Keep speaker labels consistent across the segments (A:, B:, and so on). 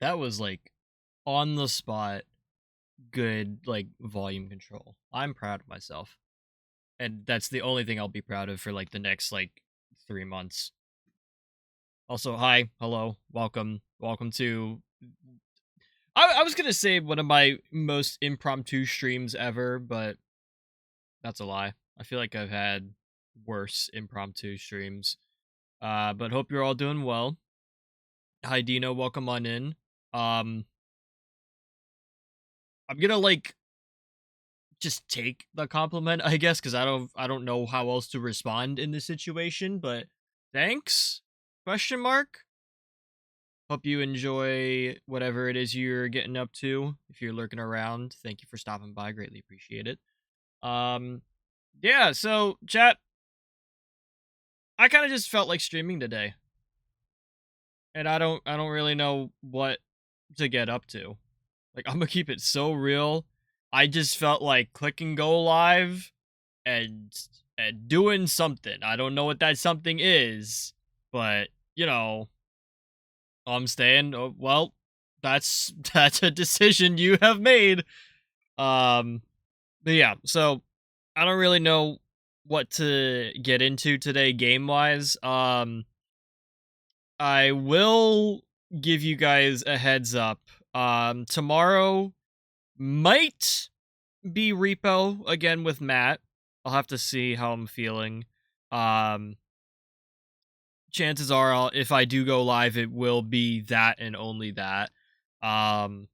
A: That was like on the spot, good like volume control. I'm proud of myself. And that's the only thing I'll be proud of for like the next like 3 months. Also, hi, hello, welcome to. I was gonna say one of my most impromptu streams ever, but that's a lie. I feel like I've had worse impromptu streams. But hope you're all doing well. Hi, Dino, welcome on in. Um, I'm gonna like just take the compliment, I guess, because I don't know how else to respond in this situation. But thanks? Question mark. Hope you enjoy whatever it is you're getting up to. If you're lurking around, thank you for stopping by. Greatly appreciate it. Um, yeah. So, chat. I kind of just felt like streaming today, and I don't really know what to get up to. Like, I'm gonna keep it so real. I just felt like clicking go live and and doing something. I don't know what that something is, but I'm staying. Oh, well, that's that's a decision you have made. Um, but yeah, so I don't really know what to get into today game wise. I will give you guys a heads up. Tomorrow might be repo again with Matt. I'll have to see how I'm feeling. Um, Chances are, if I do go live, it will be that and only that. Um,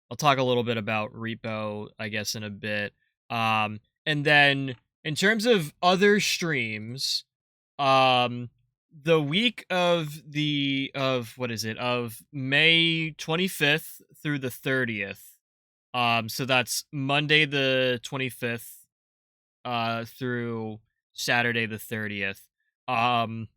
A: I'll talk a little bit about repo, I guess, in a bit. And then in terms of other streams, um, the week of what is it of May 25th through the 30th. So that's Monday the 25th through Saturday the 30th. Um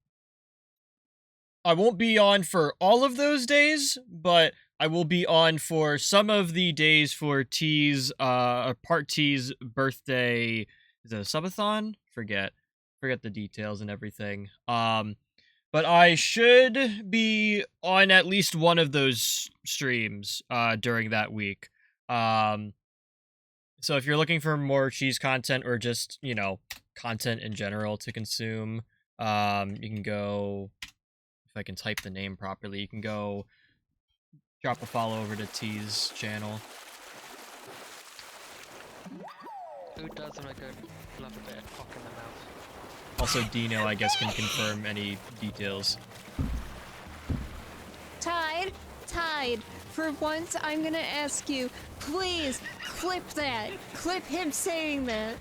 A: I won't be on for all of those days, but I will be on for some of the days for Part T's birthday. Is it a subathon? Forget the details and everything. But I should be on at least one of those streams during that week. Um, so if you're looking for more cheese content or just, content in general to consume, you can go, if I can type the name properly, you can go drop a follow over to T's channel.
B: Who doesn't make a love a bit of cock in the mouth?
A: Also, Dino, I guess, can confirm any details.
C: Tide, for once I'm gonna ask you, please clip that. Clip him saying that.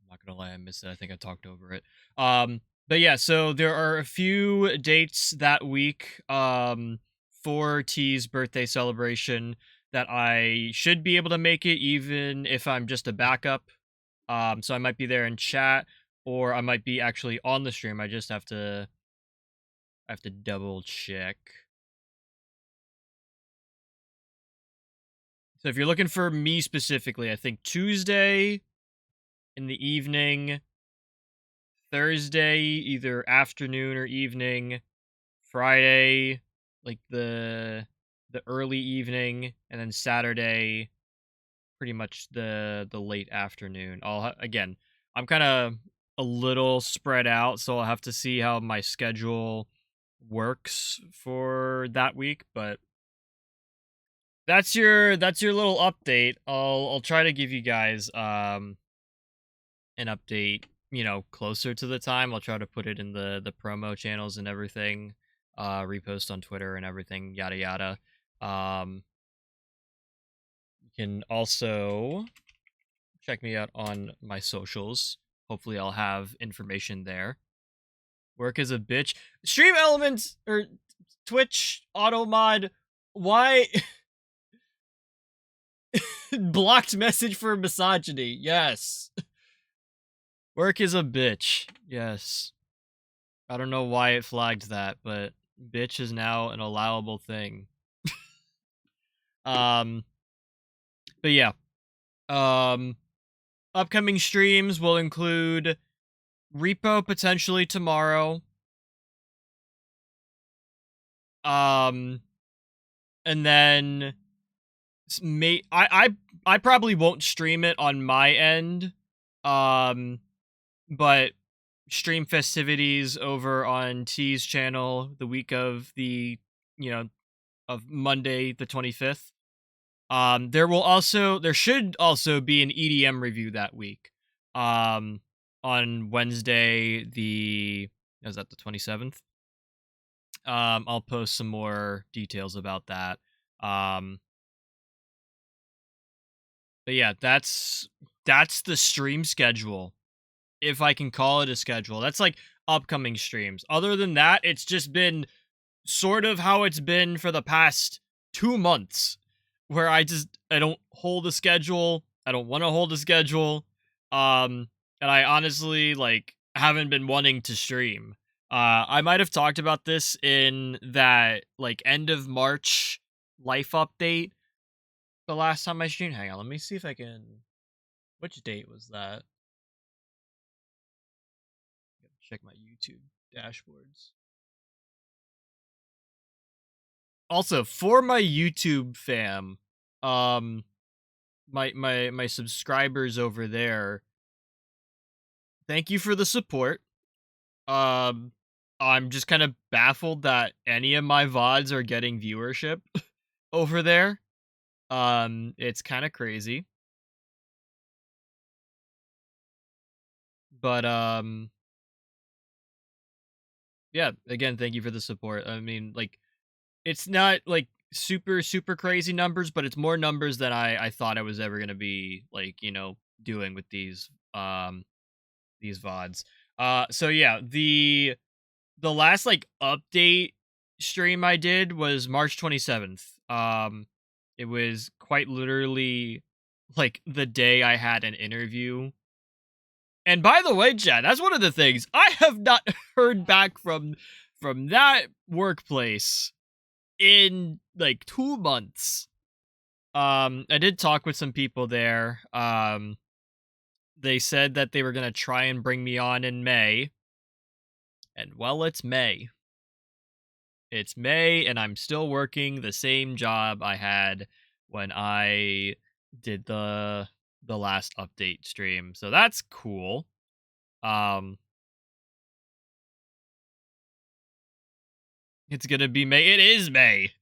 A: I'm not gonna lie, I missed it. I think I talked over it. But yeah, so there are a few dates that week, for T's birthday celebration that I should be able to make it, even if I'm just a backup. So I might be there in chat, or I might be actually on the stream. I just have to double check. So if you're looking for me specifically, I think Tuesday in the evening, Thursday either afternoon or evening, Friday like the early evening, and then Saturday pretty much the late afternoon. Again, I'm kind of a little spread out, so I'll have to see how my schedule works for that week, but that's your little update. I'll try to give you guys an update, closer to the time. I'll try to put it in the promo channels and everything, repost on Twitter and everything, yada yada. You can also check me out on my socials. Hopefully I'll have information there. Work as a bitch. Stream Elements or Twitch auto mod. Why blocked message for misogyny? Yes. Work is a bitch. Yes. I don't know why it flagged that, but bitch is now an allowable thing. um but yeah. Um Upcoming streams will include Repo potentially tomorrow. Um and then I probably won't stream it on my end, but stream festivities over on T's channel the week of the of Monday the 25th. There should also be an EDM review that week. On Wednesday is that the 27th? I'll post some more details about that. But yeah, that's the stream schedule. If I can call it a schedule. That's like upcoming streams. Other than that, it's just been sort of how it's been for the past 2 months, where I don't hold a schedule. I don't want to hold a schedule. And I honestly like haven't been wanting to stream. I might have talked about this in that like end of March life update the last time I streamed. Hang on, let me see if I can. Which date was that? Check my YouTube dashboards. Also, for my YouTube fam, my subscribers over there, thank you for the support. I'm just kind of baffled that any of my VODs are getting viewership over there. It's kind of crazy. But yeah, again, thank you for the support. I mean, like it's not like super crazy numbers, but it's more numbers than I thought I was ever going to be like, doing with these VODs. So yeah, the last like update stream I did was March 27th. It was quite literally like the day I had an interview. And by the way, Chad, that's one of the things I have not heard back from that workplace in like 2 months. I did talk with some people there. They said that they were going to try and bring me on in May. And well, it's May. It's May, and I'm still working the same job I had when I did the last update stream. So that's cool. It's going to be May. It is May.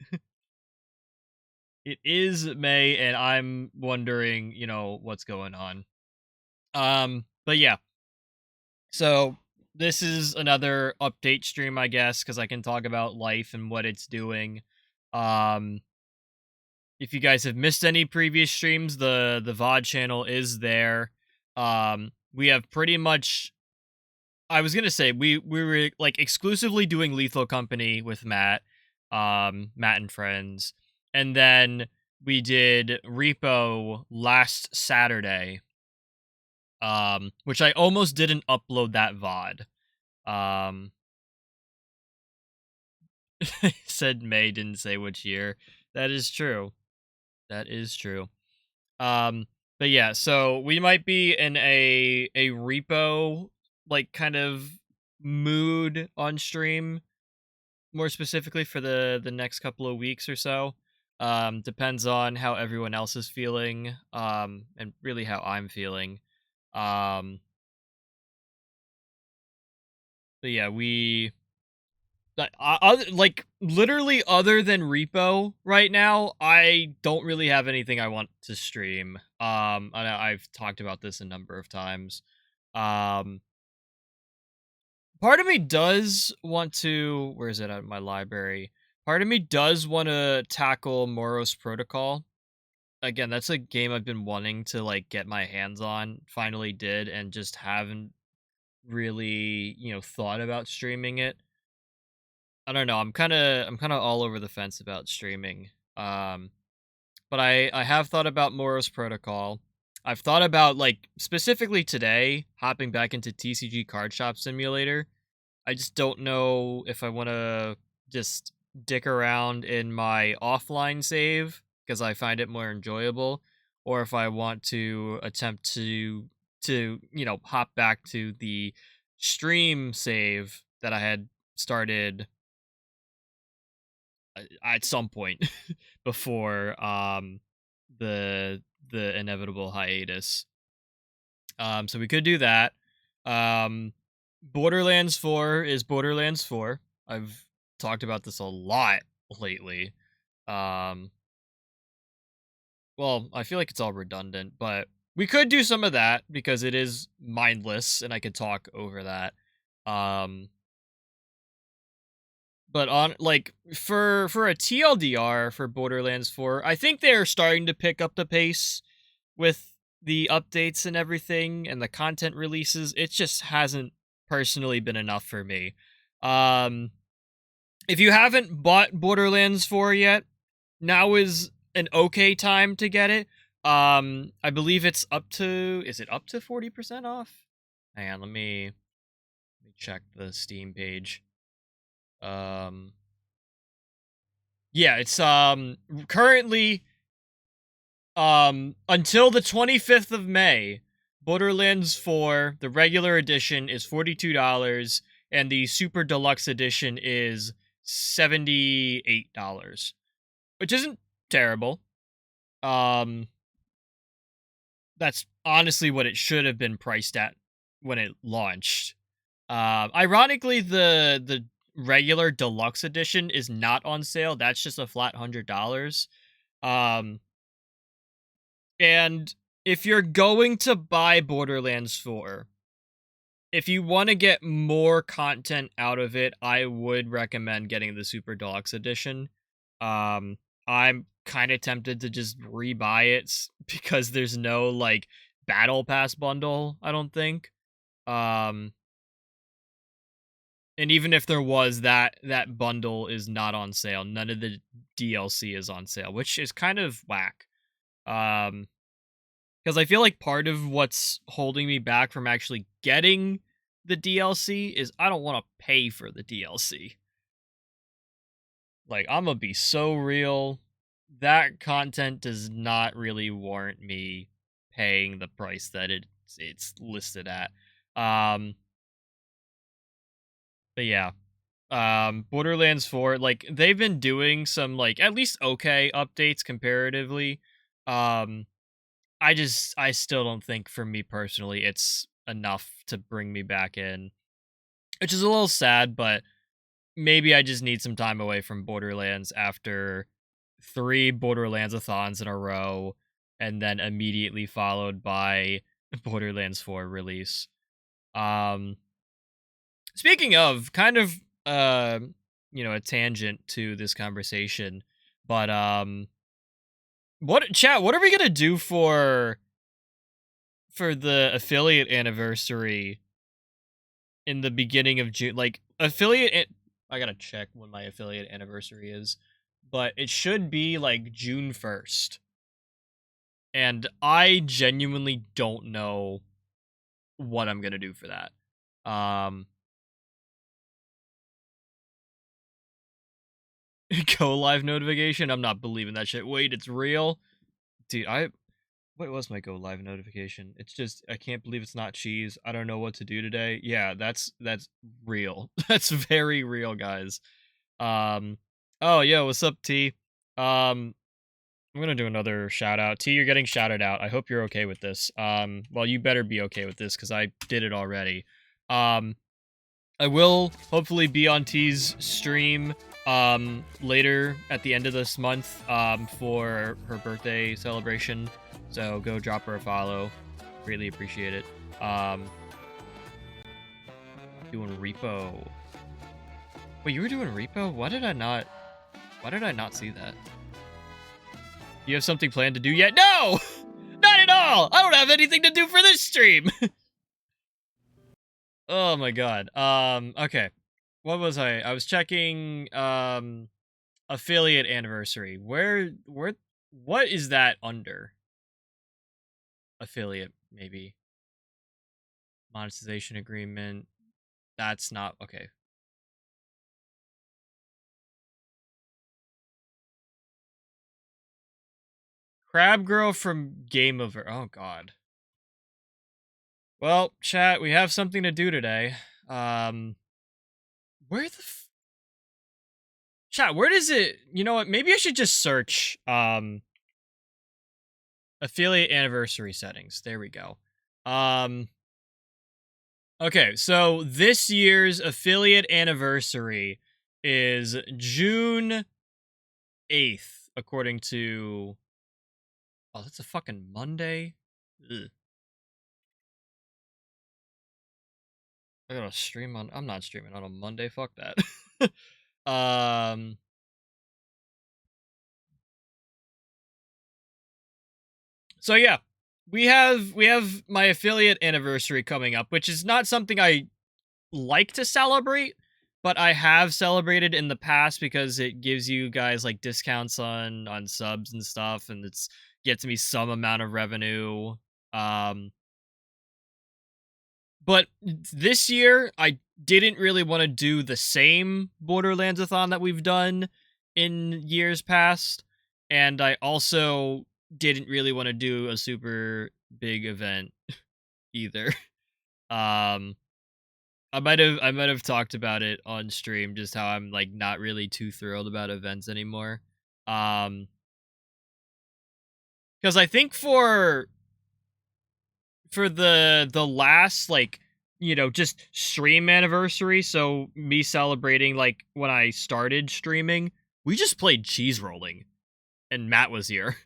A: It is May, and I'm wondering, what's going on. But yeah. So this is another update stream, I guess, because I can talk about life and what it's doing. If you guys have missed any previous streams, the VoD channel is there. We have pretty much. I was gonna say we were like exclusively doing Lethal Company with Matt, Matt and friends, and then we did Repo last Saturday. Which I almost didn't upload that VoD. Said May, didn't say which year. That is true. That is true. But yeah, so we might be in a repo like kind of mood on stream, more specifically for the next couple of weeks or so. Depends on how everyone else is feeling, and really how I'm feeling. But yeah, like literally other than Repo right now, I don't really have anything I want to stream. I've talked about this a number of times. Part of me does want to. Where is it at my library? Part of me does want to tackle Moros Protocol. Again, that's a game I've been wanting to like get my hands on. Finally did, and just haven't really thought about streaming it. I don't know. I'm kind of all over the fence about streaming. But I have thought about Moros Protocol. I've thought about like specifically today hopping back into TCG Card Shop Simulator. I just don't know if I want to just dick around in my offline save because I find it more enjoyable, or if I want to attempt to hop back to the stream save that I had started at some point before the inevitable hiatus. So we could do that. Um, Borderlands 4 is Borderlands 4. I've talked about this a lot lately. Um, well, I feel like it's all redundant, but we could do some of that because it is mindless and I could talk over that. Um, but on like for a TLDR for Borderlands 4, I think they're starting to pick up the pace with the updates and everything and the content releases. It just hasn't personally been enough for me. Um if you haven't bought Borderlands 4 yet, now is an okay time to get it. I believe it's up to, is it up to 40% off? Hang on, let me check the Steam page. Yeah, it's currently until the 25th of May, Borderlands 4, the regular edition is $42 and the super deluxe edition is $78, which isn't terrible. That's honestly what it should have been priced at when it launched. Ironically, the regular deluxe edition is not on sale. That's just a flat $100. Um, and if you're going to buy Borderlands 4, if you want to get more content out of it, I would recommend getting the Super Deluxe Edition. I'm kind of tempted to just rebuy it because there's no like Battle Pass bundle, I don't think. Um, and even if there was, that bundle is not on sale. None of the DLC is on sale, which is kind of whack. Because I feel like part of what's holding me back from actually getting the DLC is I don't want to pay for the DLC. Like, I'm gonna be so real. That content does not really warrant me paying the price that it's listed at. But yeah. Borderlands 4, like, they've been doing some, like, at least okay updates comparatively. Um, I still don't think for me personally it's enough to bring me back in, which is a little sad, but maybe I just need some time away from Borderlands after 3 Borderlands-a-thons in a row and then immediately followed by Borderlands 4 release. Um Speaking of, kind of a tangent to this conversation, but what are we going to do for the affiliate anniversary in the beginning of June? Like, I gotta check when my affiliate anniversary is, but it should be like June 1st. And I genuinely don't know what I'm gonna do for that. Go live notification? I'm not believing that shit. Wait, it's real? Dude, what was my go live notification? It's just I can't believe it's not cheese. I don't know what to do today. Yeah, that's real. That's very real, guys. Oh yeah, what's up, T? I'm gonna do another shout out. T, you're getting shouted out. I hope you're okay with this. Well, you better be okay with this because I did it already. I will hopefully be on T's stream later at the end of this month for her birthday celebration. So go drop her a follow. Greatly appreciate it. Doing repo. Wait, you were doing repo? Why did I not see that? You have something planned to do yet? No! Not at all! I don't have anything to do for this stream! Oh my god. Okay. What was I? I was checking affiliate anniversary. What is that under? Affiliate, maybe. Monetization agreement. That's not okay. Crab Girl from Game Over. Oh god. Well, chat, we have something to do today. Where the Chat, where does it? You know what? Maybe I should just search affiliate anniversary settings. There we go. Okay, so this year's affiliate anniversary is June 8th, according to. Oh, that's a fucking Monday. Ugh. I gotta stream on. I'm not streaming on a Monday. Fuck that. um. So yeah, we have my affiliate anniversary coming up, which is not something I like to celebrate, but I have celebrated in the past because it gives you guys like discounts on subs and stuff, and it's gets me some amount of revenue. Um, but this year I didn't really want to do the same Borderlands-a-thon that we've done in years past, and I also didn't really want to do a super big event either. Um, I might have talked about it on stream, just how I'm like not really too thrilled about events anymore. Um, because I think for the last like just stream anniversary, so me celebrating like when I started streaming, we just played cheese rolling, and Matt was here.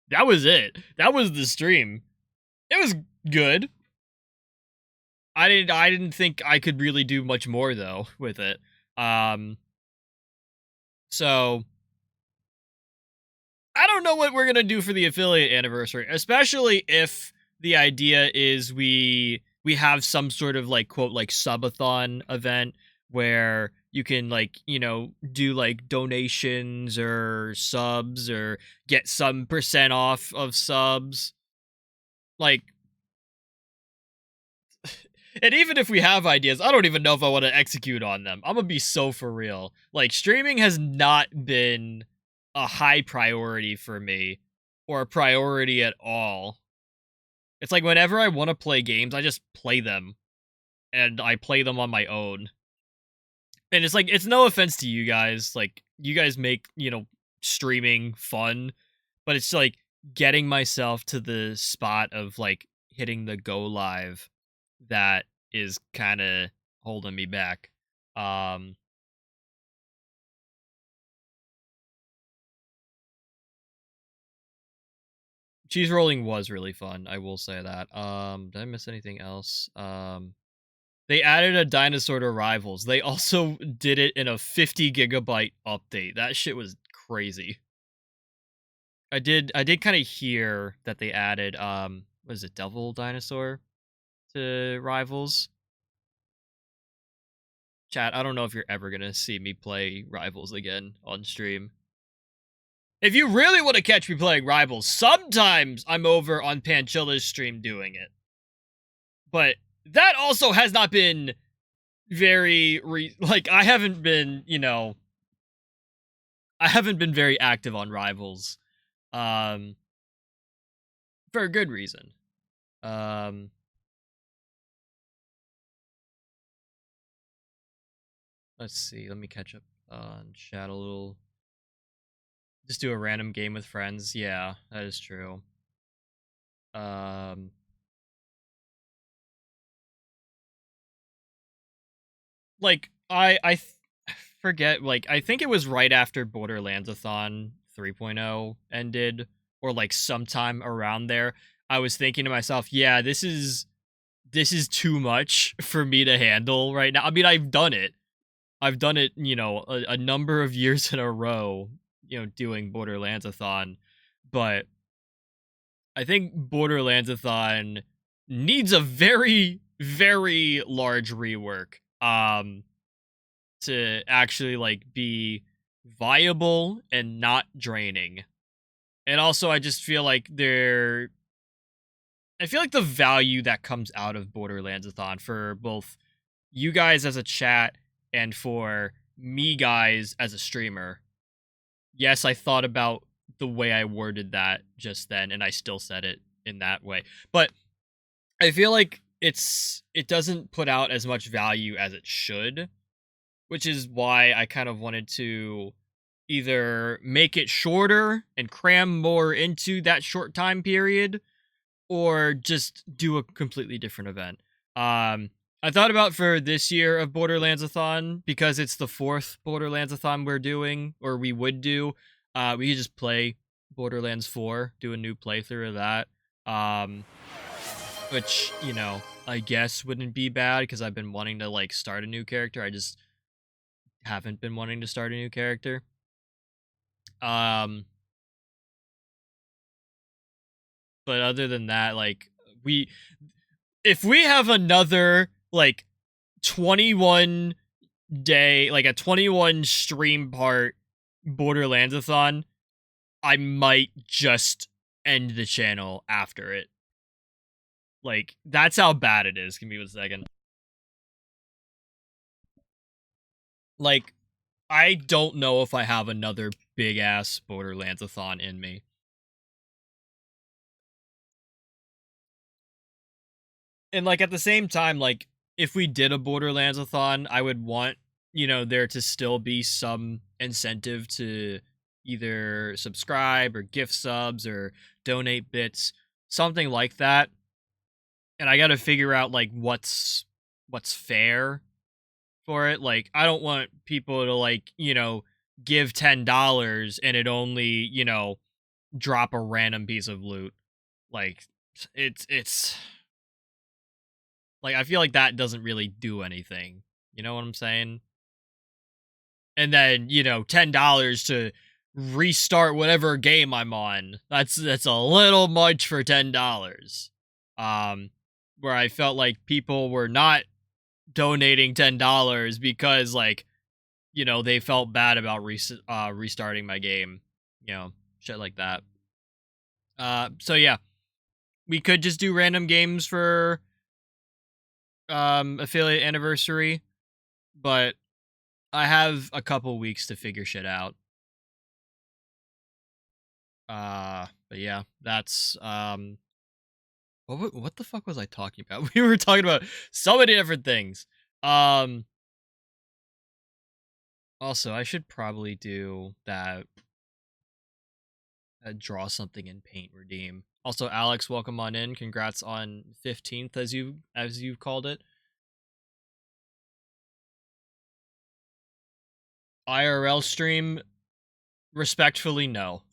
A: That was it. That was the stream. It was good. I didn't think I could really do much more though with it. Um so I don't know what we're going to do for the affiliate anniversary, especially if the idea is we have some sort of like quote like subathon event where you can like, do like donations or subs or get some percent off of subs. Like and even if we have ideas, I don't even know if I want to execute on them. I'm gonna be so for real. Like, streaming has not been a high priority for me, or a priority at all. It's like whenever I want to play games, I just play them, and I play them on my own. And it's like, it's no offense to you guys. Like, you guys make, streaming fun, but it's like getting myself to the spot of like hitting the go live that is kind of holding me back. Um, cheese rolling was really fun, I will say that. Did I miss anything else? They added a dinosaur to Rivals. They also did it in a 50 gigabyte update. That shit was crazy. I did kind of hear that they added what is it, Devil Dinosaur to Rivals. Chat, I don't know if you're ever gonna see me play Rivals again on stream. If you really want to catch me playing Rivals, sometimes I'm over on Panchilla's stream doing it. But that also has not been very like I haven't been, I haven't been very active on Rivals. Um for a good reason. Um let's see, let me catch up on chat a little. Just do a random game with friends. Yeah, that is true. Um like forget, like I think it was right after Borderlands-a-thon 3.0 ended, or like sometime around there. I was thinking to myself, yeah, this is too much for me to handle right now. I mean, I've done it, a number of years in a row, doing Borderlands-a-thon, but I think Borderlands-a-thon needs a very, very large rework. To actually like be viable and not draining. And also I just feel like I feel like the value that comes out of Borderlands-a-thon for both you guys as a chat and for me guys as a streamer. Yes, I thought about the way I worded that just then, and I still said it in that way. But I feel like it doesn't put out as much value as it should, which is why I kind of wanted to either make it shorter and cram more into that short time period, or just do a completely different event. I thought about for this year of Borderlands-a-thon, because it's the 4th Borderlands-a-thon we're doing, or we would do. We could just play Borderlands 4, do a new playthrough of that. Which, you know, I guess wouldn't be bad, because I've been wanting to, like, start a new character. I just haven't been wanting to start a new character. But other than that, like, if we have another, like, 21 day, like a 21 stream part Borderlands-a-thon, I might just end the channel after it. Like, that's how bad it is. Give me 1 second. Like, I don't know if I have another big ass Borderlands-a-thon in me. And, like, at the same time, like, if we did a Borderlands-a-thon, I would want, you know, there to still be some incentive to either subscribe or gift subs or donate bits, something like that. And I gotta figure out, like, what's fair for it. Like, I don't want people to, like, you know, give $10 and it only, you know, drop a random piece of loot. Like, it's like, I feel like that doesn't really do anything. You know what I'm saying? And then, you know, $10 to restart whatever game I'm on. That's a little much for $10. Where I felt like people were not donating $10 because, like, you know, they felt bad about restarting my game. You know, shit like that. So yeah, we could just do random games for affiliate anniversary, but I have a couple weeks to figure shit out. But yeah, that's what the fuck was I talking about? We were talking about so many different things. Also, I should probably do that draw something in paint redeem. Also, Alex, welcome on in. Congrats on 15th, as you've called it. IRL stream, respectfully, no.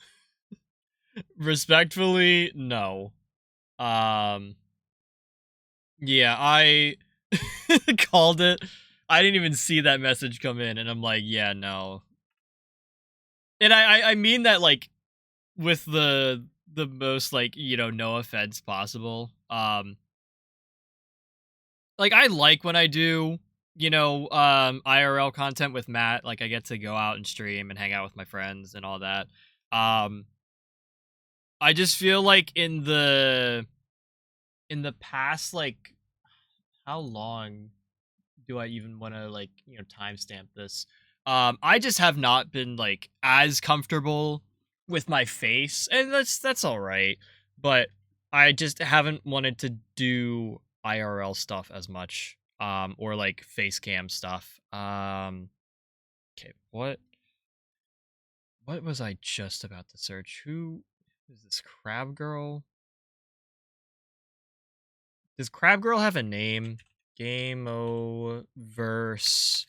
A: Respectfully, no. Yeah, I called it. I didn't even see that message come in, and I'm like, yeah, no. And I mean that, like, with the most, like, you know, no offense possible. Like, I like when I do, you know, IRL content with Matt. Like, I get to go out and stream and hang out with my friends and all that. Um, I just feel like in the past, like, how long do I even want to, like, you know, timestamp this? I just have not been, like, as comfortable with my face, and that's all right. But I just haven't wanted to do IRL stuff as much, or like face cam stuff. Okay, what was I just about to search? Who is this Crab Girl? Does Crab Girl have a name? Game verse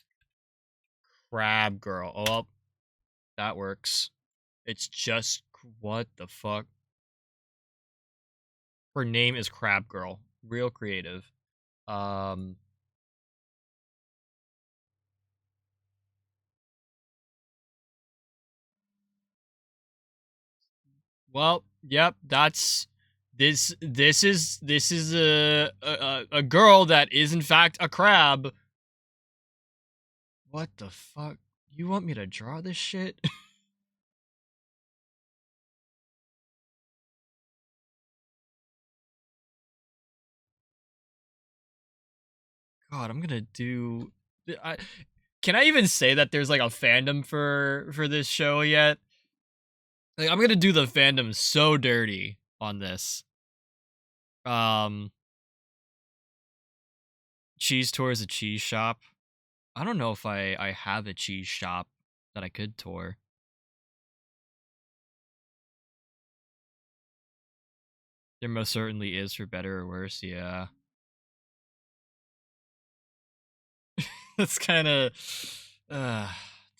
A: Crab Girl. Oh, that works. It's just, what the fuck? Her name is Crab Girl. Real creative. Um well, yep, that's this is a girl that is in fact a crab. What the fuck? You want me to draw this shit? God, I'm gonna do. Can I even say that there's like a fandom for this show yet? Like, I'm gonna do the fandom so dirty on this. Um, Cheese tour is a cheese shop. I don't know if I have a cheese shop that I could tour. There most certainly is, for better or worse, yeah. That's kind of...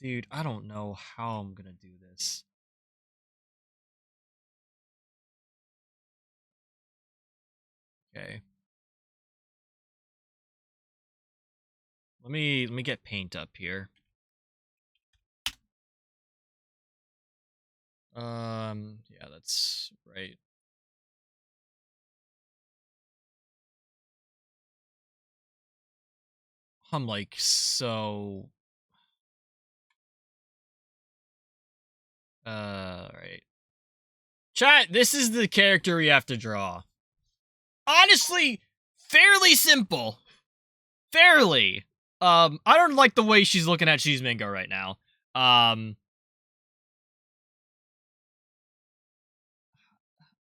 A: dude, I don't know how I'm gonna do this. Okay. Let me get paint up here. Yeah, that's right. I'm like so right. Chat, this is the character we have to draw. Honestly, fairly simple. Fairly. I don't like the way she's looking at Cheese Mingo right now. I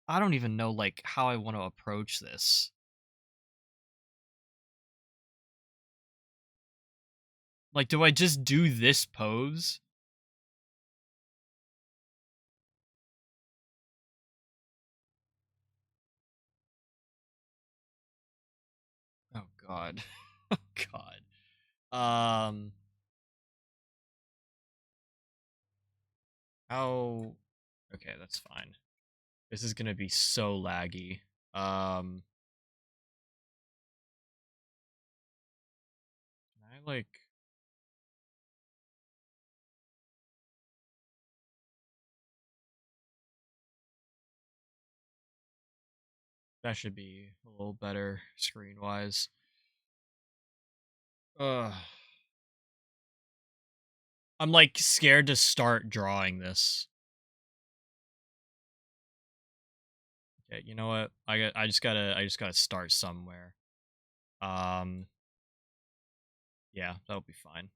A: don't even know like how I want to approach this. Like, do I just do this pose? Oh god. Oh god. How... Okay, that's fine. This is gonna be so laggy. Can I like... That should be a little better screen-wise. Ugh. I'm like scared to start drawing this. Okay, you know what? I just gotta start somewhere. Yeah, that'll be fine.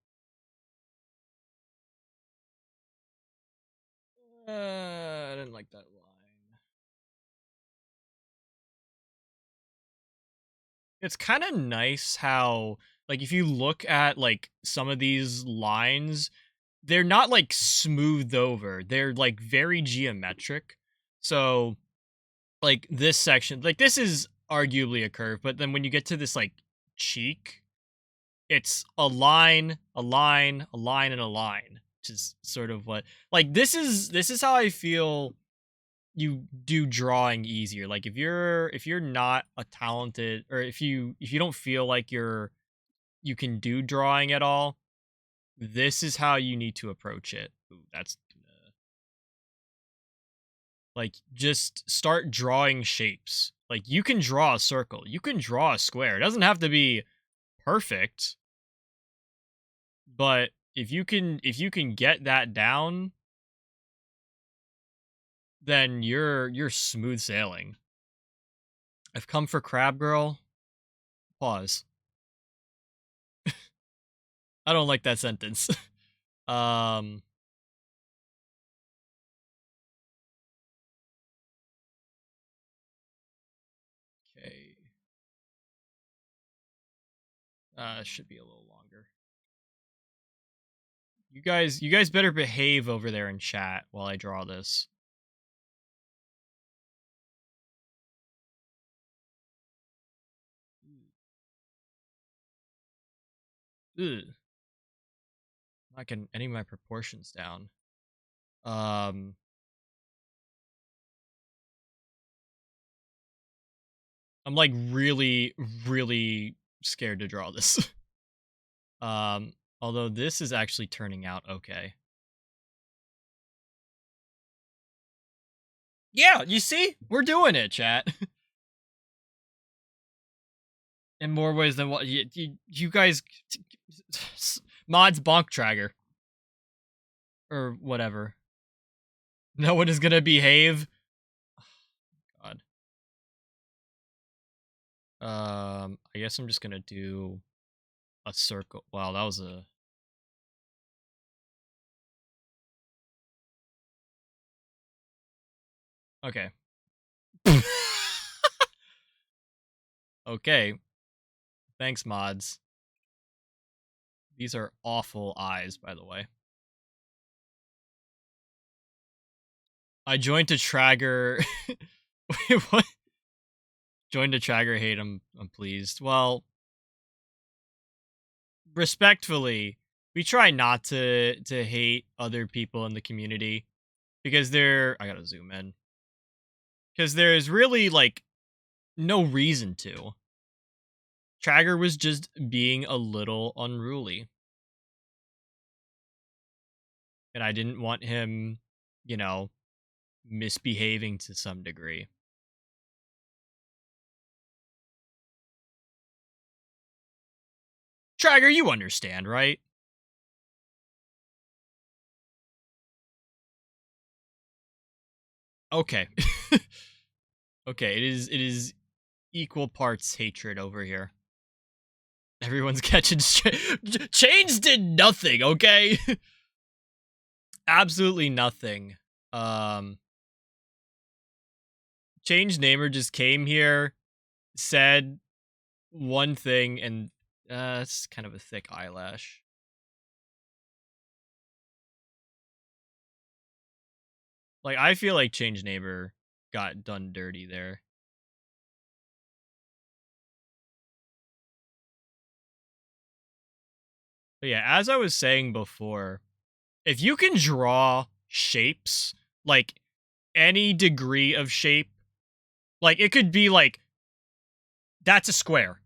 A: I didn't like that line. It's kind of nice how, like, if you look at like some of these lines, they're not like smoothed over. They're like very geometric. So, like this section, like this is arguably a curve, but then when you get to this like cheek, it's a line, a line, a line, and a line, which is sort of what, like, this is how I feel you do drawing easier. Like if you're not a talented, or if you don't feel like you can do drawing at all, this is how you need to approach it. Ooh, that's like, just start drawing shapes. Like, you can draw a circle, you can draw a square. It doesn't have to be perfect, but if you can get that down, then you're smooth sailing. I've come for Crab Girl. Pause. I don't like that sentence. um okay. Should be a little longer. You guys better behave over there in chat while I draw this. Ugh. Not getting any of my proportions down. Um I'm like really, really scared to draw this. Although this is actually turning out okay. Yeah, you see? We're doing it, chat. In more ways than what you guys... Mods bonk tragger. Or whatever. No one is gonna behave. God. I guess I'm just gonna do a circle. Wow, that was a... Okay. Okay. Thanks, mods. These are awful eyes, by the way. I joined a tragger. Wait, what? Join the Trager hate. I'm pleased. Well, respectfully, we try not to hate other people in the community because I gotta zoom in. Because there's really like no reason to. Trager was just being a little unruly. And I didn't want him, you know, misbehaving to some degree. Trager, you understand, right? Okay. Okay, it is equal parts hatred over here. Everyone's catching Chains did nothing, okay? Absolutely nothing. Change Namer just came here, said one thing, and it's kind of a thick eyelash. Like, I feel like Change Neighbor got done dirty there. But yeah, as I was saying before, if you can draw shapes, like any degree of shape, like it could be like, that's a square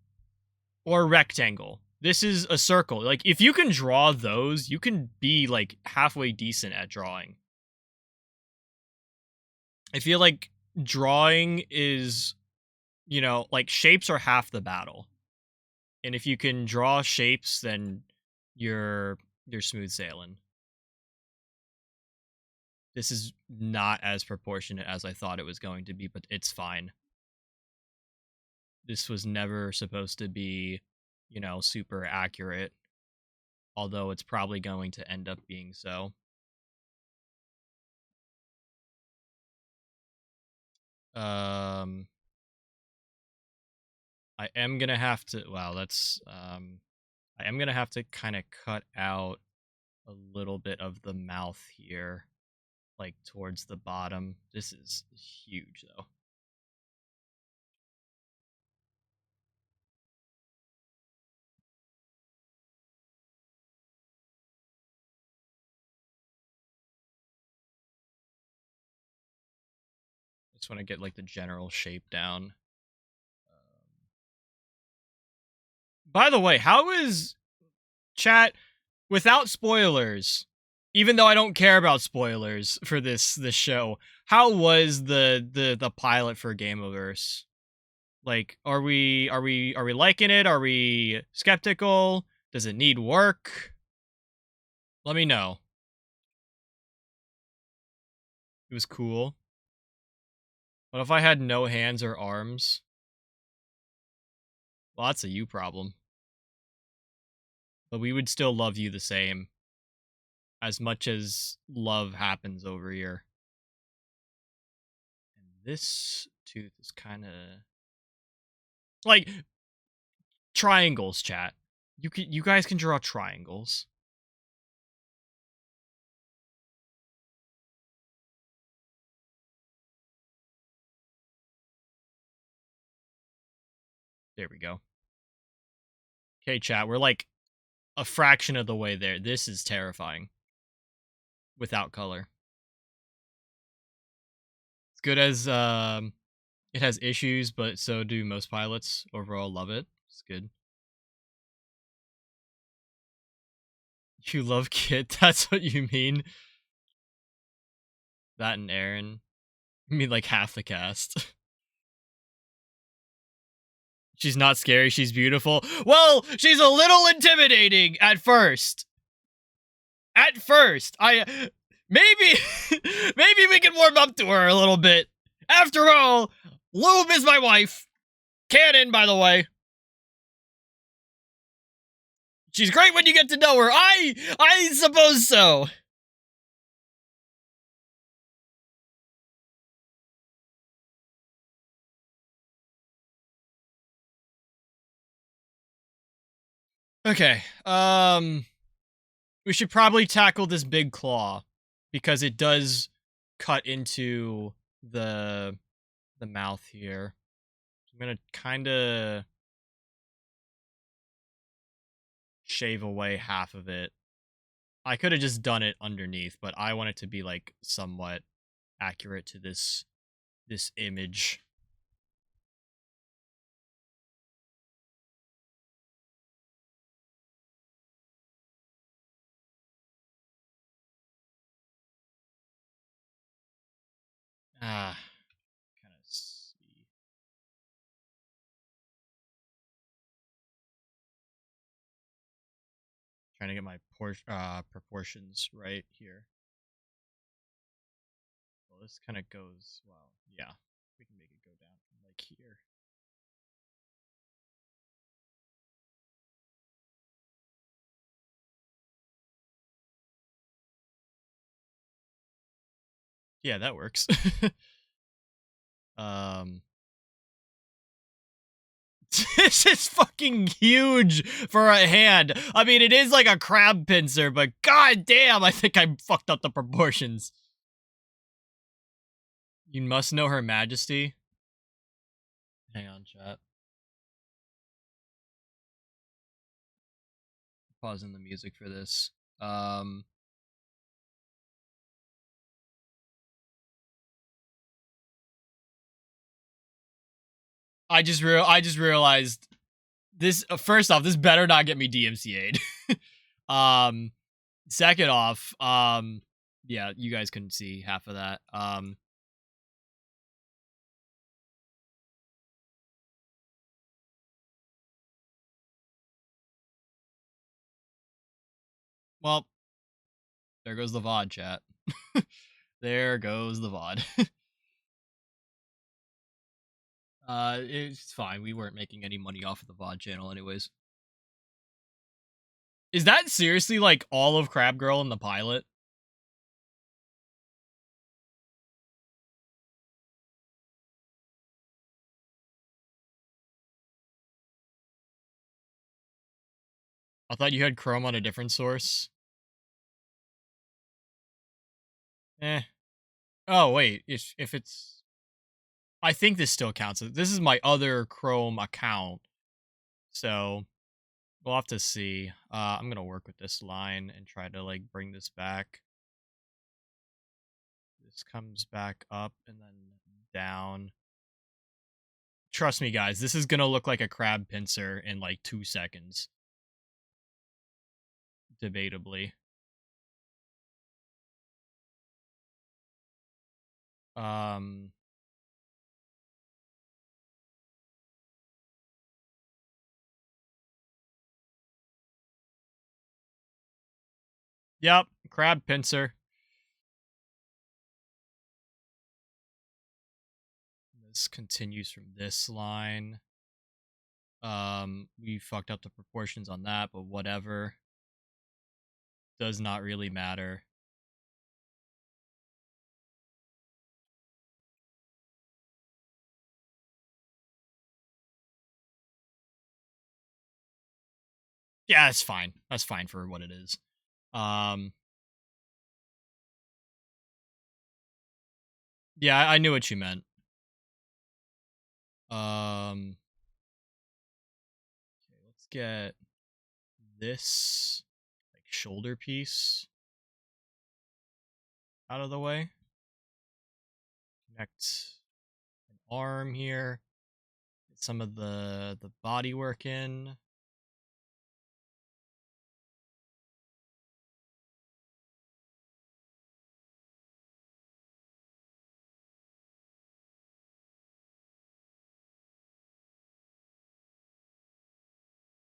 A: or a rectangle. This is a circle. Like, if you can draw those, you can be like halfway decent at drawing. I feel like drawing is, like shapes are half the battle. And if you can draw shapes, then you're smooth sailing. This is not as proportionate as I thought it was going to be, but it's fine. This was never supposed to be, super accurate, although it's probably going to end up being so. I am gonna have to, wow, that's, I am gonna have to kind of cut out a little bit of the mouth here, like towards the bottom. This is huge, though. I just want to get like the general shape down. By the way, how is chat without spoilers? Even though I don't care about spoilers for this show, how was the pilot for Gameoverse? Like, are we liking it? Are we skeptical? Does it need work? Let me know. It was cool. What if I had no hands or arms? Well, that's a you problem. But we would still love you the same. As much as love happens over here. And this tooth is kind of like triangles, chat. You guys can draw triangles. There we go. Okay, chat, we're like a fraction of the way there. This is terrifying. Without color. It's good as it has issues, but so do most pilots. Overall, love it. It's good. You love Kit? That's what you mean? That and Aaron? You mean like half the cast? She's not scary, she's beautiful. Well, she's a little intimidating at first. At first. Maybe maybe we can warm up to her a little bit. After all, Lube is my wife. Canon, by the way. She's great when you get to know her. I suppose so. Okay. We should probably tackle this big claw because it does cut into the mouth here. I'm gonna kind of shave away half of it. I could have just done it underneath, but I want it to be like somewhat accurate to this image. Ah, kind of see. Trying to get my proportions right here. Well, this kind of goes, well, yeah. We can make it go down from like here. Yeah, that works. um, this is fucking huge for a hand. I mean, it is like a crab pincer, but god damn, I think I fucked up the proportions. You must know Her Majesty. Hang on, chat. Pausing the music for this. I just realized this. First off, this better not get me DMCA'd. um, second off, yeah, you guys couldn't see half of that. Well, there goes the VoD chat. There goes the VoD. It's fine. We weren't making any money off of the VoD channel anyways. Is that seriously like all of Crab Girl in the pilot? I thought you had Chrome on a different source. Eh. Oh wait, if it's, I think this still counts. This is my other Chrome account, so we'll have to see. I'm gonna work with this line and try to like bring this back. This comes back up and then down. Trust me, guys, this is gonna look like a crab pincer in like 2 seconds. Debatably. Um. Yep, crab pincer. This continues from this line. We fucked up the proportions on that, but whatever. Does not really matter. Yeah, that's fine. That's fine for what it is. Yeah, I knew what you meant. Okay, let's get this like shoulder piece out of the way. Connect an arm here. Get some of the body work in.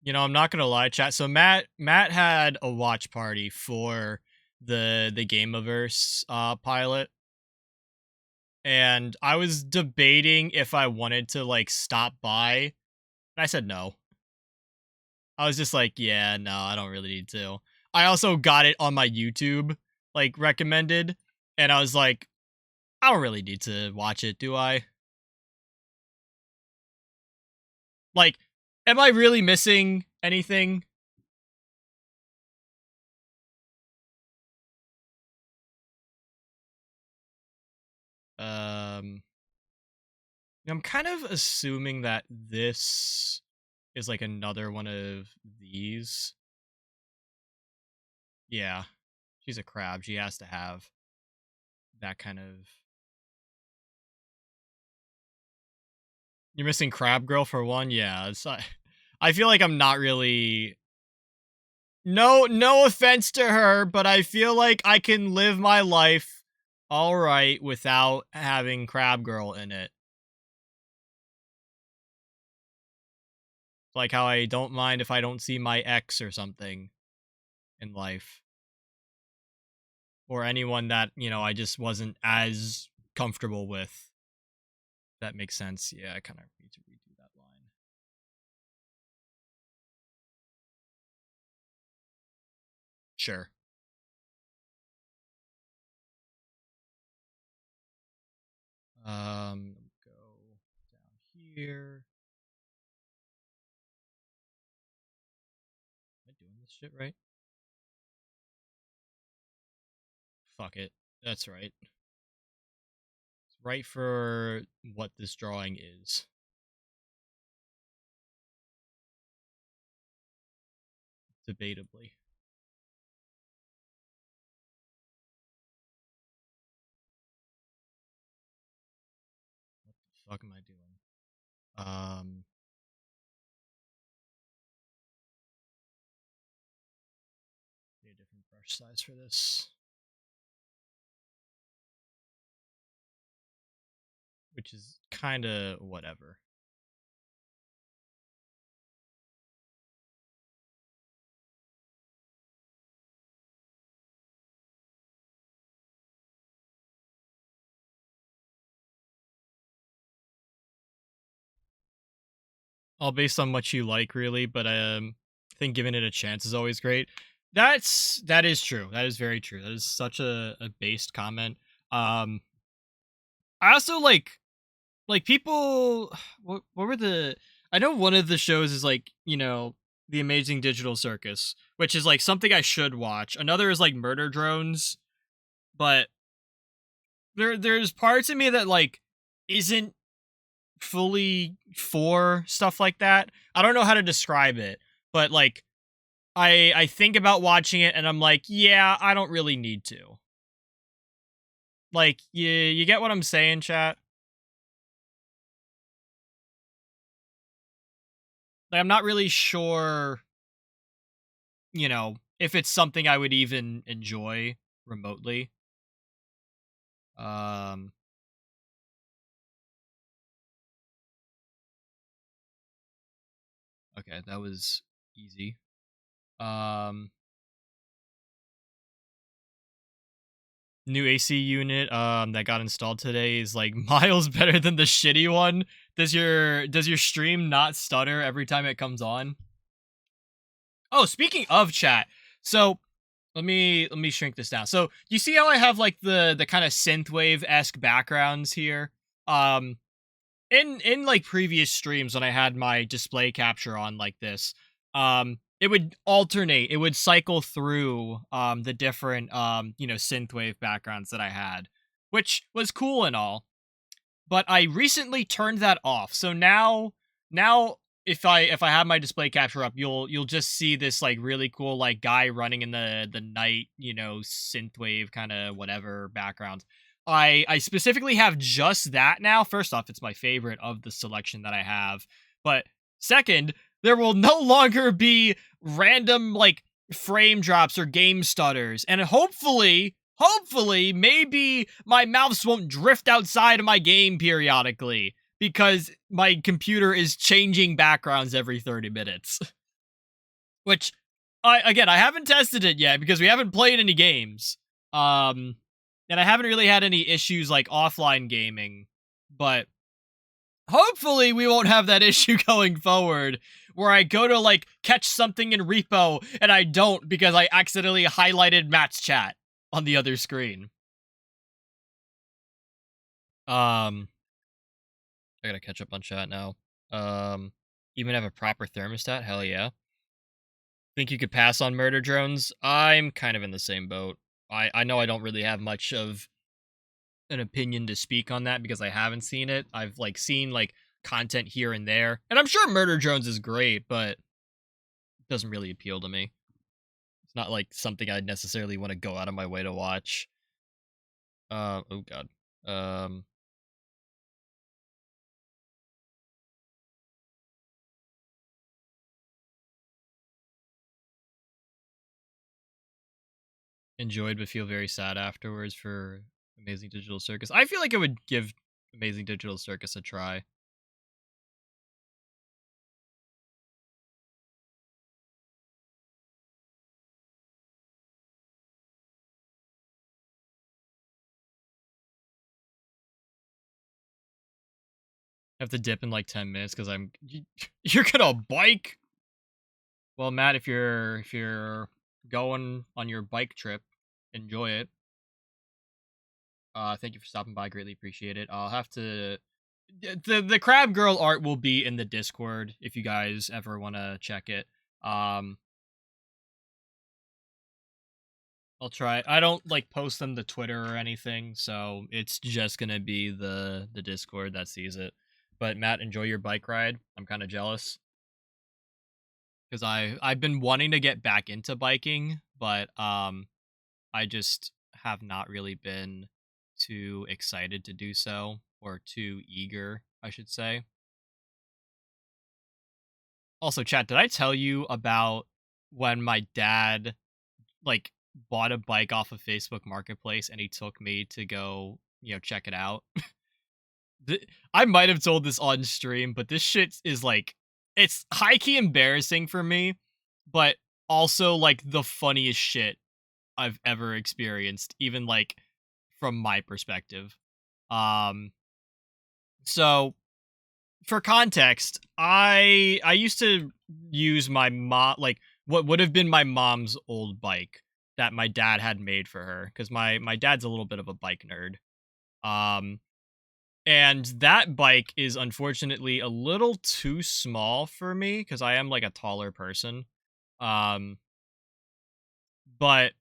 A: You know, I'm not gonna lie, chat. So Matt had a watch party for the Gameaverse pilot, and I was debating if I wanted to like stop by, and I said no. I was just like, yeah, no, I don't really need to. I also got it on my YouTube, like recommended, and I was like, I don't really need to watch it, do I? Like, am I really missing anything? Um, I'm kind of assuming that this is like another one of these. Yeah, she's a crab. She has to have that kind of. You're missing Crab Girl for one. Yeah, I feel like I'm not really. No offense to her, but I feel like I can live my life all right without having Crab Girl in it. Like how I don't mind if I don't see my ex or something in life. Or anyone that, I just wasn't as comfortable with. That makes sense. Yeah, I kind of need to redo that line. Sure. Go down here. Am I doing this shit right? Fuck it. That's right. It's right for what this drawing is. Debatably. What the fuck am I doing? Need a different brush size for this. Which is kind of whatever. All based on what you like, really. But I think giving it a chance is always great. That is true. That is very true. That is such a based comment. I also like people. What were the? I know one of the shows is like the Amazing Digital Circus, which is like something I should watch. Another is like Murder Drones, but there's parts of me that like isn't fully for stuff like that. I don't know how to describe it, but like I think about watching it and I'm like, yeah, I don't really need to. Like you get what I'm saying, chat? Like I'm not really sure, if it's something I would even enjoy remotely. Um okay, that was easy. Um New AC unit that got installed today is like miles better than the shitty one. Does your stream not stutter every time it comes on? Oh, speaking of chat, so let me shrink this down. So you see how I have like the kind of synthwave-esque backgrounds here? Um in like previous streams when I had my display capture on like this, it would alternate, it would cycle through the different synthwave backgrounds that I had, which was cool and all, but I recently turned that off. So now if I have my display capture up, you'll just see this like really cool like guy running in the night, synthwave kind of whatever background. I specifically have just that now. First off, it's my favorite of the selection that I have. But second, there will no longer be random like frame drops or game stutters. And hopefully, maybe my mouse won't drift outside of my game periodically because my computer is changing backgrounds every 30 minutes. Which, I haven't tested it yet because we haven't played any games. And I haven't really had any issues like offline gaming, but hopefully we won't have that issue going forward where I go to like catch something in repo and I don't because I accidentally highlighted Matt's chat on the other screen. I gotta catch up on chat now. Even have a proper thermostat? Hell yeah. Think you could pass on murder drones? I'm kind of in the same boat. I know I don't really have much of an opinion to speak on that because I haven't seen it. I've like seen like content here and there, and I'm sure Murder Drones is great, but it doesn't really appeal to me. It's not like something I'd necessarily want to go out of my way to watch. Oh god. Um, enjoyed but feel very sad afterwards for Amazing Digital Circus. I feel like I would give Amazing Digital Circus a try. I have to dip in like 10 minutes because you're gonna bike. Well, Matt, if you're going on your bike trip, enjoy it. Thank you for stopping by. Greatly appreciate it. I'll have to. The Crab Girl art will be in the Discord if you guys ever want to check it. Um, I'll try. I don't like post them to Twitter or anything, so it's just gonna be the Discord that sees it. But Matt, enjoy your bike ride. I'm kind of jealous because I've been wanting to get back into biking, but I just have not really been too excited to do so, or too eager, I should say. Also, chat, did I tell you about when my dad like bought a bike off of Facebook Marketplace and he took me to go, check it out? I might have told this on stream, but this shit is like it's high key embarrassing for me, but also like the funniest shit I've ever experienced, even like from my perspective. Um, so for context, I used to use my mom like what would have been my mom's old bike that my dad had made for her because my dad's a little bit of a bike nerd. Um, and that bike is unfortunately a little too small for me because I am like a taller person. Um, but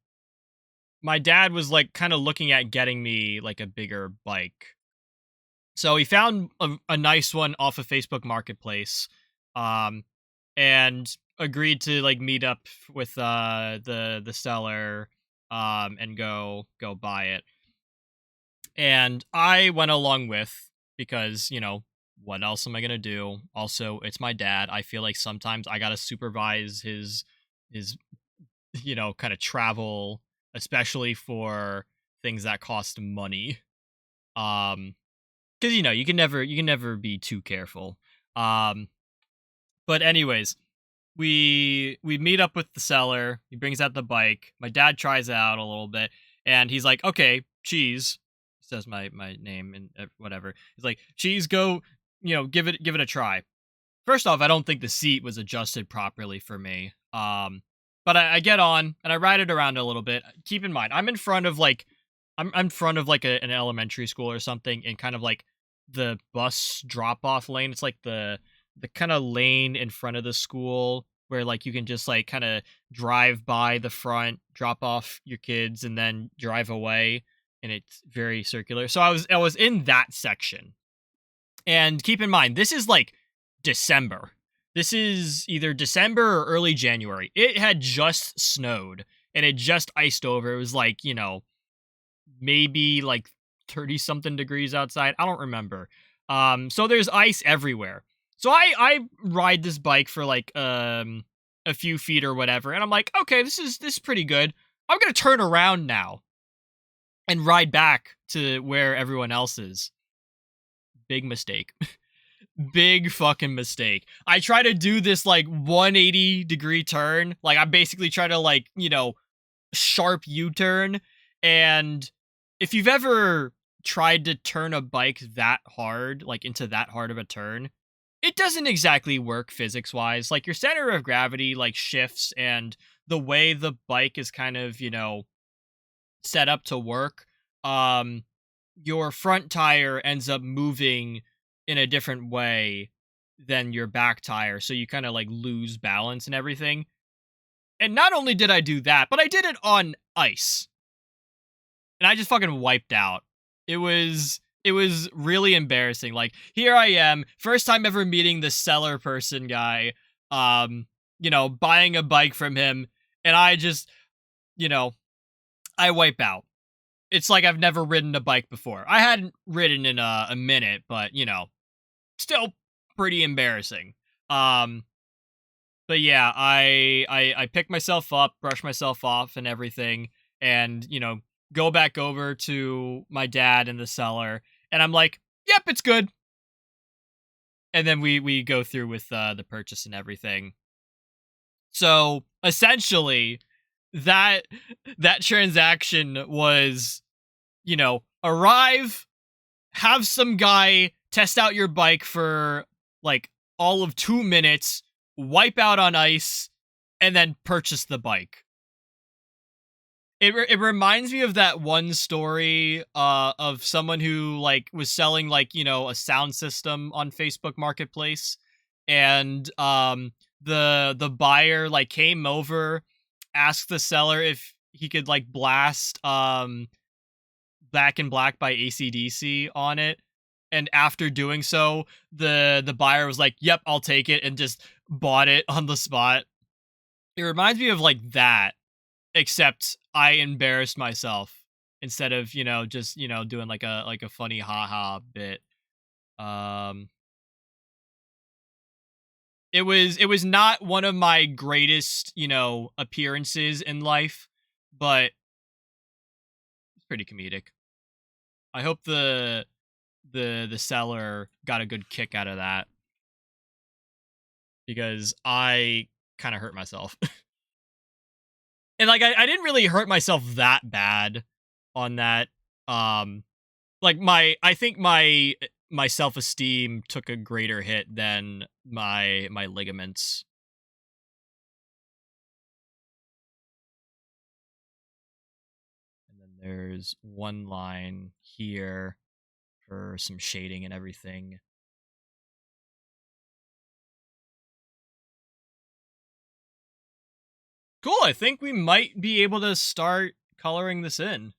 A: my dad was like kind of looking at getting me like a bigger bike. So he found a nice one off of Facebook Marketplace, um, and agreed to like meet up with the seller, and go buy it. And I went along with because what else am I gonna do? Also, it's my dad. I feel like sometimes I gotta supervise his kind of travel, especially for things that cost money. Um, because you can never be too careful. Um, but anyways, we meet up with the seller. He brings out the bike. My dad tries it out a little bit, and he's like, "Okay, cheese." Says my name and whatever. He's like, "Cheese, go, give it a try." First off, I don't think the seat was adjusted properly for me. But I get on and I ride it around a little bit. Keep in mind, I'm in front of like I'm in front of like an elementary school or something, and kind of like the bus drop off lane. It's like the kind of lane in front of the school where like you can just like kind of drive by the front, drop off your kids, and then drive away, and it's very circular. So I was in that section. And keep in mind, this is like December. This is either December or early January. It had just snowed and it just iced over. It was like, maybe like 30 something degrees outside. I don't remember. So there's ice everywhere. So I ride this bike for like a few feet or whatever, and I'm like, okay, this is pretty good. I'm gonna turn around now and ride back to where everyone else is. Big mistake. Big fucking mistake. I try to do this like 180-degree turn. Like I basically try to like, sharp U-turn. And if you've ever tried to turn a bike that hard, like into that hard of a turn, it doesn't exactly work physics wise. Like your center of gravity like shifts, and the way the bike is kind of, set up to work, um your front tire ends up moving in a different way than your back tire, so you kind of like lose balance and everything. And not only did I do that, but I did it on ice, and I just fucking wiped out. it was really embarrassing. Like, here I am, first time ever meeting the seller person guy, buying a bike from him, and I just, you know, I wipe out. It's like I've never ridden a bike before. I hadn't ridden in a minute, but still pretty embarrassing. Um, but yeah, I pick myself up, brush myself off, and everything, and go back over to my dad in the cellar, and I'm like, "Yep, it's good." And then we go through with the purchase and everything. So essentially, that that transaction was, arrive, have some guy test out your bike for like all of 2 minutes, wipe out on ice, and then purchase the bike. It reminds me of that one story of someone who like was selling like a sound system on Facebook Marketplace, and the buyer like came over, asked the seller if he could like blast Back in Black by AC/DC on it. And after doing so, the buyer was like, "Yep, I'll take it," and just bought it on the spot. It reminds me of like that, except I embarrassed myself instead of, just, doing like a funny haha bit. Um it was not one of my greatest, appearances in life, but it's pretty comedic. I hope the seller got a good kick out of that, because I kind of hurt myself. And like I didn't really hurt myself that bad on that. Um like I think my self-esteem took a greater hit than my ligaments. And then there's one line here for some shading and everything. Cool, I think we might be able to start coloring this in.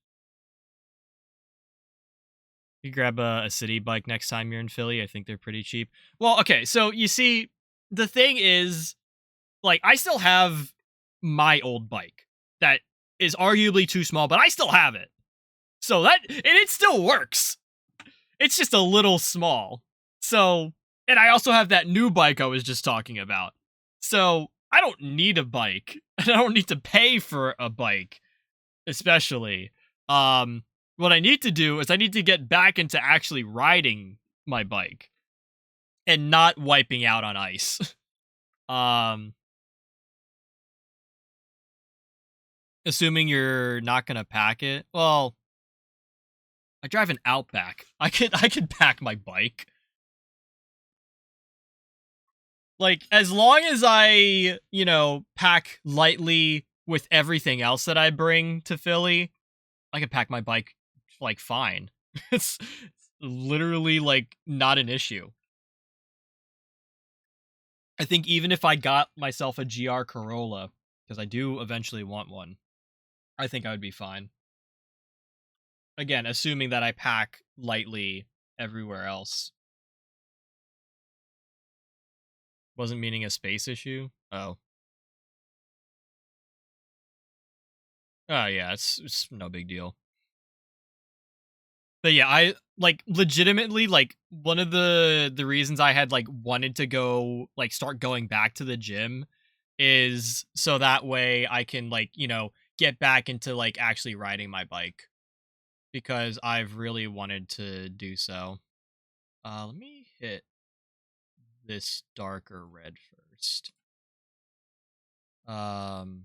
A: You grab a city bike next time you're in Philly. I think they're pretty cheap. Well, okay, so you see, the thing is, like, I still have my old bike that is arguably too small, but I still have it. So and it still works. It's just a little small. So, and I also have that new bike I was just talking about. So, I don't need a bike. I don't need to pay for a bike, especially. Um, what I need to do is I need to get back into actually riding my bike and not wiping out on ice. um, Assuming you're not gonna pack it. Well, I drive an Outback. I could pack my bike. Like, as long as I, pack lightly with everything else that I bring to Philly, I can pack my bike like fine. It's literally like not an issue. I think even if I got myself a GR Corolla, because I do eventually want one, I think I would be fine. Again, assuming that I pack lightly everywhere else. Wasn't meaning a space issue. Oh. Oh yeah, it's no big deal. But yeah, I like legitimately like one of the reasons I had like wanted to go like start going back to the gym is so that way I can like, get back into like actually riding my bike, because I've really wanted to do so. Let me hit this darker red first. Um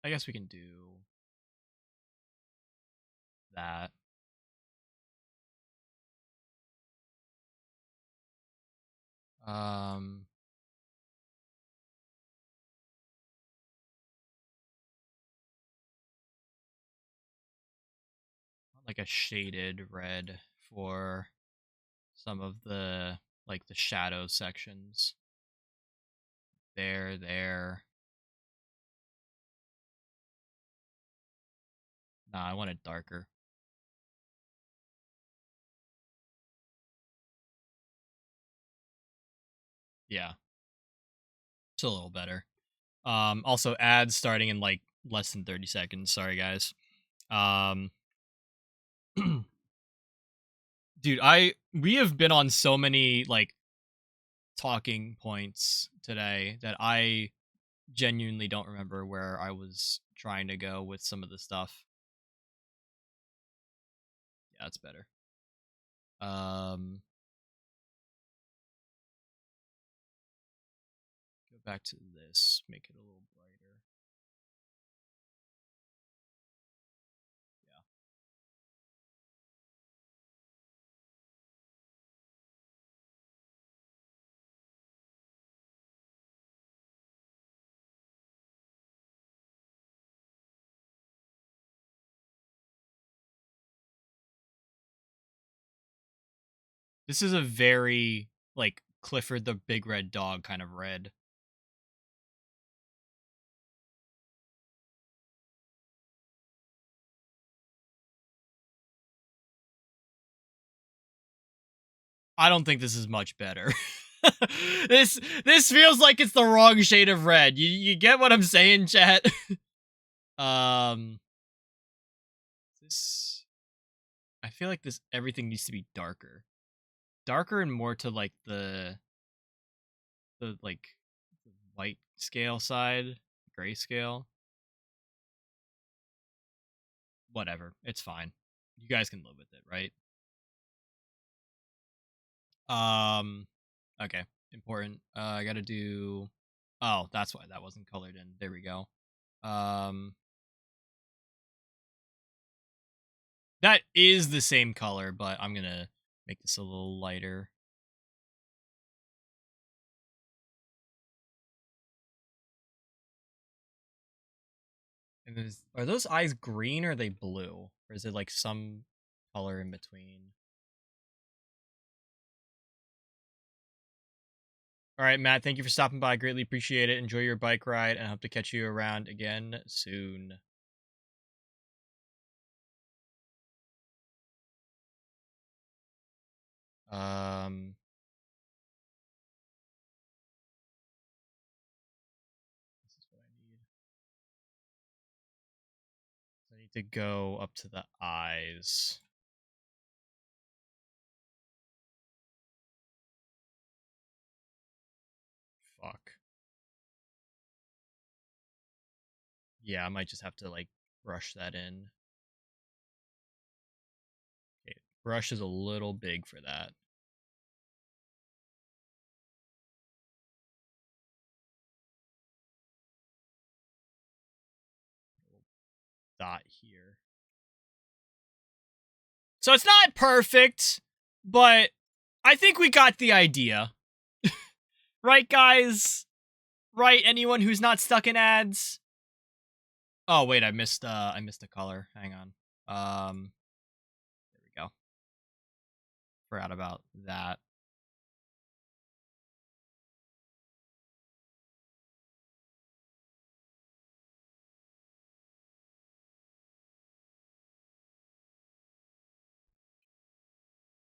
A: I guess we can do that. Um like a shaded red for some of the like the shadow sections. There. Nah, I want it darker. Yeah. It's a little better. Also ads starting in like less than 30 seconds. Sorry guys. Dude, we have been on so many like talking points today that I genuinely don't remember where I was trying to go with some of the stuff. Yeah, that's better. Go back to this, make it a little brighter. Yeah. This is a very like Clifford the Big Red Dog kind of red. I don't think this is much better. this feels like it's the wrong shade of red. You get what I'm saying, chat? This I feel like this everything needs to be darker. Darker and more to like the like the white scale side, gray scale. Whatever. It's fine. You guys can live with it, right? Okay. Important. I gotta do. Oh, that's why that wasn't colored in. There we go. That is the same color, but I'm gonna make this a little lighter. And are those eyes green or are they blue? Or is it like some color in between? All right, Matt, thank you for stopping by. Greatly appreciate it. Enjoy your bike ride, and I hope to catch you around again soon. Um, this is what I need. I need to go up to the eyes. Fuck. Yeah, I might just have to like brush that in. Okay, brush is a little big for that. Dot here. So it's not perfect, but I think we got the idea. Right, guys? Right, anyone who's not stuck in ads? Oh, wait, I missed a color. Hang on. There we go. Forgot about that.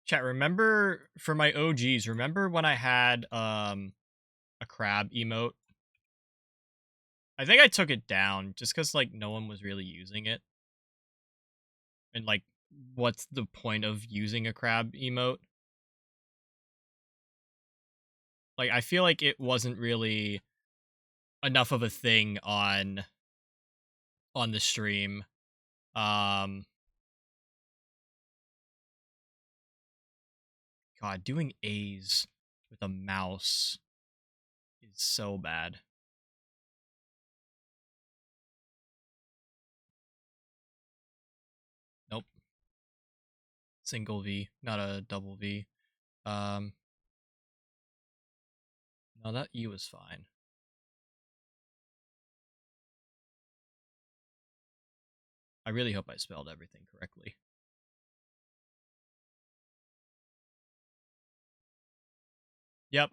A: Chat, remember for my OGs, remember when I had a crab emote? I think I took it down just because like no one was really using it. And like what's the point of using a crab emote? Like I feel like it wasn't really enough of a thing on the stream. God, doing A's with a mouse is so bad. Nope. Single V, not a double V. No, that E was fine. I really hope I spelled everything correctly. Yep.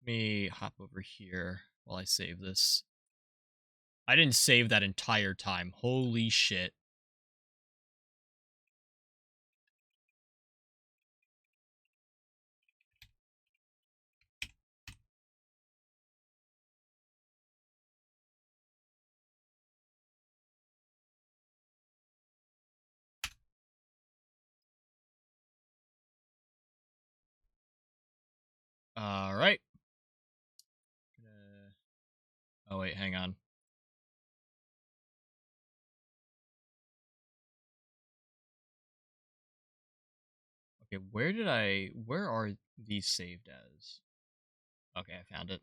A: Let me hop over here while I save this. I didn't save that entire time. Holy shit. All right. Oh wait, hang on. Okay, where are these saved as? Okay, I found it.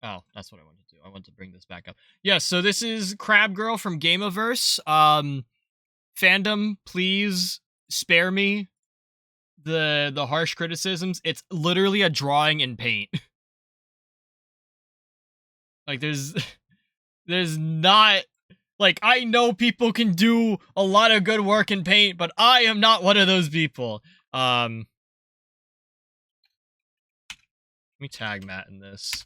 A: Oh, that's what I wanted to do. I want to bring this back up. Yeah, so this is Crab Girl from Gameaverse. Fandom, please spare me the harsh criticisms. It's literally a drawing in paint. Like there's not, like, I know people can do a lot of good work in paint, but I am not one of those people. Let me tag Matt in this.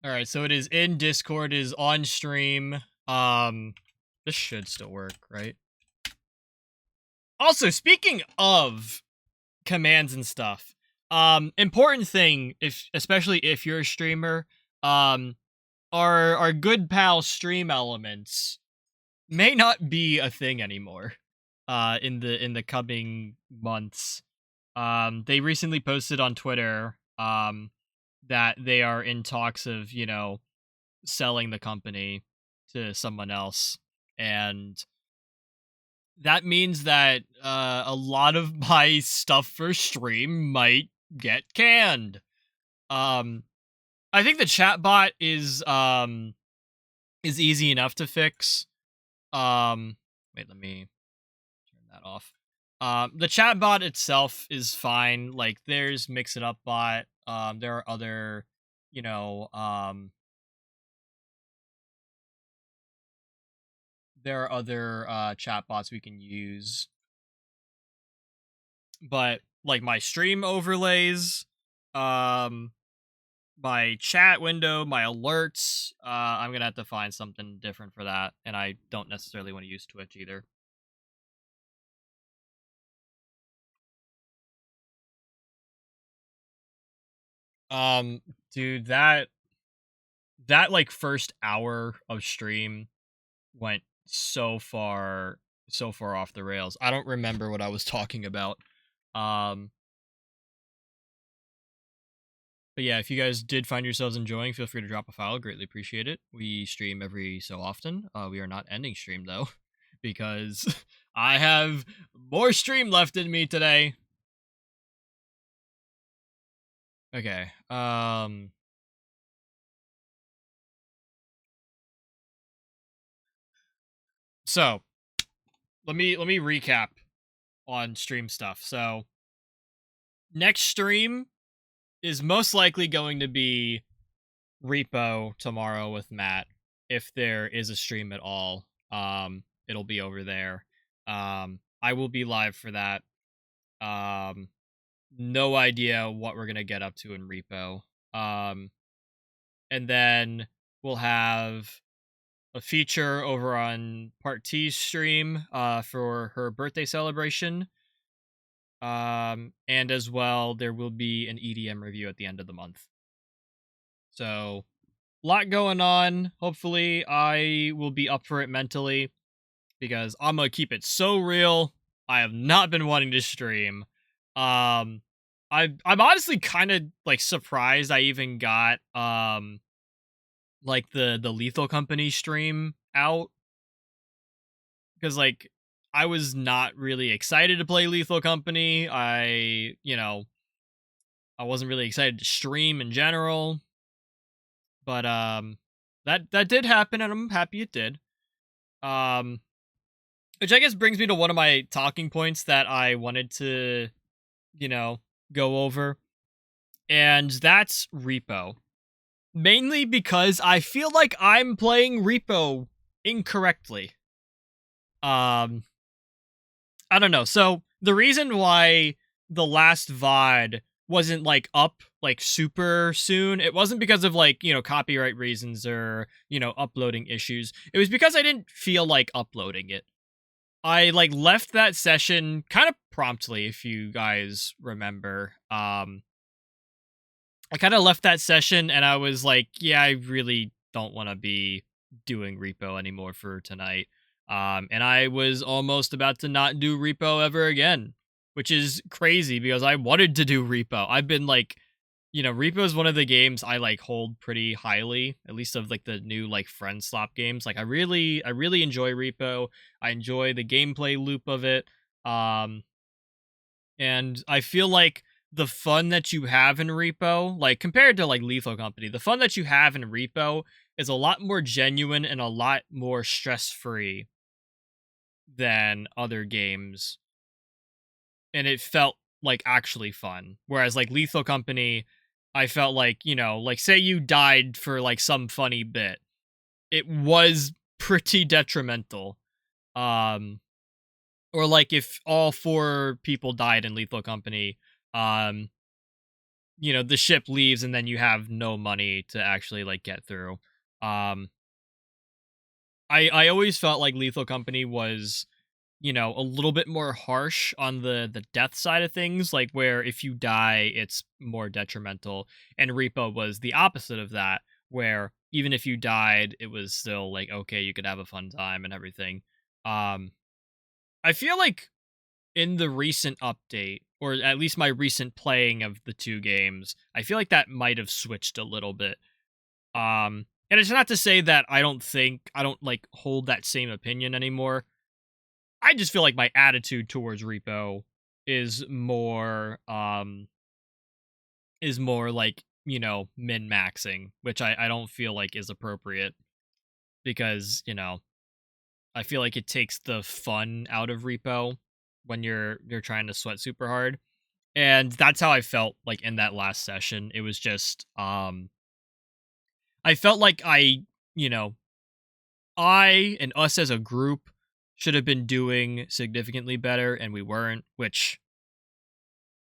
A: All right, so it is in Discord, it is on stream. This should still work, right? Also, speaking of commands and stuff, important thing, if especially if you're a streamer, our good pal stream elements may not be a thing anymore. In the coming months. They recently posted on Twitter that they are in talks of, you know, selling the company to someone else, and that means that a lot of my stuff for stream might get canned. I think the chatbot is easy enough to fix. Wait, let me turn that off. The chatbot itself is fine. Like, there's Mix It Up Bot. There are other, you know, there are other chatbots we can use. But like my stream overlays, my chat window, my alerts, I'm gonna have to find something different for that, and I don't necessarily want to use Twitch either. Dude, that like first hour of stream went so far off the rails. I don't remember what I was talking about. Um but yeah, if you guys did find yourselves enjoying, feel free to drop a file. Greatly appreciate it. We stream every so often. We are not ending stream though, because I have more stream left in me today. Okay. So let me recap on stream stuff. So next stream is most likely going to be Repo tomorrow with Matt. If there is a stream at all, it'll be over there. I will be live for that. No idea what we're gonna get up to in Repo. And then we'll have a feature over on Part T's stream for her birthday celebration. And as well, there will be an EDM review at the end of the month. So, lot going on. Hopefully, I will be up for it mentally, because I'm gonna keep it so real. I have not been wanting to stream. I'm honestly kind of like surprised I even got like the Lethal Company stream out, because like I was not really excited to play Lethal Company. I wasn't really excited to stream in general, but that did happen, and I'm happy it did. Um Which I guess brings me to one of my talking points that I wanted to, you know, go over. And that's repo. Mainly because I feel like I'm playing repo incorrectly. Um, I don't know. So the reason why the last VoD wasn't like up like super soon, it wasn't because of like, copyright reasons or, uploading issues. It was because I didn't feel like uploading it. I like left that session kind of promptly, if you guys remember. I kind of left that session and I was like, yeah, I really don't want to be doing repo anymore for tonight. And I was almost about to not do repo ever again, which is crazy because I wanted to do repo. I've been like, repo is one of the games I like hold pretty highly, at least of like the new like friend slop games. Like I really enjoy repo. I enjoy the gameplay loop of it. Um, and I feel like the fun that you have in repo, like compared to like Lethal Company, the fun that you have in repo is a lot more genuine and a lot more stress free than other games. And it felt like actually fun. Whereas like Lethal Company, I felt like, like say you died for like some funny bit. It was pretty detrimental. Um or like if all four people died in Lethal Company, um the ship leaves and then you have no money to actually like get through. Um I always felt like Lethal Company was, a little bit more harsh on the death side of things, like where if you die it's more detrimental, and Repo was the opposite of that, where even if you died it was still like okay, you could have a fun time and everything. Um I feel like in the recent update, or at least my recent playing of the two games, I feel like that might have switched a little bit. And it's not to say that I don't like hold that same opinion anymore. I just feel like my attitude towards repo is more like, min maxing, which I don't feel like is appropriate because, I feel like it takes the fun out of repo when you're trying to sweat super hard. And that's how I felt like in that last session. It was just I felt like you know, I and us as a group should have been doing significantly better and we weren't, which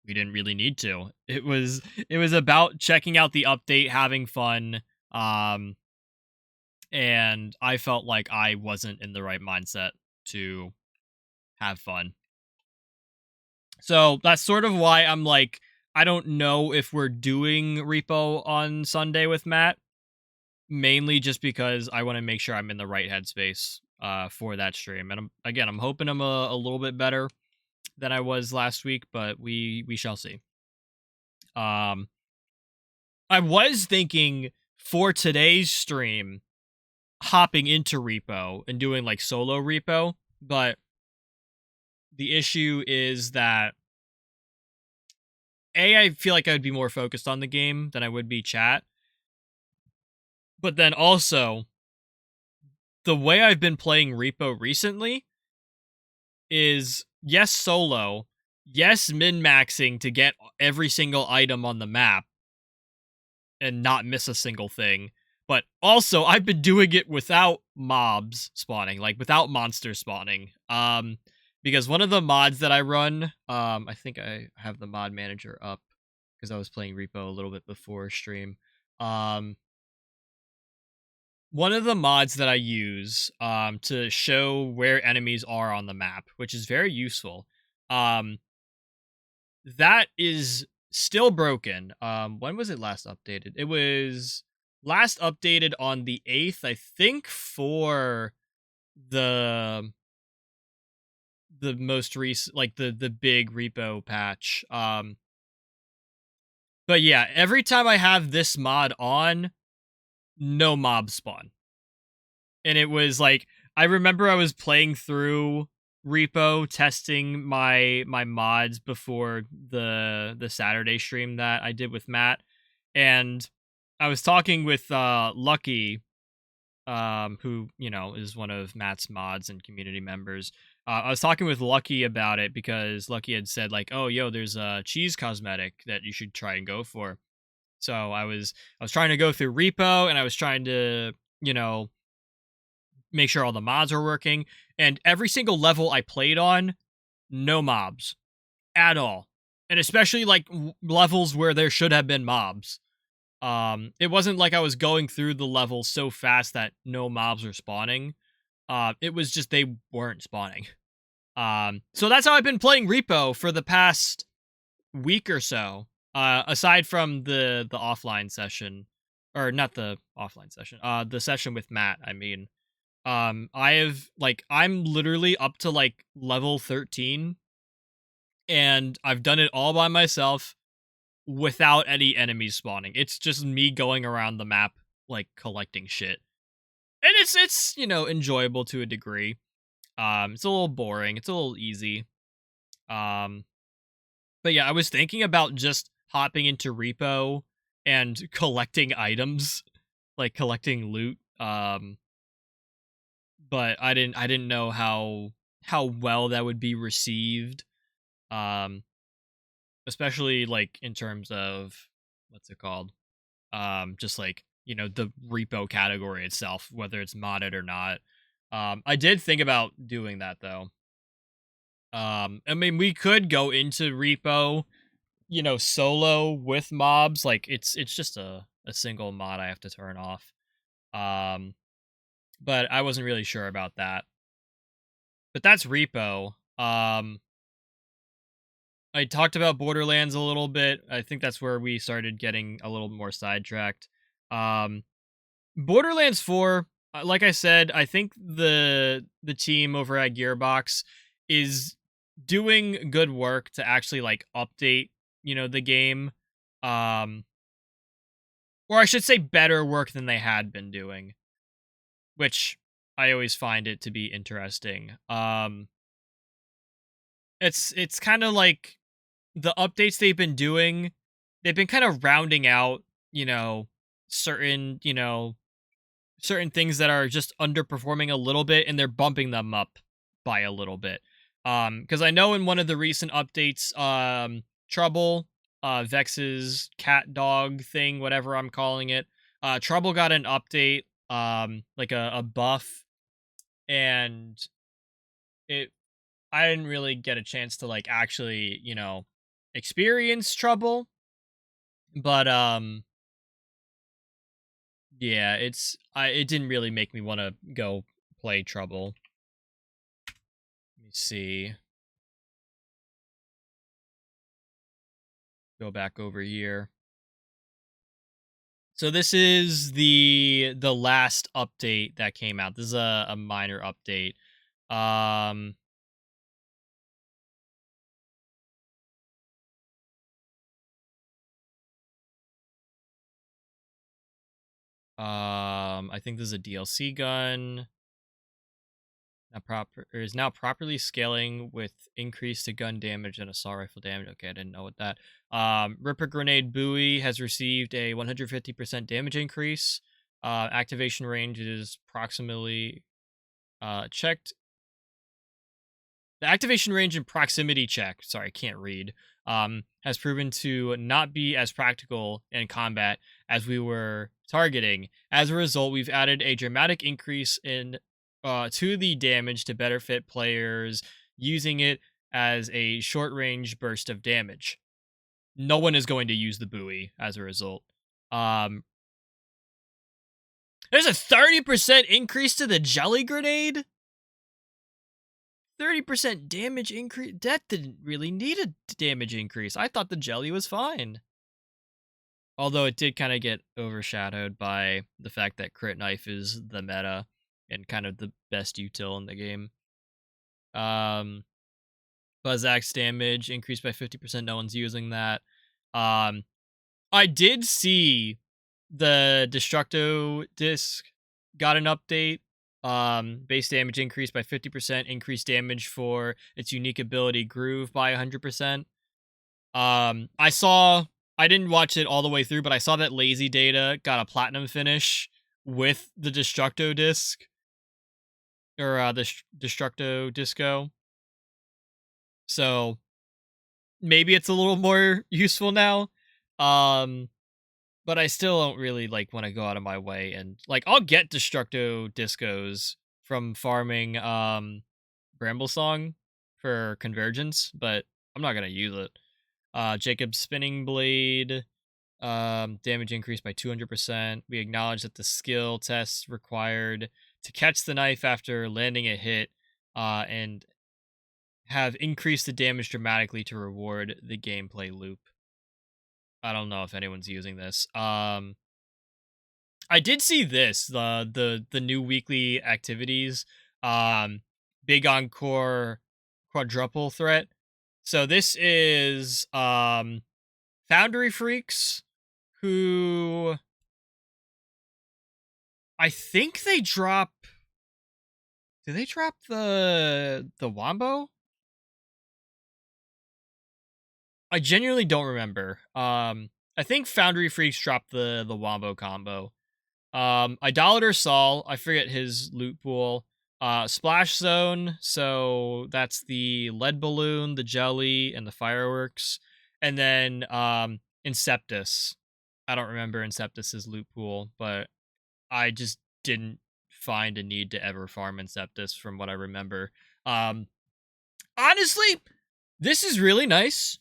A: we didn't really need to. It was about checking out the update, having fun, um and I felt like I wasn't in the right mindset to have fun. So that's sort of why I'm like I don't know if we're doing repo on Sunday with Matt, mainly just because I want to make sure I'm in the right headspace for that stream. And I'm hoping I'm a little bit better than I was last week, but we shall see. Um I was thinking for today's stream hopping into repo and doing like solo repo, but the issue is that I feel like I would be more focused on the game than I would be chat. But then also, the way I've been playing repo recently is yes solo, yes min-maxing to get every single item on the map and not miss a single thing. But also I've been doing it without mobs spawning, like without monsters spawning. Because one of the mods that I run, I think I have the mod manager up because I was playing repo a little bit before stream. Um One of the mods that I use to show where enemies are on the map, which is very useful, um, that is still broken. When was it last updated? It was last updated on the 8th, I think, for the most recent, like the big repo patch. But yeah, every time I have this mod on, no mobs spawn. And it was like I remember I was playing through repo testing my mods before the Saturday stream that I did with Matt, and I was talking with Lucky, who is one of Matt's mods and community members, I was talking with Lucky about it because Lucky had said like, "Oh, yo, there's a cheese cosmetic that you should try and go for." So I was trying to go through repo and I was trying to, make sure all the mods were working. And every single level I played on, no mobs at all. And especially like levels where there should have been mobs. It wasn't like I was going through the level so fast that no mobs were spawning. It was just they weren't spawning. So that's how I've been playing Repo for the past week or so. Aside from the offline session, or not the offline session, the session with Matt. I mean, I have like I'm literally up to like level 13, and I've done it all by myself without any enemies spawning. It's just me going around the map like collecting shit, and it's enjoyable to a degree. It's a little boring. It's a little easy. Um, but yeah, I was thinking about just hopping into repo and collecting items, like collecting loot. But I didn't know how well that would be received. Um, especially like in terms of what's it called? Just like, the repo category itself, whether it's modded or not. I did think about doing that though. I mean, we could go into repo, solo with mobs. Like it's just a single mod I have to turn off. Um, but I wasn't really sure about that. But that's repo. I talked about Borderlands a little bit. I think that's where we started getting a little more sidetracked. Um, Borderlands 4, like I said, I think the team over at Gearbox is doing good work to actually like update, the game. Um, or I should say better work than they had been doing, which I always find it to be interesting. It's kind of like the updates they've been doing, they've been kind of rounding out, certain, certain things that are just underperforming a little bit, and they're bumping them up by a little bit. Because I know in one of the recent updates, Trouble, Vex's cat dog thing, whatever I'm calling it, Trouble got an update, like a buff, and it I didn't really get a chance to like actually, experience Trouble, but yeah, it didn't really make me want to go play Trouble. Let me see. Go back over here. So this is the last update that came out. This is a minor update. Um I think this is a DLC gun. Is now properly scaling with increase to gun damage and assault rifle damage. Okay, I didn't know what that. Ripper grenade buoy has received a 150% damage increase. Activation range is approximately checked. The activation range and proximity check, sorry, I can't read, has proven to not be as practical in combat as we were targeting. As a result, we've added a dramatic increase in to the damage to better fit players using it as a short range burst of damage. No one is going to use the buoy as a result. Um, there's a 30% increase to the jelly grenade. 30% damage increase? That didn't really need a damage increase. I thought the jelly was fine. Although it did kind of get overshadowed by the fact that crit knife is the meta and kind of the best util in the game. Buzz axe damage increased by 50%. No one's using that. I did see the Destructo disc got an update. Base damage increased by 50%, increased damage for its unique ability Groove by 100%. I didn't watch it all the way through, but I saw that Lazy Data got a platinum finish with the Destructo disc, or the Destructo Disco. So maybe it's a little more useful now. Um, but I still don't really like want to go out of my way and like I'll get Destructo Discos from farming Bramble Song for convergence, but I'm not gonna use it. Jacob's spinning blade, damage increased by 200%. We acknowledge that the skill test required to catch the knife after landing a hit, and have increased the damage dramatically to reward the gameplay loop. I don't know if anyone's using this. I did see this the new weekly activities, big encore quadruple threat. So this is Foundry Freaks, who I think they drop. Do they drop the Wombo? I genuinely don't remember. I think Foundry Freaks dropped the Wombo combo. Idolater Saul, I forget his loot pool. Splash Zone, so that's the lead balloon, the jelly, and the fireworks. And then Inceptus. I don't remember Inceptus's loot pool, but I just didn't find a need to ever farm Inceptus from what I remember. Um Honestly, this is really nice.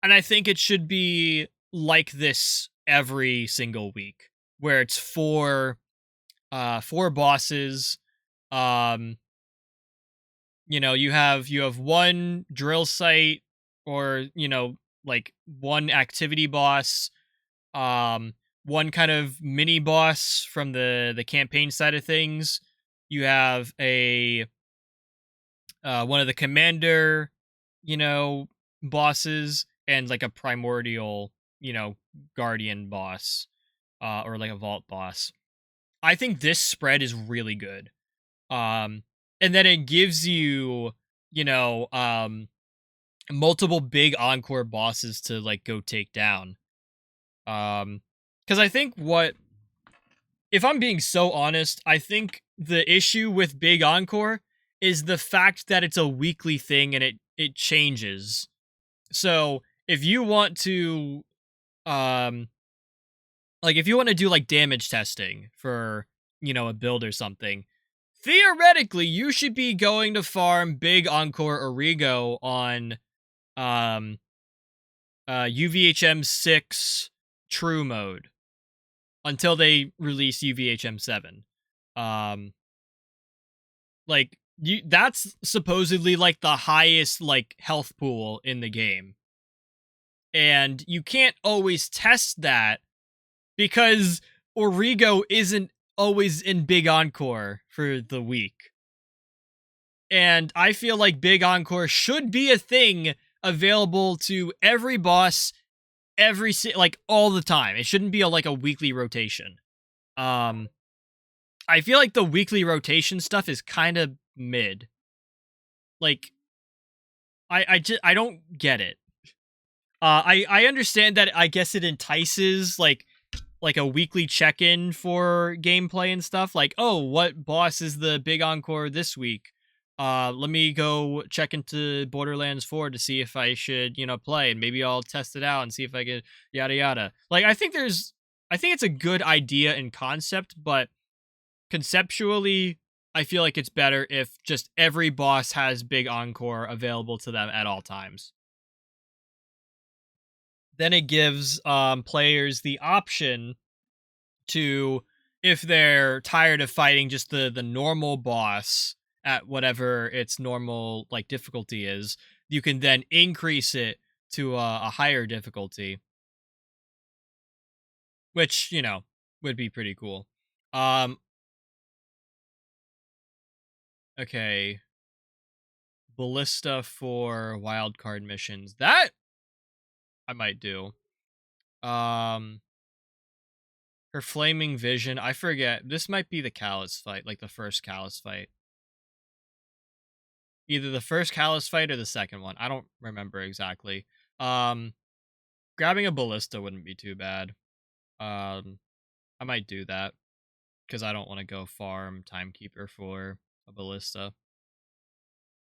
A: And I think it should be like this every single week, where it's four bosses. Um, you have one drill site, or like one activity boss, um, one kind of mini boss from the campaign side of things. You have a one of the commander, you know, bosses, and like a primordial, guardian boss, or like a vault boss. I think this spread is really good. And then it gives you, you know, um, multiple big encore bosses to like go take down. Because I think if I'm being so honest, I think the issue with Big Encore is the fact that it's a weekly thing and it changes. So if you want to, um, like if you want to do like damage testing for a build or something, theoretically you should be going to farm Big Encore Origo on um UVHM 6 True mode until they release UVHM 7. Um, like that's supposedly like the highest like health pool in the game. And you can't always test that because Origo isn't always in Big Encore for the week. And I feel like Big Encore should be a thing available to every boss like all the time. It shouldn't be like a weekly rotation. Um I feel like the weekly rotation stuff is kind of mid. Like I don't get it. I understand that I guess it entices like a weekly check-in for gameplay and stuff. Like, oh, what boss is the big encore this week? Let me go check into Borderlands 4 to see if I should, play, and maybe I'll test it out and see if I can yada yada. Like I think it's a good idea and concept, but conceptually I feel like it's better if just every boss has big encore available to them at all times. Then it gives players the option to, if they're tired of fighting just the normal boss at whatever its normal like difficulty is, you can then increase it to a higher difficulty, which would be pretty cool. Um, okay, ballista for wildcard missions, that I might do. Um, her flaming vision, I forget. This might be the Callus fight, like the first Callus fight. Either the first Callus fight or the second one. I don't remember exactly. Um, Grabbing a ballista wouldn't be too bad. I might do that. because I don't want to go farm Timekeeper for a Ballista.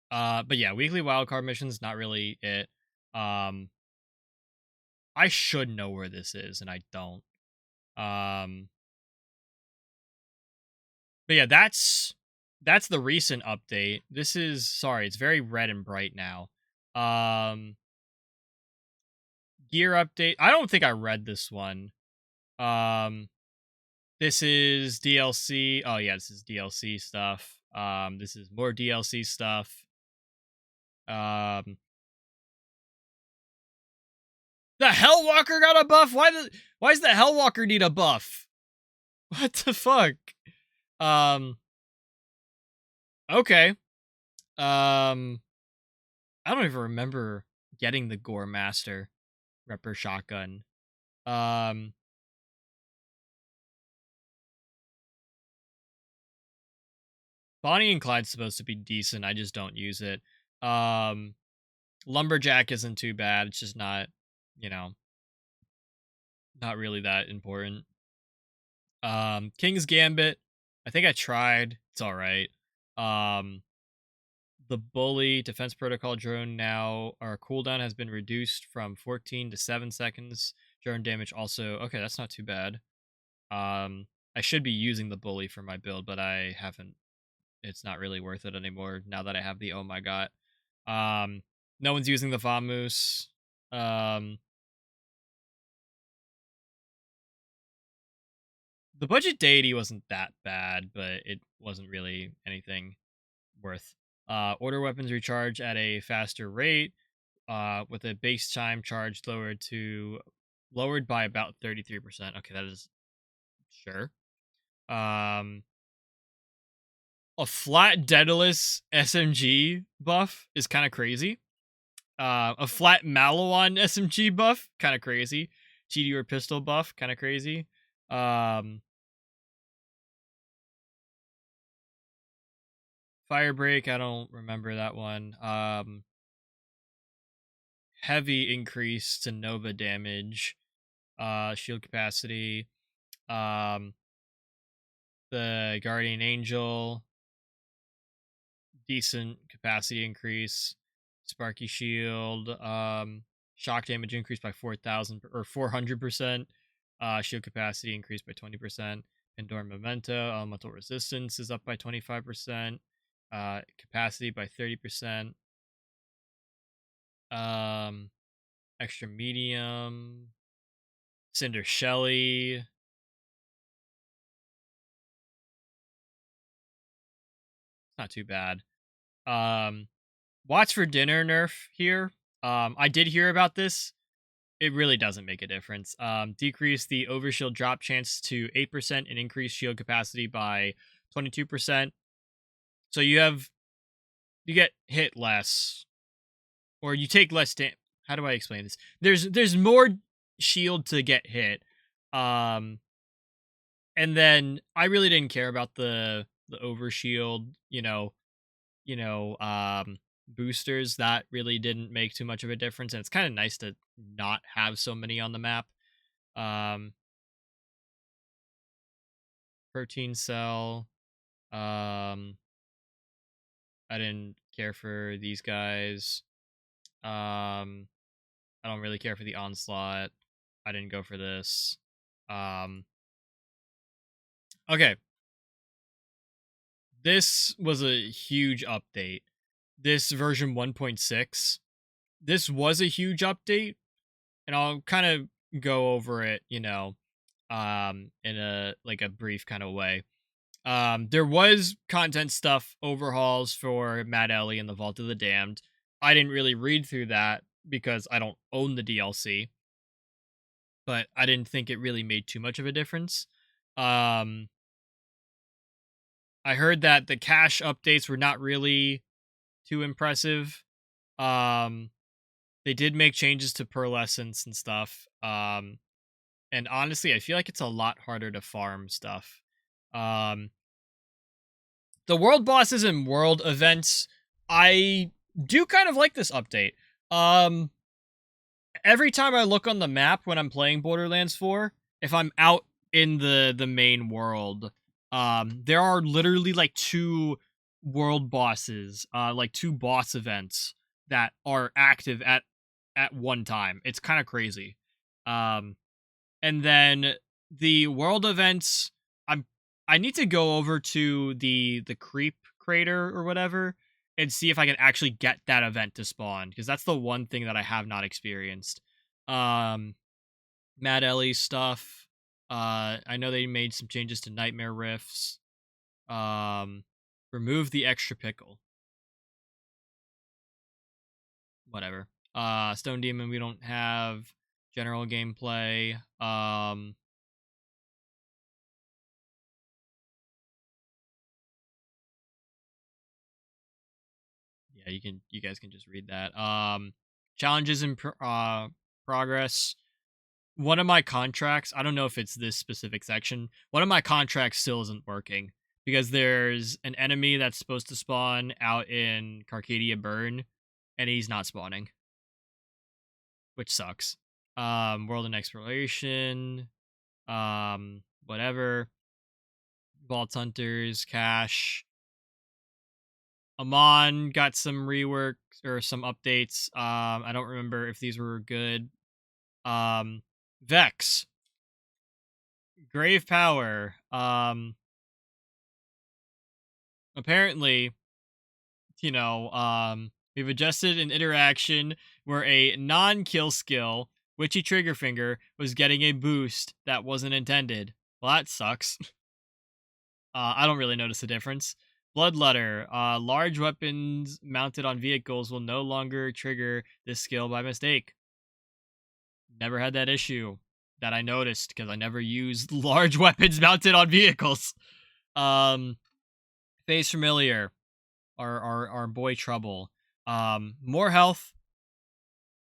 A: But yeah, weekly wildcard missions, not really it. I should know where this is, and I don't. But yeah, that's the recent update. This is, sorry, it's very red and bright now. Gear update. I don't think I read this one. This is DLC. Oh yeah, this is DLC stuff. This is more DLC stuff. The Hellwalker got a buff. Why does the Hellwalker need a buff? What the fuck? Okay. I don't even remember getting the Gore Master Repper shotgun. Bonnie and Clyde's supposed to be decent. I just don't use it. Lumberjack isn't too bad. It's just not, not really that important. King's Gambit. I think I tried. It's all right. The Bully Defense Protocol drone now, our cooldown has been reduced from 14 to 7 seconds. Drone damage also, okay, that's not too bad. I should be using the Bully for my build, but I haven't. It's not really worth it anymore now that I have the oh my god. No one's using the Vamoose. The budget deity wasn't that bad, but it wasn't really anything worth. Order weapons recharge at a faster rate, with a base time charge lowered by about 33%. Okay, that is sure. A flat Daedalus SMG buff is kind of crazy. A flat Malawon SMG buff, kind of crazy. Meteor pistol buff, kind of crazy. Firebreak, I don't remember that one. Heavy increase to Nova damage. Shield capacity. The Guardian Angel. Decent capacity increase. Sparky Shield. Shock damage increased by 4,000 or 400%. Shield capacity increased by 20%. Pandora Memento. Elemental resistance is up by 25%. Capacity by 30%. Extra medium. Cinder Shelly. It's not too bad. Watch for dinner nerf here. I did hear about this. It really doesn't make a difference. Decrease the overshield drop chance to 8% and increase shield capacity by 22%. So you get hit less, or you take less damage. How do I explain this? There's more shield to get hit. And then I really didn't care about the overshield, boosters. That really didn't make too much of a difference, and it's kind of nice to not have so many on the map. Protein cell. I didn't care for these guys. I don't really care for the onslaught. I didn't go for this. Okay. This was a huge update. This version 1.6. This was a huge update, and I'll kind of go over it, in a brief kind of way. There was content stuff overhauls for Mad Ellie and the Vault of the Damned. I didn't really read through that because I don't own the DLC, but I didn't think it really made too much of a difference. I heard that the cache updates were not really too impressive. They did make changes to pearlescence and stuff. And honestly, I feel like it's a lot harder to farm stuff. The world bosses and world events, I do kind of like this update. Every time I look on the map when I'm playing Borderlands 4, if I'm out in the main world, There are literally like two world bosses, like two boss events that are active at one time. It's kind of crazy. Um, and then the world events, I'm I need to go over to the creep crater or whatever and see if I can actually get that event to spawn, because that's the one thing that I have not experienced. Um, Mad Ellie stuff. I know they made some changes to Nightmare Rifts. Um, remove the extra pickle. Whatever. Stone Demon, we don't have general gameplay. Yeah, you guys can just read that. Challenges in progress. One of my contracts, I don't know if it's this specific section, one of my contracts still isn't working because there's an enemy that's supposed to spawn out in Carcadia Burn and he's not spawning, which sucks. World and exploration, whatever. Vault Hunters, Cash. Amon got some rework or some updates. I don't remember if these were good. Vex, Grave Power. Apparently, we've adjusted an interaction where a non-kill skill, Witchy Trigger Finger, was getting a boost that wasn't intended. Well, that sucks. I don't really notice a difference. Bloodletter. Large weapons mounted on vehicles will no longer trigger this skill by mistake. Never had that issue that I noticed because I never used large weapons mounted on vehicles. Face Familiar. Our boy Trouble. More health.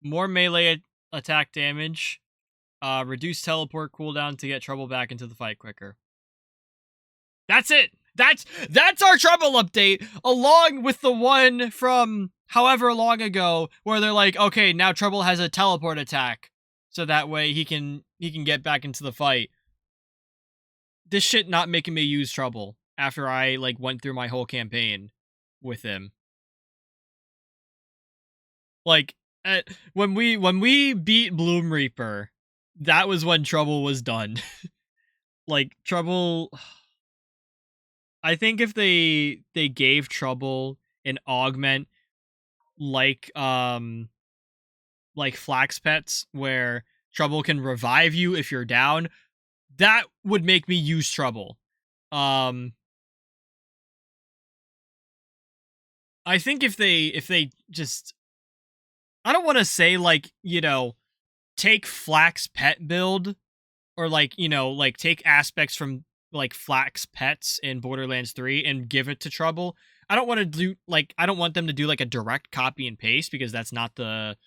A: More melee attack damage. Reduce teleport cooldown to get Trouble back into the fight quicker. That's it. That's our Trouble update, along with the one from however long ago where they're like, okay, now Trouble has a teleport attack, so that way he can get back into the fight. This shit not making me use Trouble after I like went through my whole campaign with him. Like when we beat Bloom Reaper, that was when Trouble was done. Like Trouble, I think if they gave Trouble an augment like Flax Pets where Trouble can revive you if you're down, that would make me use Trouble. I think if they just, I don't want to say like, take Flax Pet build or like, like take aspects from like Flax Pets in Borderlands 3 and give it to Trouble. I don't want to do like, I don't want them to do like a direct copy and paste, because that's not the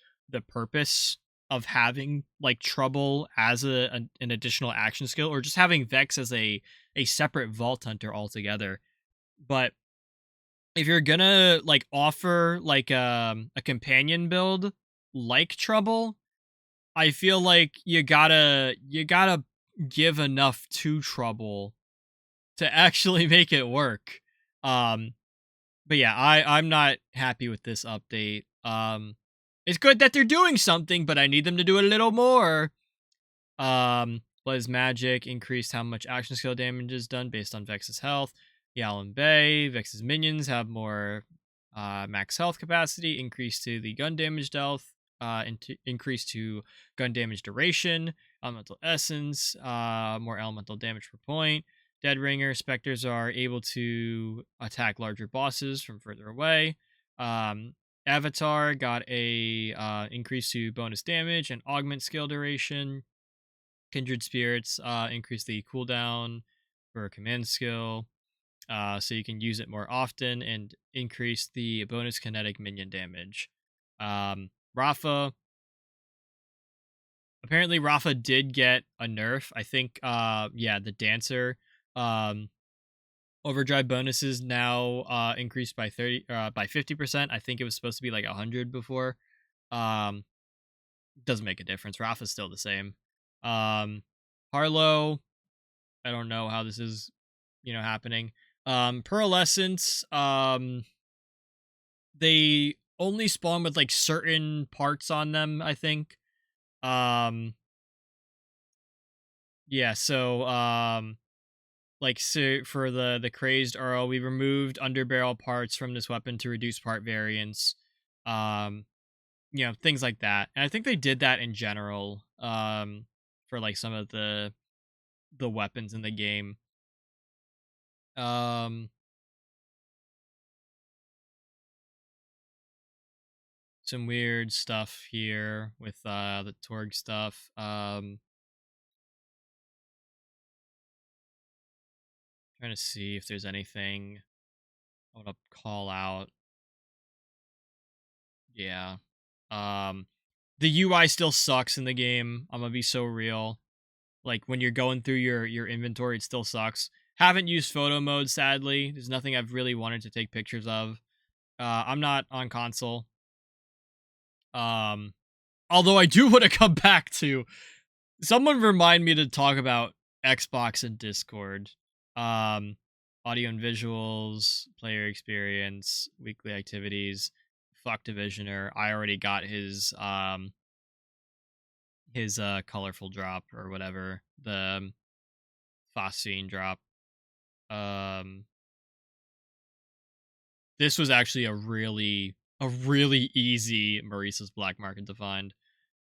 A: purpose of having like Trouble as an additional action skill, or just having Vex as a separate Vault Hunter altogether. But if you're gonna like offer like a companion build like Trouble, I feel like you gotta give enough to Trouble to actually make it work. But yeah, I'm not happy with this update. It's good that they're doing something, but I need them to do a little more. Blaze Magic increased how much action skill damage is done based on Vex's health. Yalan Bay, Vex's minions have more max health capacity, increase to the gun damage dealt, increase to gun damage duration, elemental essence, more elemental damage per point. Dead Ringer specters are able to attack larger bosses from further away. Avatar got a increase to bonus damage and augment skill duration. Kindred Spirits increase the cooldown for a command skill, so you can use it more often and increase the bonus kinetic minion damage. Rafa, apparently Rafa did get a nerf. I think, the Dancer, overdrive bonuses now increased by 50%. I think it was supposed to be like 100 before. Doesn't make a difference. Rafa's still the same. Harlow, I don't know how this is happening. Pearlescence, they only spawn with like certain parts on them, I think. Um yeah, so like, so for the crazed Earl, we removed underbarrel parts from this weapon to reduce part variance. Um things like that. And I think they did that in general for like some of the weapons in the game. Um some weird stuff here with the Torg stuff. Trying to see if there's anything I want to call out. Yeah. Um the UI still sucks in the game. I'm gonna be so real. Like when you're going through your inventory, it still sucks. Haven't used photo mode, sadly. There's nothing I've really wanted to take pictures of. I'm not on console. Um Although I do want to come back to, someone remind me to talk about Xbox and Discord. Um Audio and visuals, player experience, weekly activities, fuck Divisioner. I already got his colorful drop or whatever. The phosphine drop. Um this was actually a really easy Maurice's black market to find.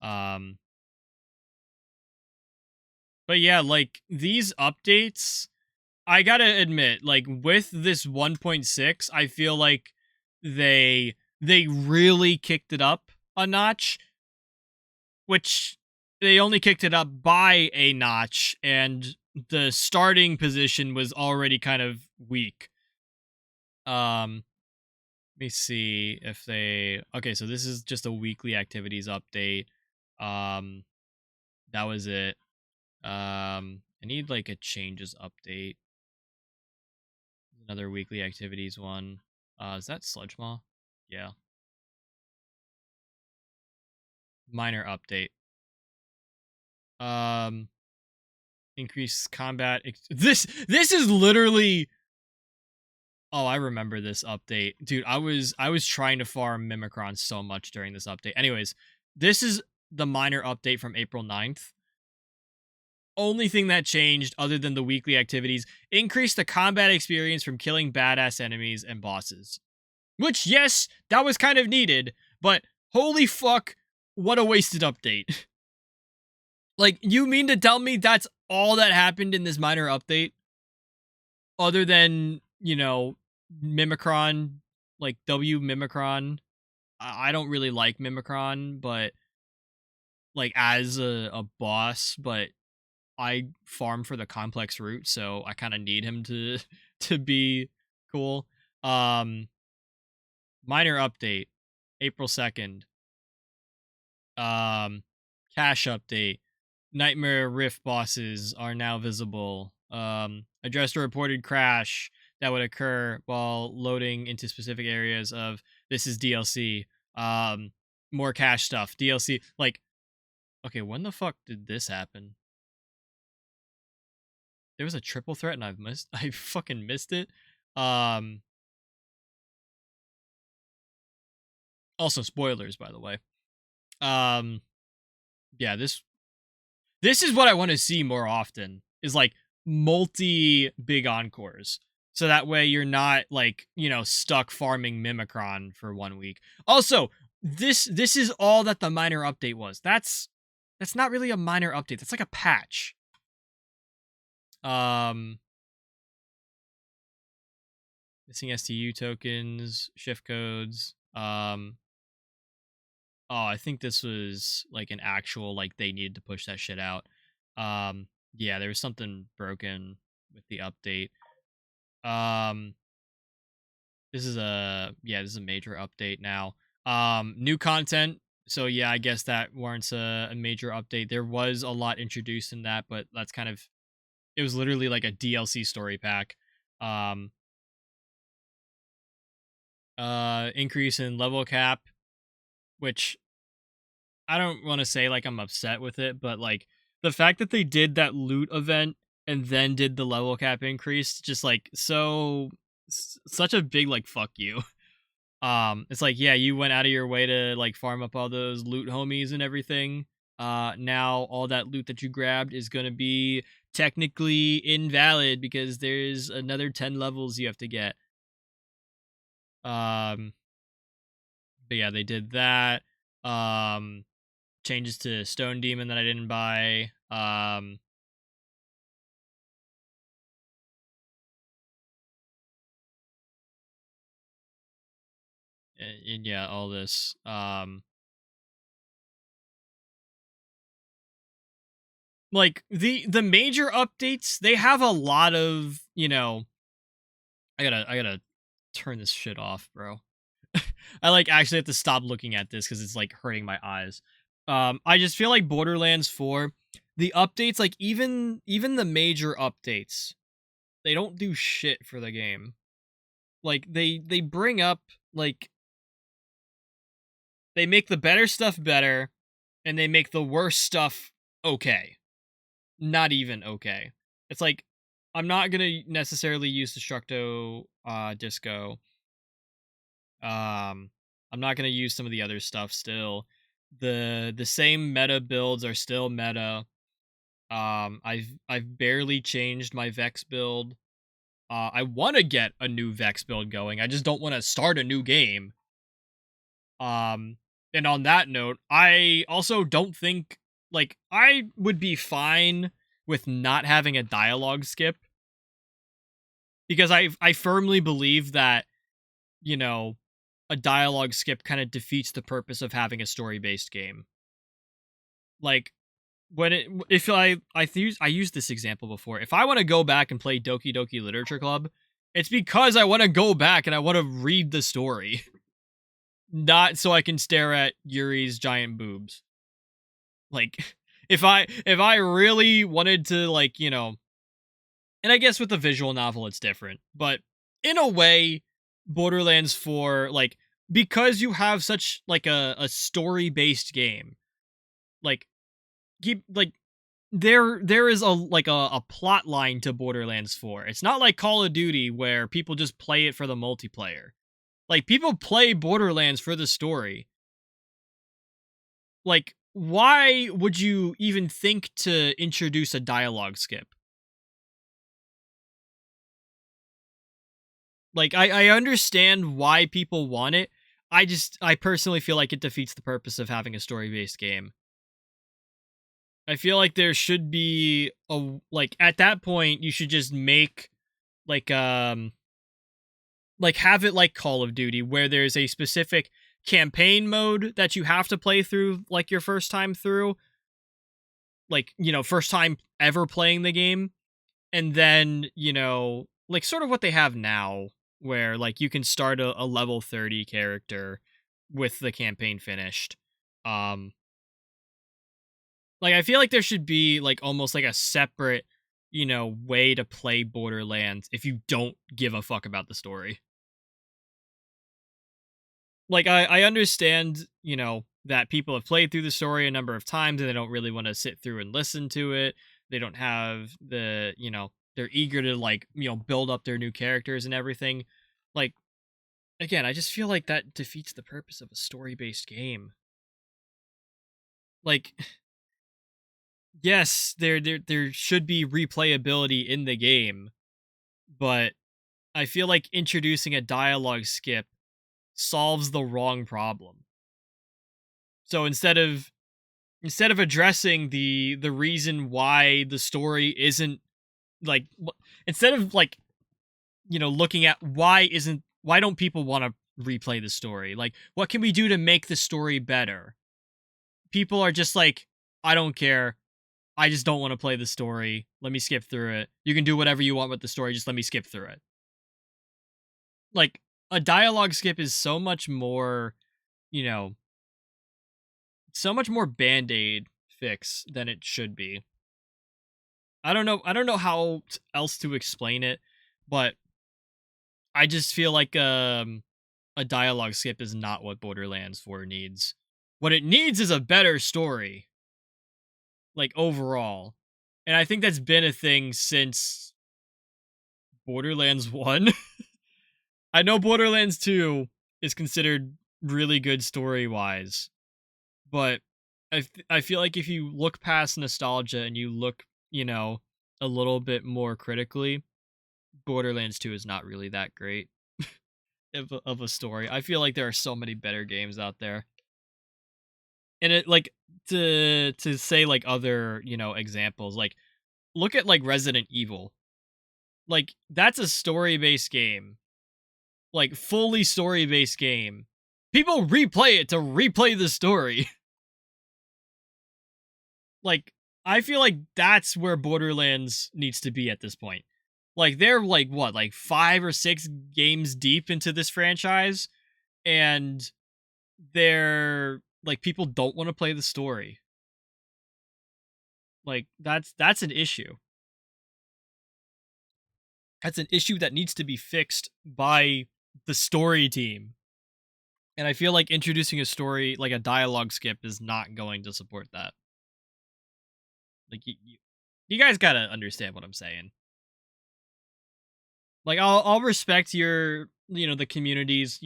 A: Um but yeah, like these updates, I gotta admit, like with this 1.6, I feel like they really kicked it up a notch, which they only kicked it up by a notch, and the starting position was already kind of weak. Let me see if they. Okay, so this is just a weekly activities update. Um, that was it. I need like a changes update. Another weekly activities one. Is that Sludge Maw? Yeah. Minor update. Um, increase combat. This is literally. Oh, I remember this update, dude. I was trying to farm Mimikron so much during this update. Anyways, this is the minor update from April 9th. Only thing that changed, other than the weekly activities, increased the combat experience from killing badass enemies and bosses. Which, yes, that was kind of needed, but holy fuck, what a wasted update. Like, you mean to tell me that's all that happened in this minor update? Other than, Mimikron, like W Mimikron. I don't really like Mimikron, but like as a boss, but I farm for the complex route, so I kind of need him to to be cool. Um Minor update, April 2nd. Um Cache update. Nightmare Rift bosses are now visible. Addressed a reported crash that would occur while loading into specific areas of this is DLC. More cache stuff. DLC. Like, okay, when the fuck did this happen? There was a triple threat and I fucking missed it. Um Also spoilers, by the way. Um yeah, this is what I want to see more often, is like multi big encores. So that way you're not like, stuck farming Mimikron for 1 week. Also, this is all that the minor update was. That's not really a minor update. That's like a patch. Um Missing STU tokens, shift codes. Oh, I think this was like an actual, like they needed to push that shit out. Yeah, there was something broken with the update. Um this is a major update now. New content. So yeah, I guess that warrants a major update. There was a lot introduced in that, but that's kind of, it was literally like a DLC story pack. Um Increase in level cap, which I don't want to say like I'm upset with it, but like the fact that they did that loot event and then did the level cap increase, just like such a big like fuck you. It's like, yeah, you went out of your way to like farm up all those loot homies and everything. Now all that loot that you grabbed is gonna be technically invalid because there's another 10 levels you have to get. Um, but yeah, they did that. Um, Changes to Stone Demon that I didn't buy. And yeah, all this. Like the major updates, they have a lot of, I gotta turn this shit off, bro. I like actually have to stop looking at this because it's like hurting my eyes. I just feel like Borderlands 4, the updates, like even the major updates, they don't do shit for the game. Like they bring up like they make the better stuff better, and they make the worst stuff okay. Not even okay. It's like I'm not gonna necessarily use Destructo Disco. I'm not gonna use some of the other stuff still. The same meta builds are still meta. I've barely changed my Vex build. I want to get a new Vex build going. I just don't want to start a new game. Um, and on that note, I also don't think like I would be fine with not having a dialogue skip because I firmly believe that, you know, a dialogue skip kind of defeats the purpose of having a story-based game. Like when it if I used this example before. If I want to go back and play Doki Doki Literature Club, it's because I want to go back and I want to read the story, not so I can stare at Yuri's giant boobs. Like if I really wanted to, like, and I guess with the visual novel it's different, but in a way, Borderlands 4, like, because you have such like a story based game, like keep like there is a plot line to Borderlands 4. It's not like Call of Duty where people just play it for the multiplayer. Like, people play Borderlands for the story. Like, why would you even think to introduce a dialogue skip? Like, I understand why people want it. I personally feel like it defeats the purpose of having a story-based game. I feel like there should be like, at that point you should just make like have it like Call of Duty where there's a specific campaign mode that you have to play through like your first time through, like, first time ever playing the game, and then, like sort of what they have now where like you can start a level 30 character with the campaign finished. um like, I feel like there should be like almost like a separate, way to play Borderlands if you don't give a fuck about the story. Like, I understand, that people have played through the story a number of times and they don't really want to sit through and listen to it. They don't have they're eager to, like, build up their new characters and everything. Like, again, I just feel like that defeats the purpose of a story-based game. Like, yes, there should be replayability in the game, but I feel like introducing a dialogue skip solves the wrong problem. So instead of addressing the reason why the story isn't like instead of like, looking at why don't people want to replay the story, like, what can we do to make the story better? People are just like, I don't care, I just don't want to play the story, let me skip through it. You can do whatever you want with the story, just let me skip through it. Like, a dialogue skip is so much more, you know so much more band-aid fix than it should be. I don't know how else to explain it, but I just feel like a dialogue skip is not what Borderlands 4 needs. What it needs is a better story, like, overall. And I think that's been a thing since Borderlands 1. I know Borderlands 2 is considered really good story-wise, but I feel like if you look past nostalgia and you look, a little bit more critically, Borderlands 2 is not really that great of a story. I feel like there are so many better games out there. And it like to say like other, examples, like look at like Resident Evil. Like that's a story-based game. Like fully story-based game. People replay it to replay the story. Like I feel like that's where Borderlands needs to be at this point. Like they're like what, like 5 or 6 games deep into this franchise, and they're like people don't want to play the story. Like that's an issue. That's an issue that needs to be fixed by the story team. And I feel like introducing a story, like a dialogue skip, is not going to support that. Like you guys gotta understand what I'm saying. Like I'll respect your, the community's,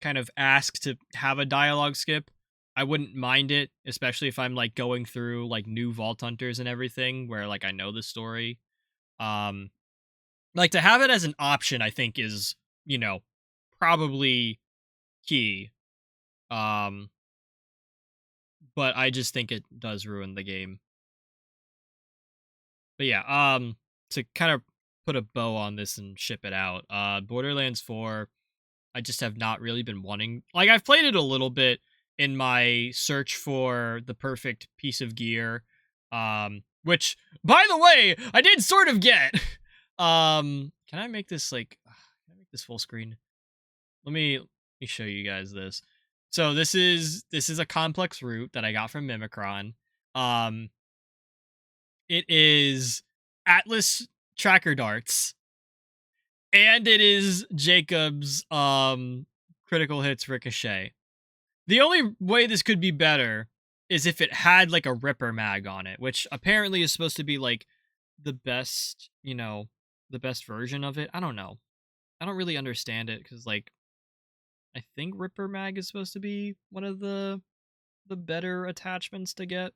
A: kind of ask to have a dialogue skip. I wouldn't mind it, especially if I'm like going through like new Vault Hunters and everything where like I know the story. Um like to have it as an option I think is, probably key. Um but I just think it does ruin the game. But yeah, to kind of put a bow on this and ship it out. Borderlands 4, I just have not really been wanting. Like I've played it a little bit in my search for the perfect piece of gear. Which by the way, I did sort of get. Can I make this like can I make this full screen? Let me show you guys this. So this is a complex route that I got from Mimicron. Um it is Atlas tracker darts, and it is Jacob's critical hits ricochet. The only way this could be better is if it had like a Ripper mag on it, which apparently is supposed to be like the best, the best version of it. I don't know. I don't really understand it cuz like I think Ripper mag is supposed to be one of the better attachments to get,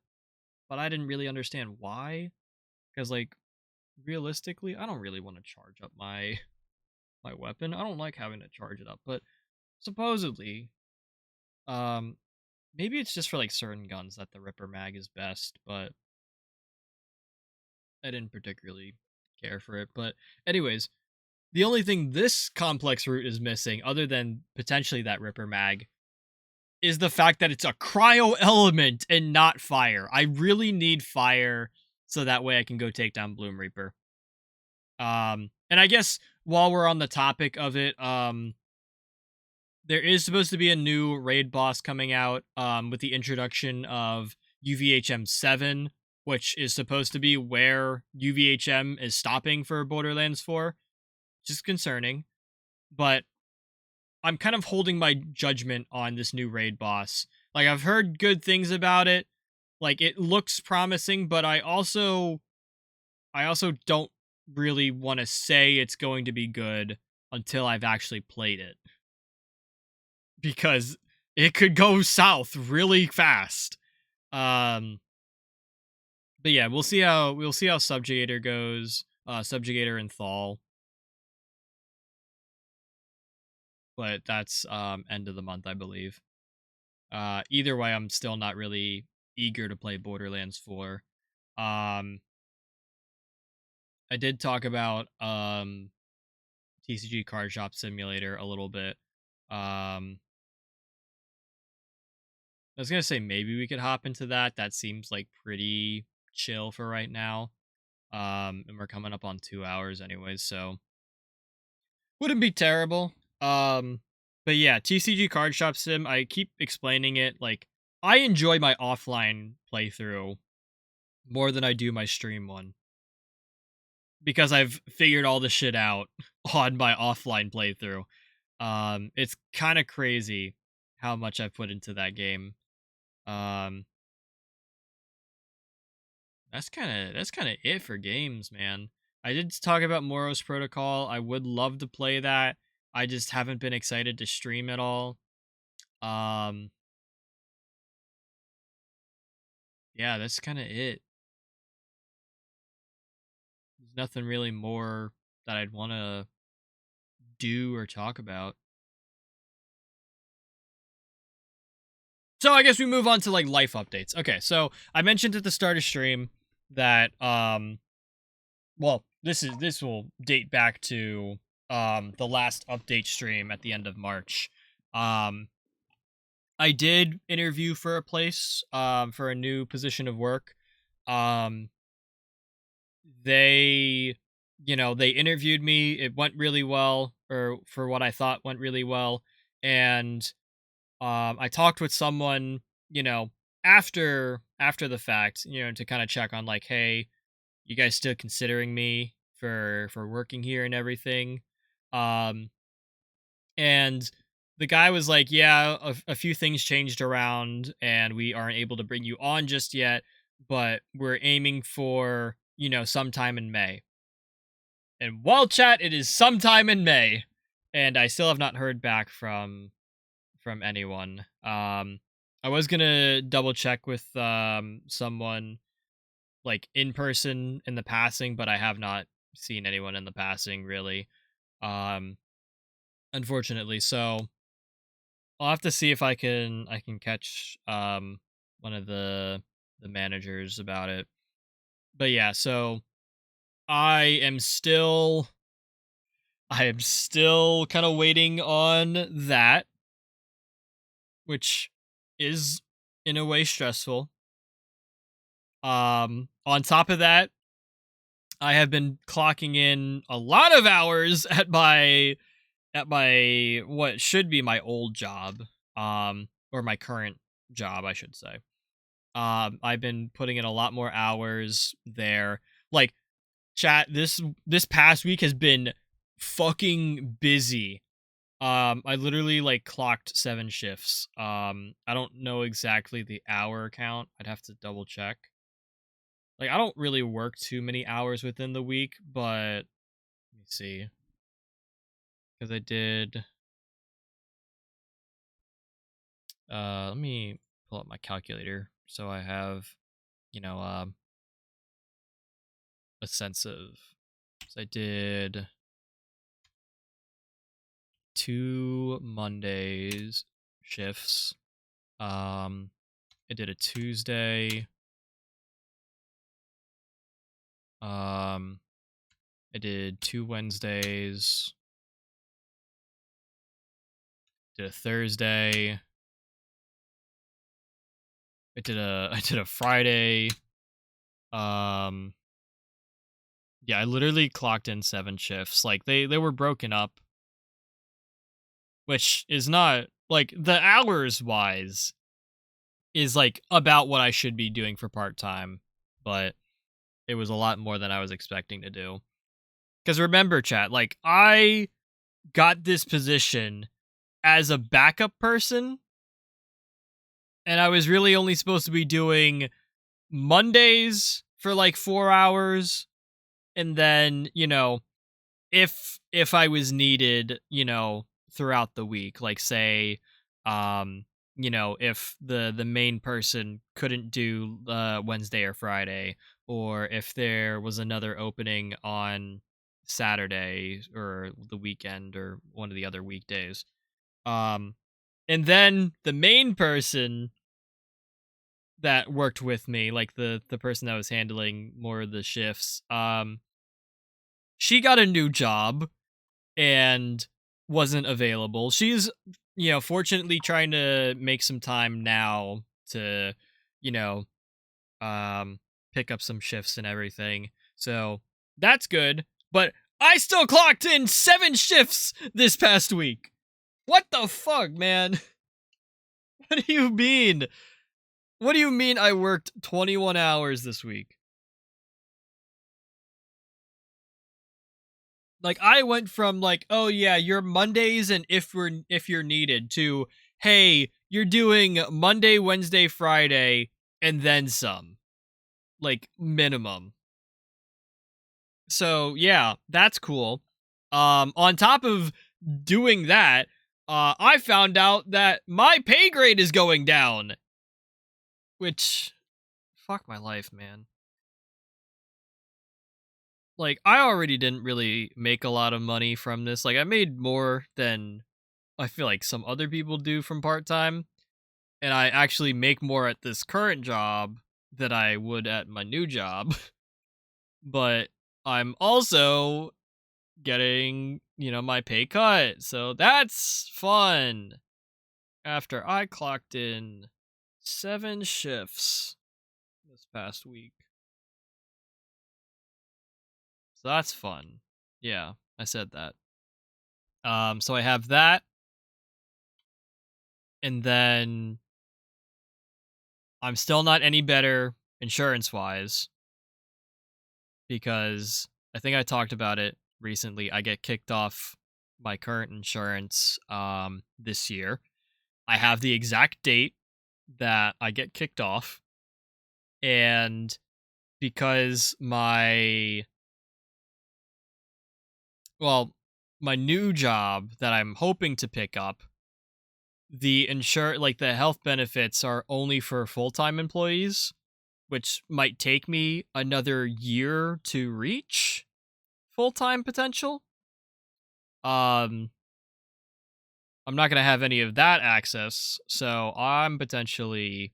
A: but I didn't really understand why cuz like realistically, I don't really want to charge up my weapon. I don't like having to charge it up, but supposedly, um, maybe it's just for like certain guns that the Ripper mag is best, but I didn't particularly care for it. But anyways, the only thing this complex route is missing, other than potentially that Ripper mag, is the fact that it's a cryo element and not fire. I really need fire so that way I can go take down Bloom Reaper. And I guess while we're on the topic of it, there is supposed to be a new raid boss coming out, with the introduction of UVHM 7, which is supposed to be where UVHM is stopping for Borderlands 4, which is concerning. But I'm kind of holding my judgment on this new raid boss. Like I've heard good things about it. Like it looks promising, but I also don't really want to say it's going to be good until I've actually played it, because it could go south really fast. Um but yeah, we'll see how Subjugator goes, Subjugator and Thal, but that's end of the month, I believe. Either way, I'm still not really eager to play Borderlands 4. Um I did talk about TCG Card Shop Simulator a little bit. Um I was gonna say maybe we could hop into that. That seems like pretty chill for right now. And we're coming up on 2 hours anyways, so wouldn't be terrible. But yeah, TCG Card Shop Sim. I keep explaining it. Like I enjoy my offline playthrough more than I do my stream one, because I've figured all the shit out on my offline playthrough. It's kind of crazy how much I've put into that game. Um, that's kind of it for games, man. I did talk about Moros Protocol. I would love to play that. I just haven't been excited to stream at all. Um, yeah, that's kind of it. There's nothing really more that I'd want to do or talk about. So I guess we move on to like life updates. Okay, so I mentioned at the start of stream that well, this will date back to the last update stream at the end of March. Um I did interview for a place for a new position of work. Um they they interviewed me. It went really well, or for what I thought went really well. And I talked with someone, after the fact, to kind of check on like, hey, you guys still considering me for working here and everything. Um and the guy was like, yeah, a few things changed around and we aren't able to bring you on just yet, but we're aiming for, sometime in May. And while chat, it is sometime in May, and I still have not heard back from anyone. I was gonna double check with someone like in person in the passing, but I have not seen anyone in the passing really. Um, Unfortunately, so I'll have to see if I can catch one of the managers about it. But yeah, so I am still I am still kind of waiting on that, which is in a way stressful. On top of that, I have been clocking in a lot of hours at my what should be my old job, or my current job, I should say. I've been putting in a lot more hours there. Like, chat, this past week has been fucking busy. I literally like clocked 7 shifts. I don't know exactly the hour count. I'd have to double check. Like, I don't really work too many hours within the week, but let me see. Because I did let me pull up my calculator so I have, you know, a sense of, so I did 2 Mondays shifts. I did a Tuesday. I did 2 Wednesdays. Did a Thursday. I did a Friday. Yeah, I literally clocked in 7 shifts. Like, they were broken up, which is not like, the hours wise is like about what I should be doing for part-time, but it was a lot more than I was expecting to do. Cuz remember, chat, like, I got this position as a backup person, and I was really only supposed to be doing Mondays for like 4 hours, and then, if I was needed, throughout the week, like, say, if the main person couldn't do Wednesday or Friday, or if there was another opening on Saturday or the weekend or one of the other weekdays. Um and then the main person that worked with me, like the person that was handling more of the shifts, she got a new job and wasn't available. She's, fortunately trying to make some time now to, you know, um, pick up some shifts and everything. So that's good. But I still clocked in 7 shifts this past week. What the fuck, man? What do you mean? What do you mean I worked 21 hours this week? Like, I went from like, oh yeah, you're Mondays and if you're needed, to, hey, you're doing Monday, Wednesday, Friday, and then some. like minimum. So yeah, that's cool. On top of doing that, I found out that my pay grade is going down, which fuck my life, man. Like I already didn't really make a lot of money from this. Like I made more than I feel like some other people do from part-time, and I actually make more at this current job than I would at my new job. But I'm also getting, my pay cut. So that's fun. After I clocked in 7 shifts this past week. So that's fun. Yeah, I said that. So I have that, and then I'm still not any better insurance wise because I think I talked about it recently. I get kicked off my current insurance this year. I have the exact date that I get kicked off, and because my new job that I'm hoping to pick up, the health benefits are only for full-time employees, which might take me another year to reach full-time potential. Um I'm not going to have any of that access, so I'm potentially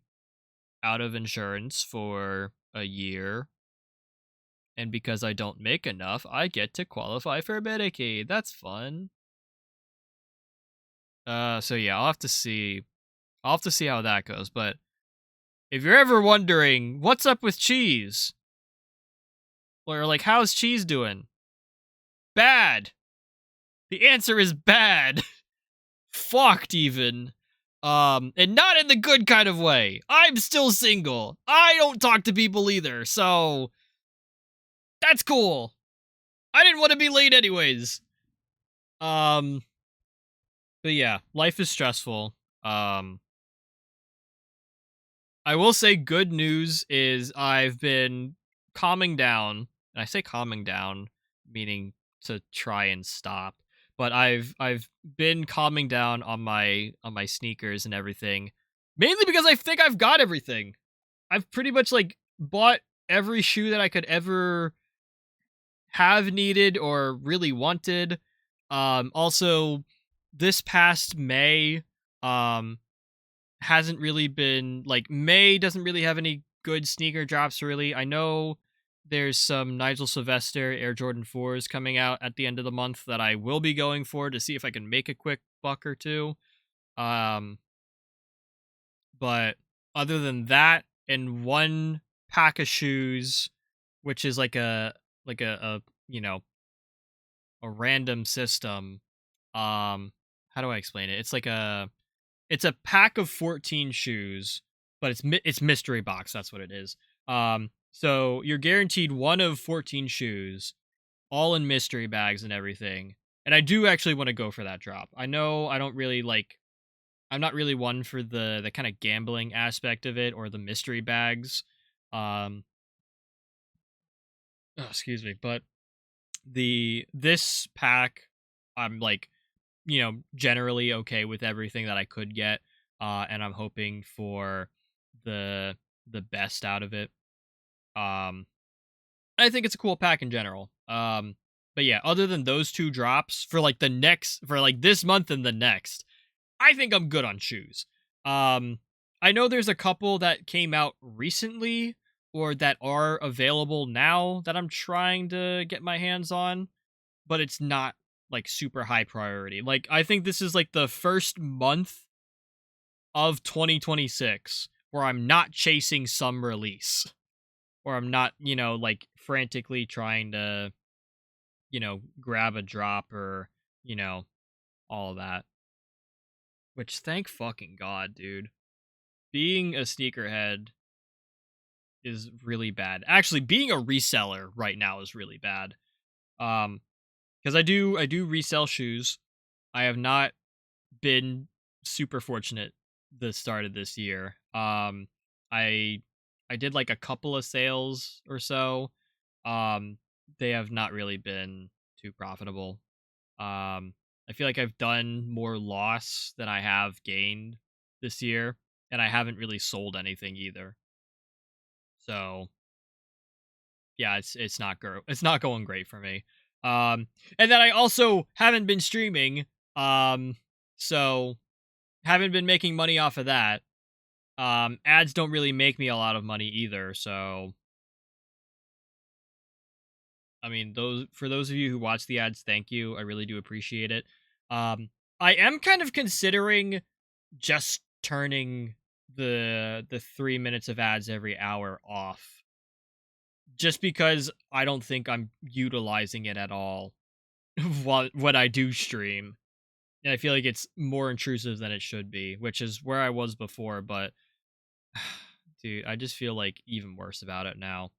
A: out of insurance for a year. And because I don't make enough, I get to qualify for Medicaid. That's fun. So yeah, I'll have to see. I'll have to see how that goes. But if you're ever wondering what's up with Cheese, or like how's Cheese doing? Bad. The answer is bad. Fucked even. And not in the good kind of way. I'm still single. I don't talk to people either, so that's cool. I didn't want to be late anyways. Um, but yeah, life is stressful. Um, I will say good news is I've been calming down. And I say calming down, meaning to try and stop. But I've been calming down on my sneakers and everything. Mainly because I think I've got everything. I've pretty much like bought every shoe that I could ever have needed or really wanted. Also this past May, um, hasn't really been like May doesn't really have any good sneaker drops really. I know there's some Nigel Sylvester Air Jordan 4s coming out at the end of the month that I will be going for to see if I can make a quick buck or two. Um but other than that and one pack of shoes, which is like a a random system. How do I explain it? It's a pack of 14 shoes, but it's mystery box. That's what it is. So you're guaranteed one of 14 shoes, all in mystery bags and everything. And I do actually want to go for that drop. I know I don't really like. I'm not really one for the kind of gambling aspect of it or the mystery bags. Um, excuse me, but this pack, I'm like generally okay with everything that I could get, and I'm hoping for the the best out of it. Um, I think it's a cool pack in general. But yeah, other than those two drops for like this month and the next, I think I'm good on shoes. I know there's a couple that came out recently or that are available now that I'm trying to get my hands on, but it's not like super high priority. Like I think this is like the first month of 2026 where I'm not chasing some release or I'm not, like frantically trying to, grab a drop or, you know, all of that. Which thank fucking God, dude. Being a sneakerhead is really bad. Actually, being a reseller right now is really bad. Um because I do resell shoes. I have not been super fortunate the start of this year. I I did like a couple of sales or so. Um, they have not really been too profitable. I feel like I've done more loss than I have gained this year, and I haven't really sold anything either. So yeah, it's not going great for me. And then I also haven't been streaming, so haven't been making money off of that. Ads don't really make me a lot of money either, so I mean, those for those of you who watch the ads, thank you. I really do appreciate it. Um, I am kind of considering just turning the 3 minutes of ads every hour off, just because I don't think I'm utilizing it at all while when I do stream. And I feel like it's more intrusive than it should be, which is where I was before. But dude, I just feel like even worse about it now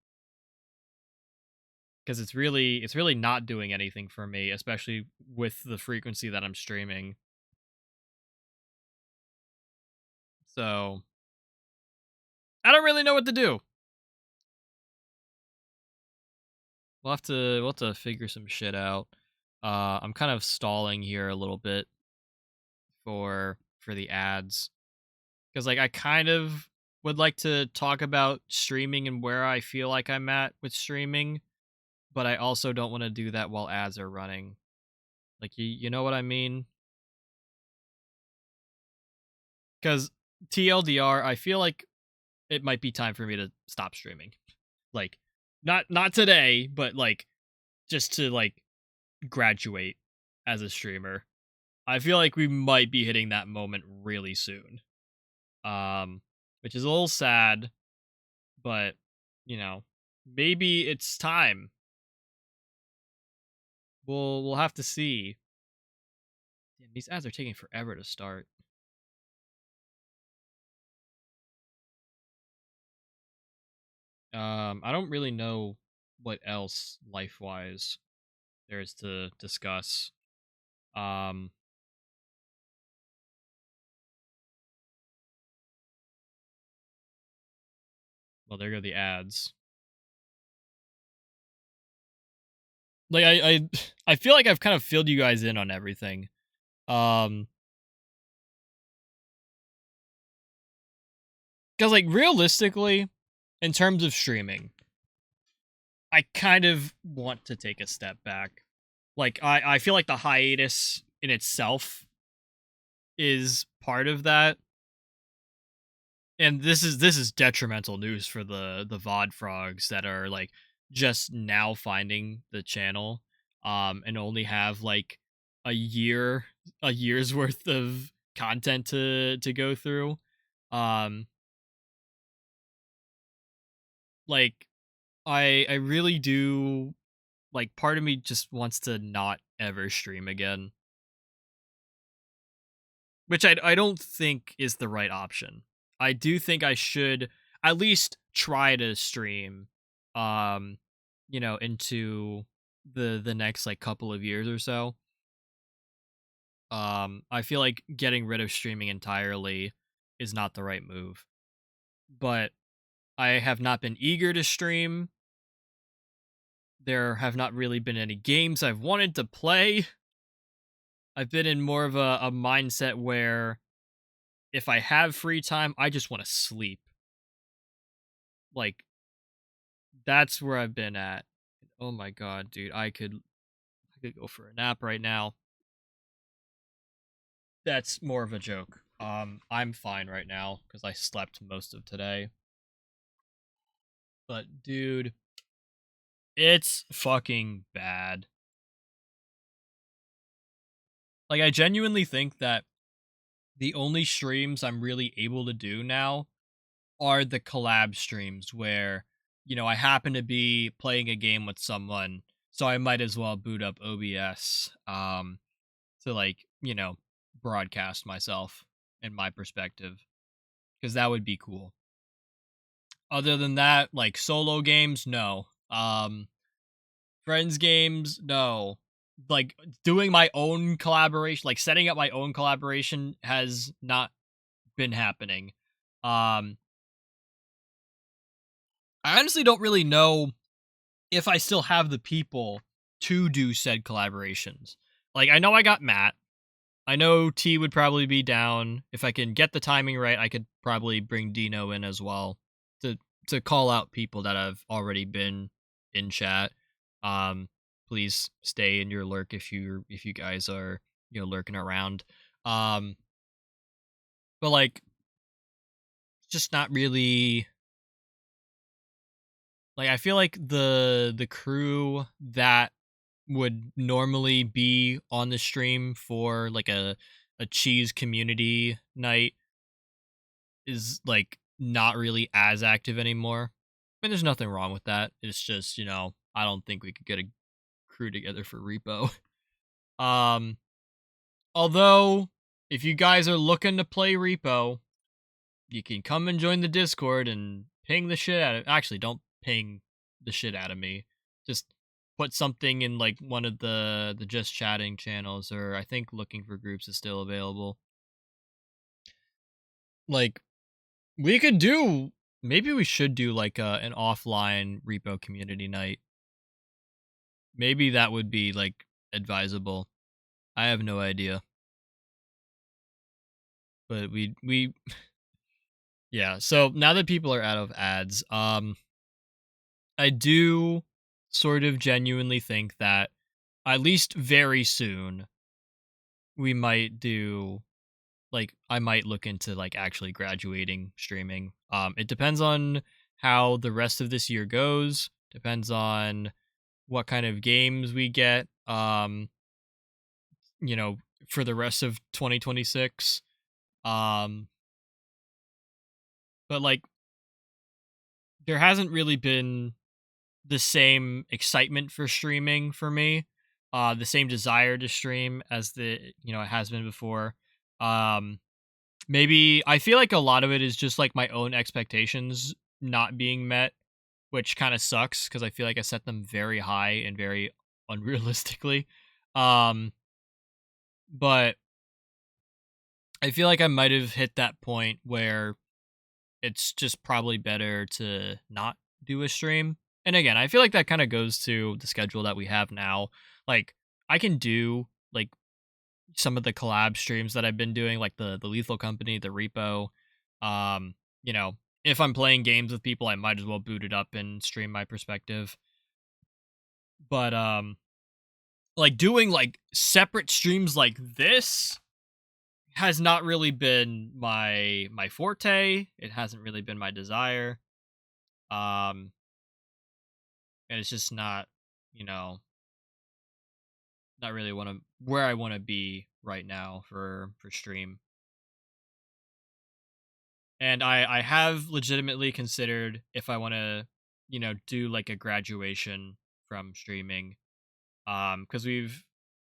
A: because it's really not doing anything for me, especially with the frequency that I'm streaming. So I don't really know what to do. We'll have to figure some shit out. I'm kind of stalling here a little bit for the ads because like I kind of would like to talk about streaming and where I feel like I'm at with streaming, but I also don't want to do that while ads are running. Like you know what I mean? Because TLDR, I feel like it might be time for me to stop streaming. Like not today, but like just to like graduate as a streamer. I feel like we might be hitting that moment really soon. Which is a little sad, but you know, maybe it's time. We'll have to see. Damn, these ads are taking forever to start. I don't really know what else life-wise there is to discuss. Um, well, there go the ads. Like I feel like I've kind of filled you guys in on everything. Um, because like realistically, in terms of streaming, I kind of want to take a step back. Like I feel like the hiatus in itself is part of that. And this is detrimental news for the VoD frogs that are like just now finding the channel and only have like a year a year's worth of content to go through. Um like I really do like part of me just wants to not ever stream again, which I don't think is the right option. I do think I should at least try to stream, um, you know, into the next like couple of years or so. I feel like getting rid of streaming entirely is not the right move, but I have not been eager to stream. There have not really been any games I've wanted to play. I've been in more of a mindset where if I have free time, I just want to sleep. Like that's where I've been at. Oh my god, dude, I could go for a nap right now. That's more of a joke. I'm fine right now cuz I slept most of today. But dude, it's fucking bad. Like I genuinely think that the only streams I'm really able to do now are the collab streams where, you know, I happen to be playing a game with someone, so I might as well boot up OBS to like, you know, broadcast myself and my perspective because that would be cool. Other than that, like solo games, no. Friends games, no. Like doing my own collaboration, like setting up my own collaboration has not been happening. Um I honestly don't really know if I still have the people to do said collaborations. Like, I know I got Matt. I know T would probably be down. If I can get the timing right, I could probably bring Dino in as well to call out people that have already been in chat. Um, please stay in your lurk if you guys are, you know, lurking around. Um, but like, just not really. Like, I feel like the crew that would normally be on the stream for like a cheese community night is like not really as active anymore. I mean, there's nothing wrong with that. It's just, you know, I don't think we could get a crew together for repo. Um, although if you guys are looking to play repo, you can come and join the Discord and ping the shit out of. Actually, don't ping the shit out of me. Just put something in like one of the just chatting channels, or I think looking for groups is still available. Like, we could do. Maybe we should do like an offline repo community night. Maybe that would be like advisable. I have no idea, but we yeah. So now that people are out of ads, I do sort of genuinely think that at least very soon we might do like I might look into like actually graduating streaming. It depends on how the rest of this year goes, depends on what kind of games we get you know, for the rest of 2026. Um but like there hasn't really been the same excitement for streaming for me, the same desire to stream as you know, it has been before. Um, maybe I feel like a lot of it is just like my own expectations not being met, which kind of sucks because I feel like I set them very high and very unrealistically. Um, but I feel like I might have hit that point where it's just probably better to not do a stream. And again, I feel like that kind of goes to the schedule that we have now. Like, I can do like some of the collab streams that I've been doing, like the Lethal Company, the Repo. You know, if I'm playing games with people, I might as well boot it up and stream my perspective. But like doing like separate streams like this has not really been my forte. It hasn't really been my desire. Um and it's just not, you know, not really want to where I want to be right now for stream. And I have legitimately considered if I want to, you know, do like a graduation from streaming. Cuz we've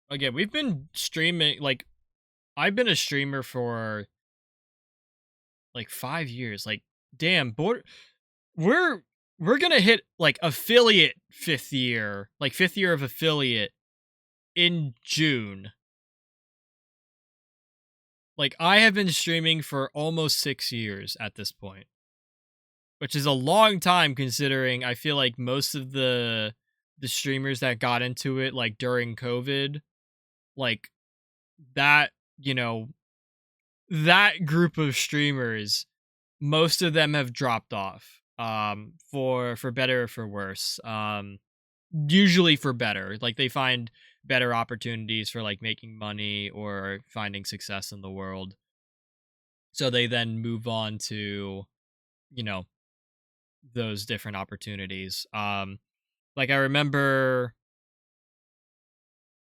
A: been streaming like I've been a streamer for like 5 years. Like damn, we're we're going to hit like affiliate 5th year, like 5th year of affiliate in June. Like, I have been streaming for almost 6 years at this point, which is a long time considering I feel like most of the streamers that got into it, like, during COVID, like, that, you know, that group of streamers, most of them have dropped off, for better or for worse. Usually for better. Like, they find better opportunities for, like, making money or finding success in the world. So they then move on to, you know, those different opportunities. Like I remember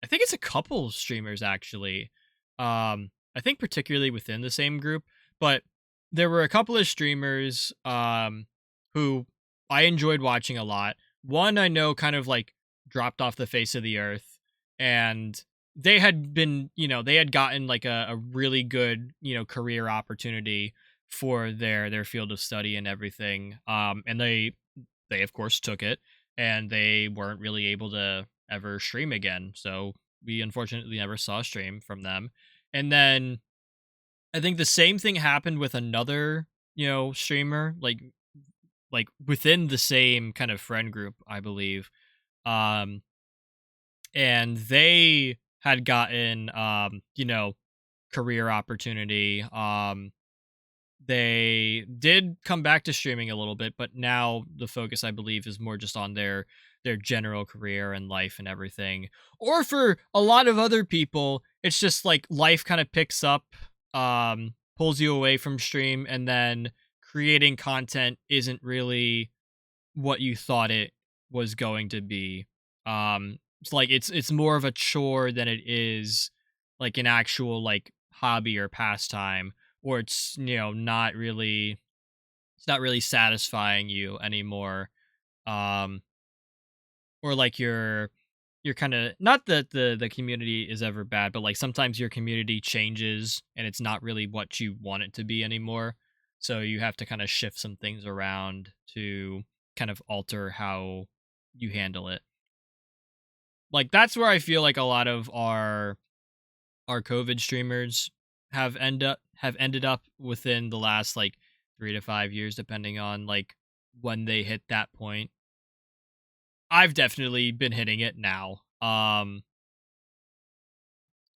A: I think it's a couple streamers actually. I think particularly within the same group, but there were a couple of streamers who I enjoyed watching a lot. One I know kind of like dropped off the face of the earth, and they had been, you know, they had gotten like a really good, you know, career opportunity for their field of study and everything. And they of course took it, and they weren't really able to ever stream again. So we unfortunately never saw a stream from them. And then I think the same thing happened with another, you know, streamer. Like like within the same kind of friend group, I believe. Um, and they had gotten career opportunity. They did come back to streaming a little bit, but now the focus, I believe, is more just on their general career and life and everything. Or for a lot of other people, it's just like life kind of picks up, pulls you away from stream, and then creating content isn't really what you thought it was going to be. It's like it's more of a chore than it is like an actual like hobby or pastime, or it's it's not really satisfying you anymore. Um, or like you're kind of, not that the community is ever bad, but like sometimes your community changes and it's not really what you want it to be anymore. So you have to kind of shift some things around to kind of alter how you handle it. Like that's where I feel like a lot of our COVID streamers have ended up within the last like 3 to 5 years, depending on like when they hit that point. I've definitely been hitting it now. I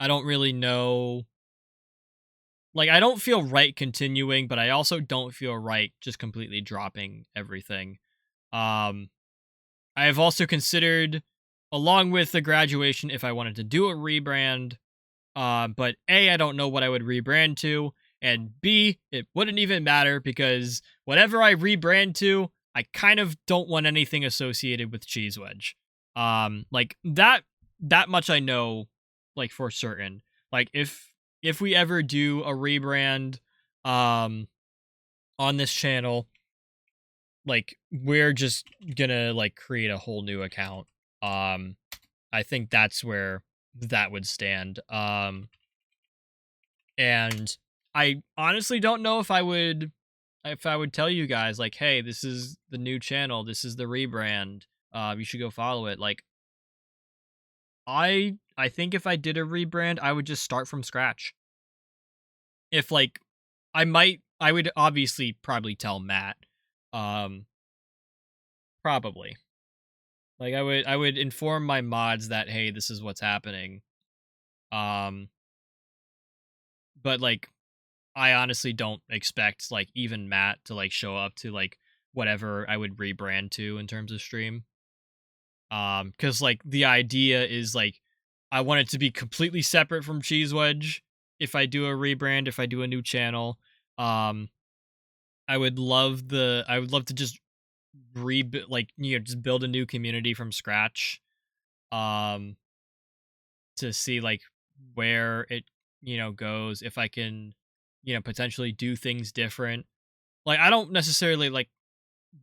A: don't really know. Like, I don't feel right continuing, but I also don't feel right just completely dropping everything. Um, I have also considered, along with the graduation, if I wanted to do a rebrand. But A, I don't know what I would rebrand to, and B, it wouldn't even matter because whatever I rebrand to, I kind of don't want anything associated with Cheese Wedge. Like that much I know, like for certain. Like if we ever do a rebrand, um, on this channel, like we're just gonna like create a whole new account. Um, I think that's where that would stand. And I honestly don't know if I would tell you guys like, hey, this is the new channel, this is the rebrand. You should go follow it. Like I think if I did a rebrand, I would just start from scratch. If like I would obviously probably tell Matt. Um Probably. Like I would inform my mods that hey, this is what's happening. Um but like I honestly don't expect like even Matt to like show up to like whatever I would rebrand to in terms of stream. Cuz like the idea is like I want it to be completely separate from Cheese Wedge if I do a rebrand, if I do a new channel. Um I would love to just rebuild like just build a new community from scratch. Um to see like where it goes, if I can potentially do things different. Like I don't necessarily like,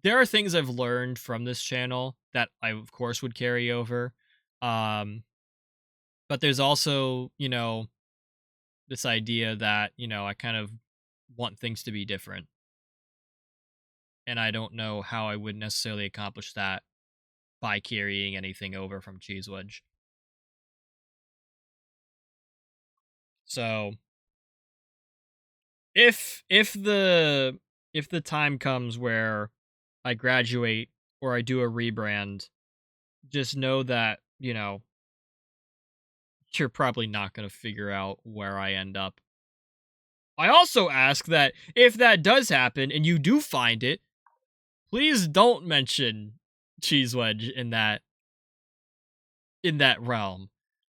A: there are things I've learned from this channel that I of course would carry over. Um but there's also, this idea that, I kind of want things to be different. And I don't know how I would necessarily accomplish that by carrying anything over from Cheese Wedge. So if the time comes where I graduate or I do a rebrand, just know that, you're probably not going to figure out where I end up. I also ask that if that does happen and you do find it, please don't mention Cheese Wedge in that realm.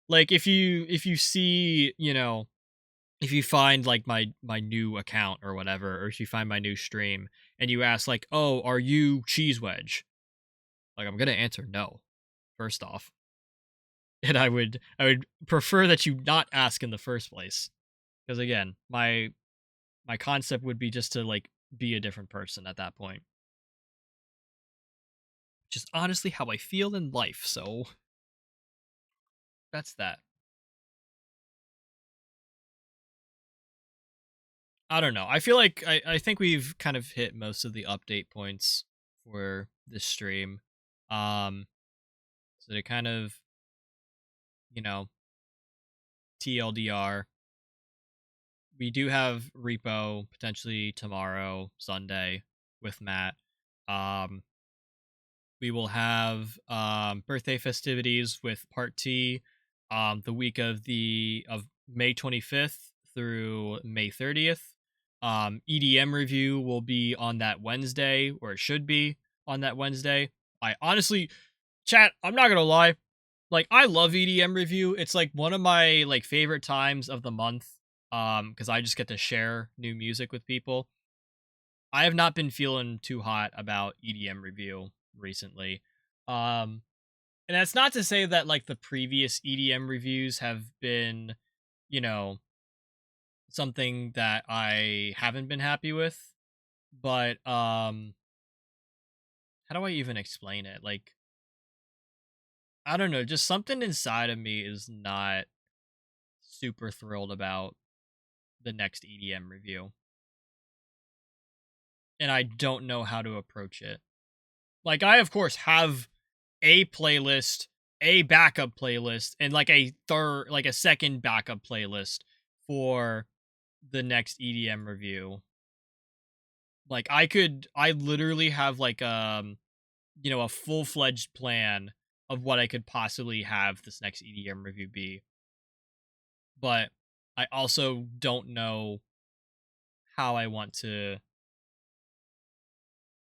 A: Like if you see, if you find like my new account or whatever, or if you find my new stream and you ask like, "Oh, are you Cheese Wedge?" Like I'm going to answer no first off. And I would prefer that you not ask in the first place, because again, my concept would be just to like be a different person at that point. Just honestly how I feel in life. So that's that. I don't know. I feel like I think we've kind of hit most of the update points for this stream. Um so to kind of, you know, TLDR, we do have repo potentially tomorrow, Sunday, with Matt. Um, we will have birthday festivities with Part T the week of May 25th through May 30th. EDM review will be on that Wednesday, or it should be on that Wednesday. I honestly, chat, I'm not gonna lie, like I love EDM review. It's like one of my like favorite times of the month because I just get to share new music with people. I have not been feeling too hot about EDM review recently. Um and that's not to say that like the previous EDM reviews have been, you know, something that I haven't been happy with, but how do I even explain it? Like I don't know, just something inside of me is not super thrilled about the next EDM review. And I don't know how to approach it. Like I of course have a playlist, a backup playlist, and like a second backup playlist for the next EDM review. Like I literally have like a full-fledged plan of what I could possibly have this next EDM review be. But I also don't know how I want to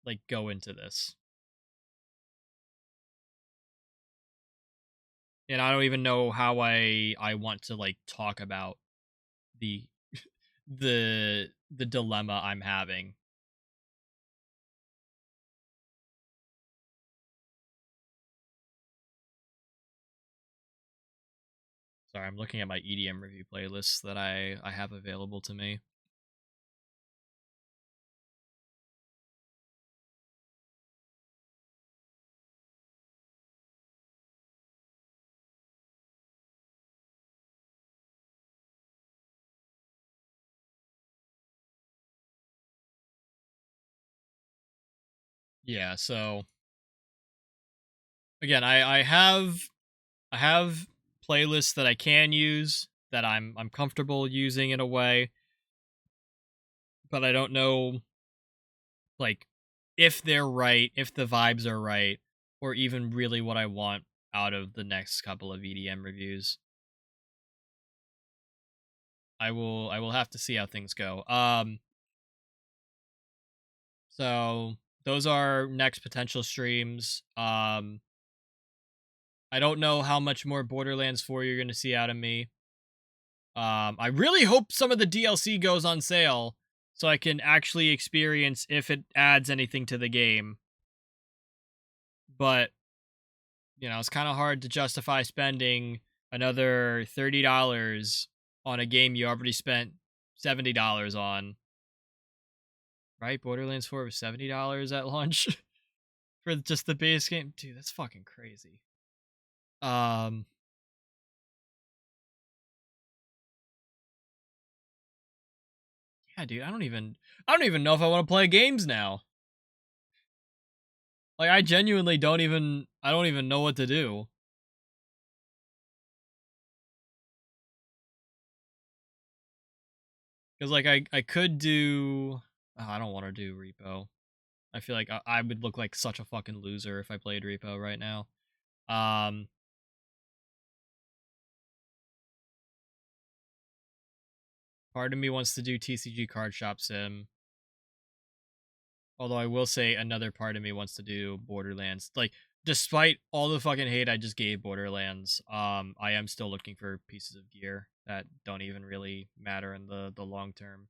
A: like go into this. And I don't even know how I want to like talk about the the dilemma I'm having. Sorry, I'm looking at my EDM review playlists that I have available to me. Yeah, so again, I have playlists that I can use that I'm comfortable using in a way, but I don't know like if they're right, if the vibes are right, or even really what I want out of the next couple of EDM reviews. I will have to see how things go. So those are next potential streams. I don't know how much more Borderlands 4 you're going to see out of me. I really hope some of the DLC goes on sale so I can actually experience if it adds anything to the game. But, it's kind of hard to justify spending another $30 on a game you already spent $70 on. Right? Borderlands 4 was $70 at launch for just the base game. Dude, that's fucking crazy. Um yeah, dude, I don't even know if I want to play games now. Like I genuinely don't even know what to do. Cuz like I could do I don't want to do repo. I feel like I would look like such a fucking loser if I played repo right now. Um Part of me wants to do TCG card shop sim. Although I will say another part of me wants to do Borderlands. Like, despite all the fucking hate I just gave Borderlands, I am still looking for pieces of gear that don't even really matter in the long term.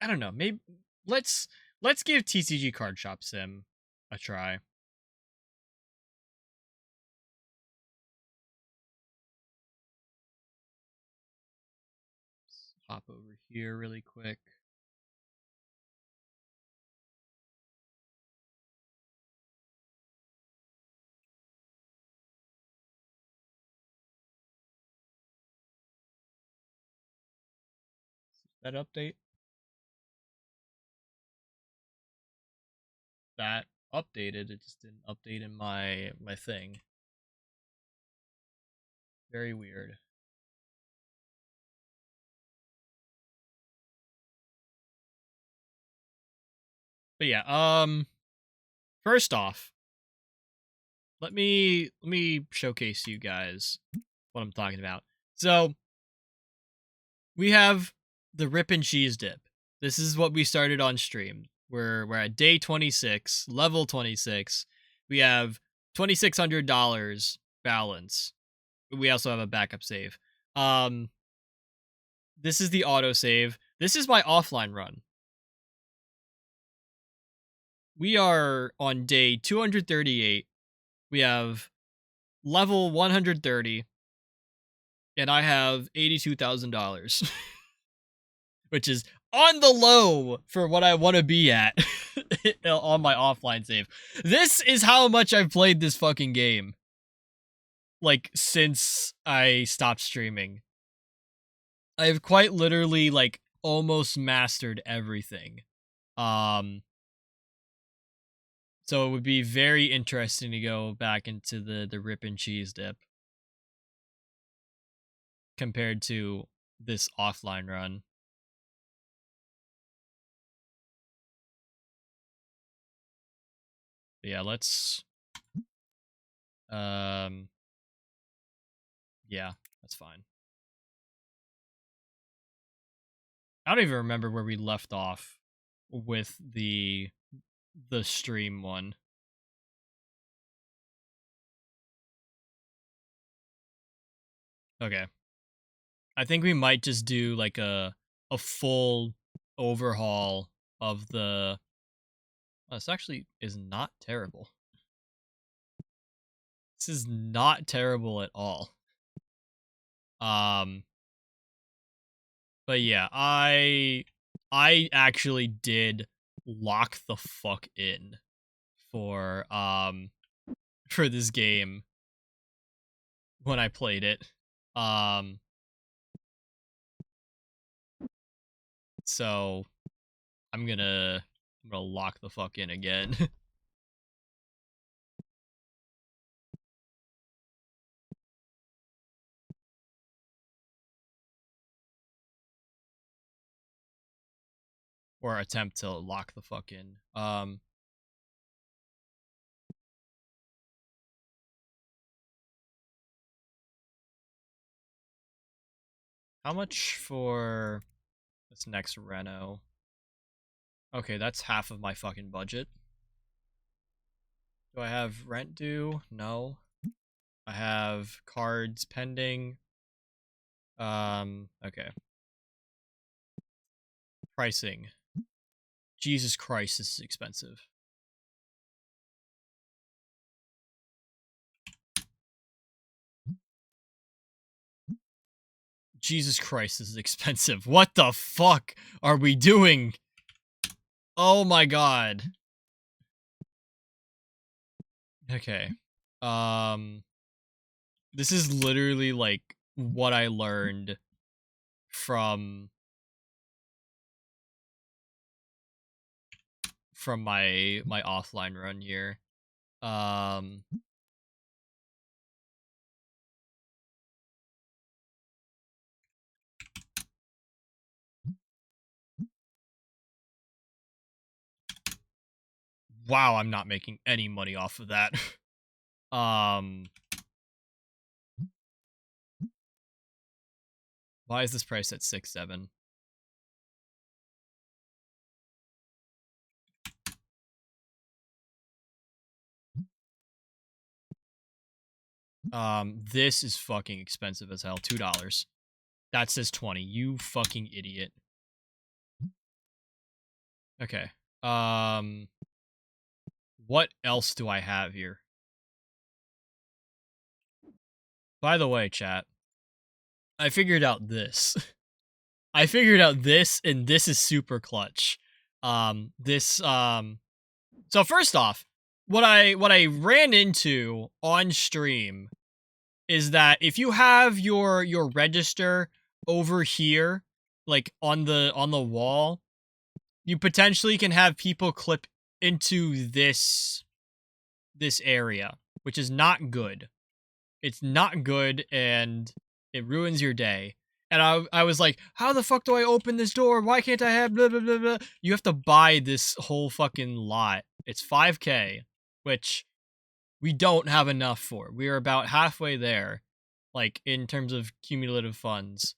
A: I don't know. Maybe let's let's give TCG Card Shop Sim a try. Let's hop over here really quick. That update. That updated. It just didn't update in my thing. Very weird. But yeah, first off, let me showcase to you guys what I'm talking about. So, we have the rip and cheese dip. This is what we started on stream. We're at day 26, level 26. We have $2,600 balance. We also have a backup save. This is the autosave. This is my offline run. We are on day 238. We have level 130. And I have $82,000. Which is on the low for what I want to be at on my offline save. This is how much I've played this fucking game. Like, since I stopped streaming. I've quite literally, like, almost mastered everything. So it would be very interesting to go back into the rip and cheese dip. Compared to this offline run. But yeah, let's... Yeah, that's fine. I don't even remember where we left off with the stream one. Okay. I think we might just do like a full overhaul of the... Oh, this actually is not terrible. This is not terrible at all. But yeah, I actually did lock the fuck in for this game when I played it. So I'm gonna lock the fuck in again. Or attempt to lock the fuck in. How much for this next reno? Okay, that's half of my fucking budget. Do I have rent due? No. I have cards pending. Okay. Pricing. Jesus Christ, this is expensive. Jesus Christ, this is expensive. What the fuck are we doing? Oh my god. Okay. This is literally like what I learned from my offline run here. Wow, I'm not making any money off of that. Why is this price at 6.7? This is fucking expensive as hell. $2. That says 20. You fucking idiot. Okay. What else do I have here? By the way, chat, I figured out this. I figured out this, and this is super clutch. So first off, what I ran into on stream is that if you have your register over here, like on the wall, you potentially can have people clip into this area, which is not good. It's not good, and it ruins your day. And I was like, how the fuck do I open this door? Why can't I have blah, blah, blah, blah? You have to buy this whole fucking lot. It's 5K, which we don't have enough for. We are about halfway there, like, in terms of cumulative funds.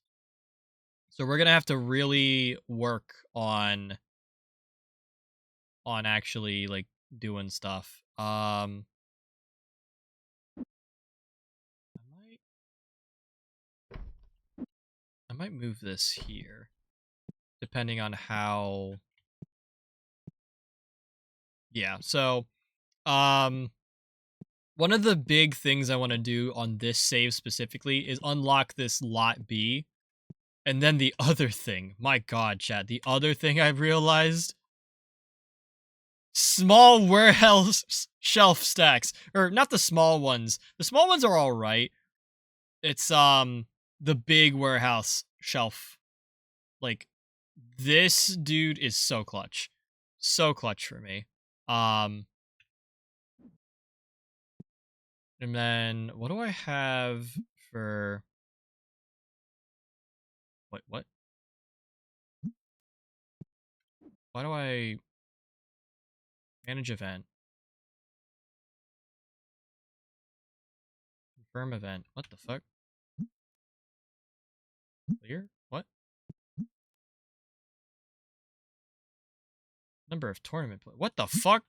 A: So we're going to have to really work on actually, like, doing stuff. I might move this here, depending on how. Yeah, so one of the big things I want to do on this save specifically is unlock this lot B. And then the other thing, my god, chat, the other thing I've realized, small warehouse shelf stacks, or not the small ones. The small ones are all right. It's the big warehouse shelf. Like, this dude is so clutch. So clutch for me. And then what do I have for what? Why do I manage event? Confirm event. What the fuck? Clear? What? Number of tournament play. What the fuck?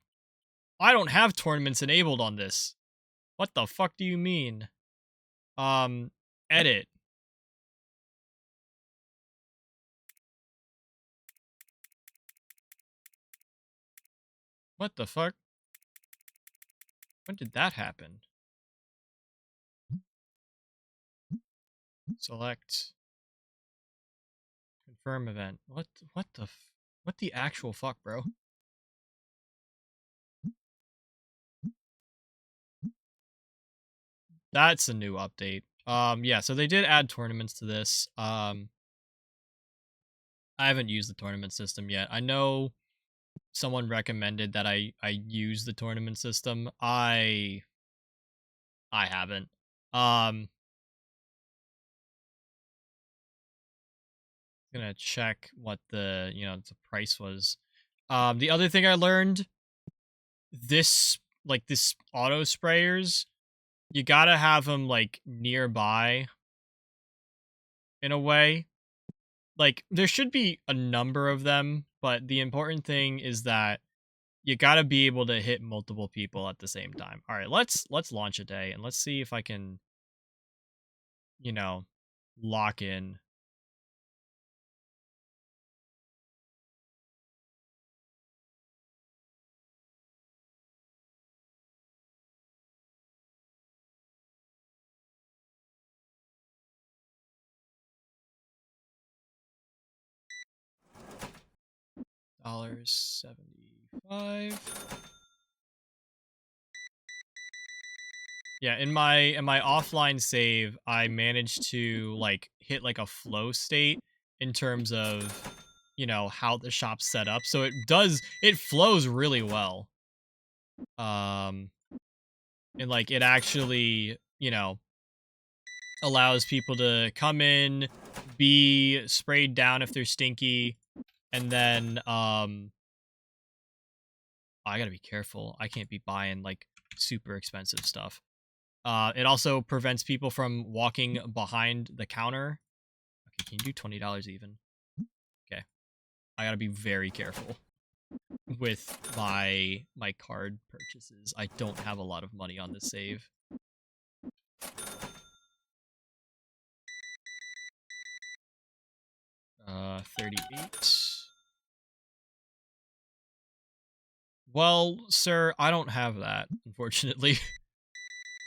A: I don't have tournaments enabled on this. What the fuck do you mean? Edit. What the fuck? When did that happen? Select. Confirm event. What the actual fuck, bro? That's a new update. Yeah, so they did add tournaments to this. I haven't used the tournament system yet. I know someone recommended that I use the tournament system. I haven't. Gonna check what the the price was. The other thing I learned, this auto sprayers, you gotta have them like nearby in a way. Like, there should be a number of them, but the important thing is that you gotta be able to hit multiple people at the same time. All right, let's launch a day and let's see if I can, lock in. $75. Yeah, in my offline save, I managed to like hit like a flow state in terms of how the shop's set up. So it flows really well. And like it actually, allows people to come in, be sprayed down if they're stinky, and then I gotta be careful. I can't be buying like super expensive stuff. It also prevents people from walking behind the counter. Okay, can you do $20 even? Okay. I gotta be very careful with my card purchases. I don't have a lot of money on this save. Uh, 38. Well, sir, I don't have that, unfortunately.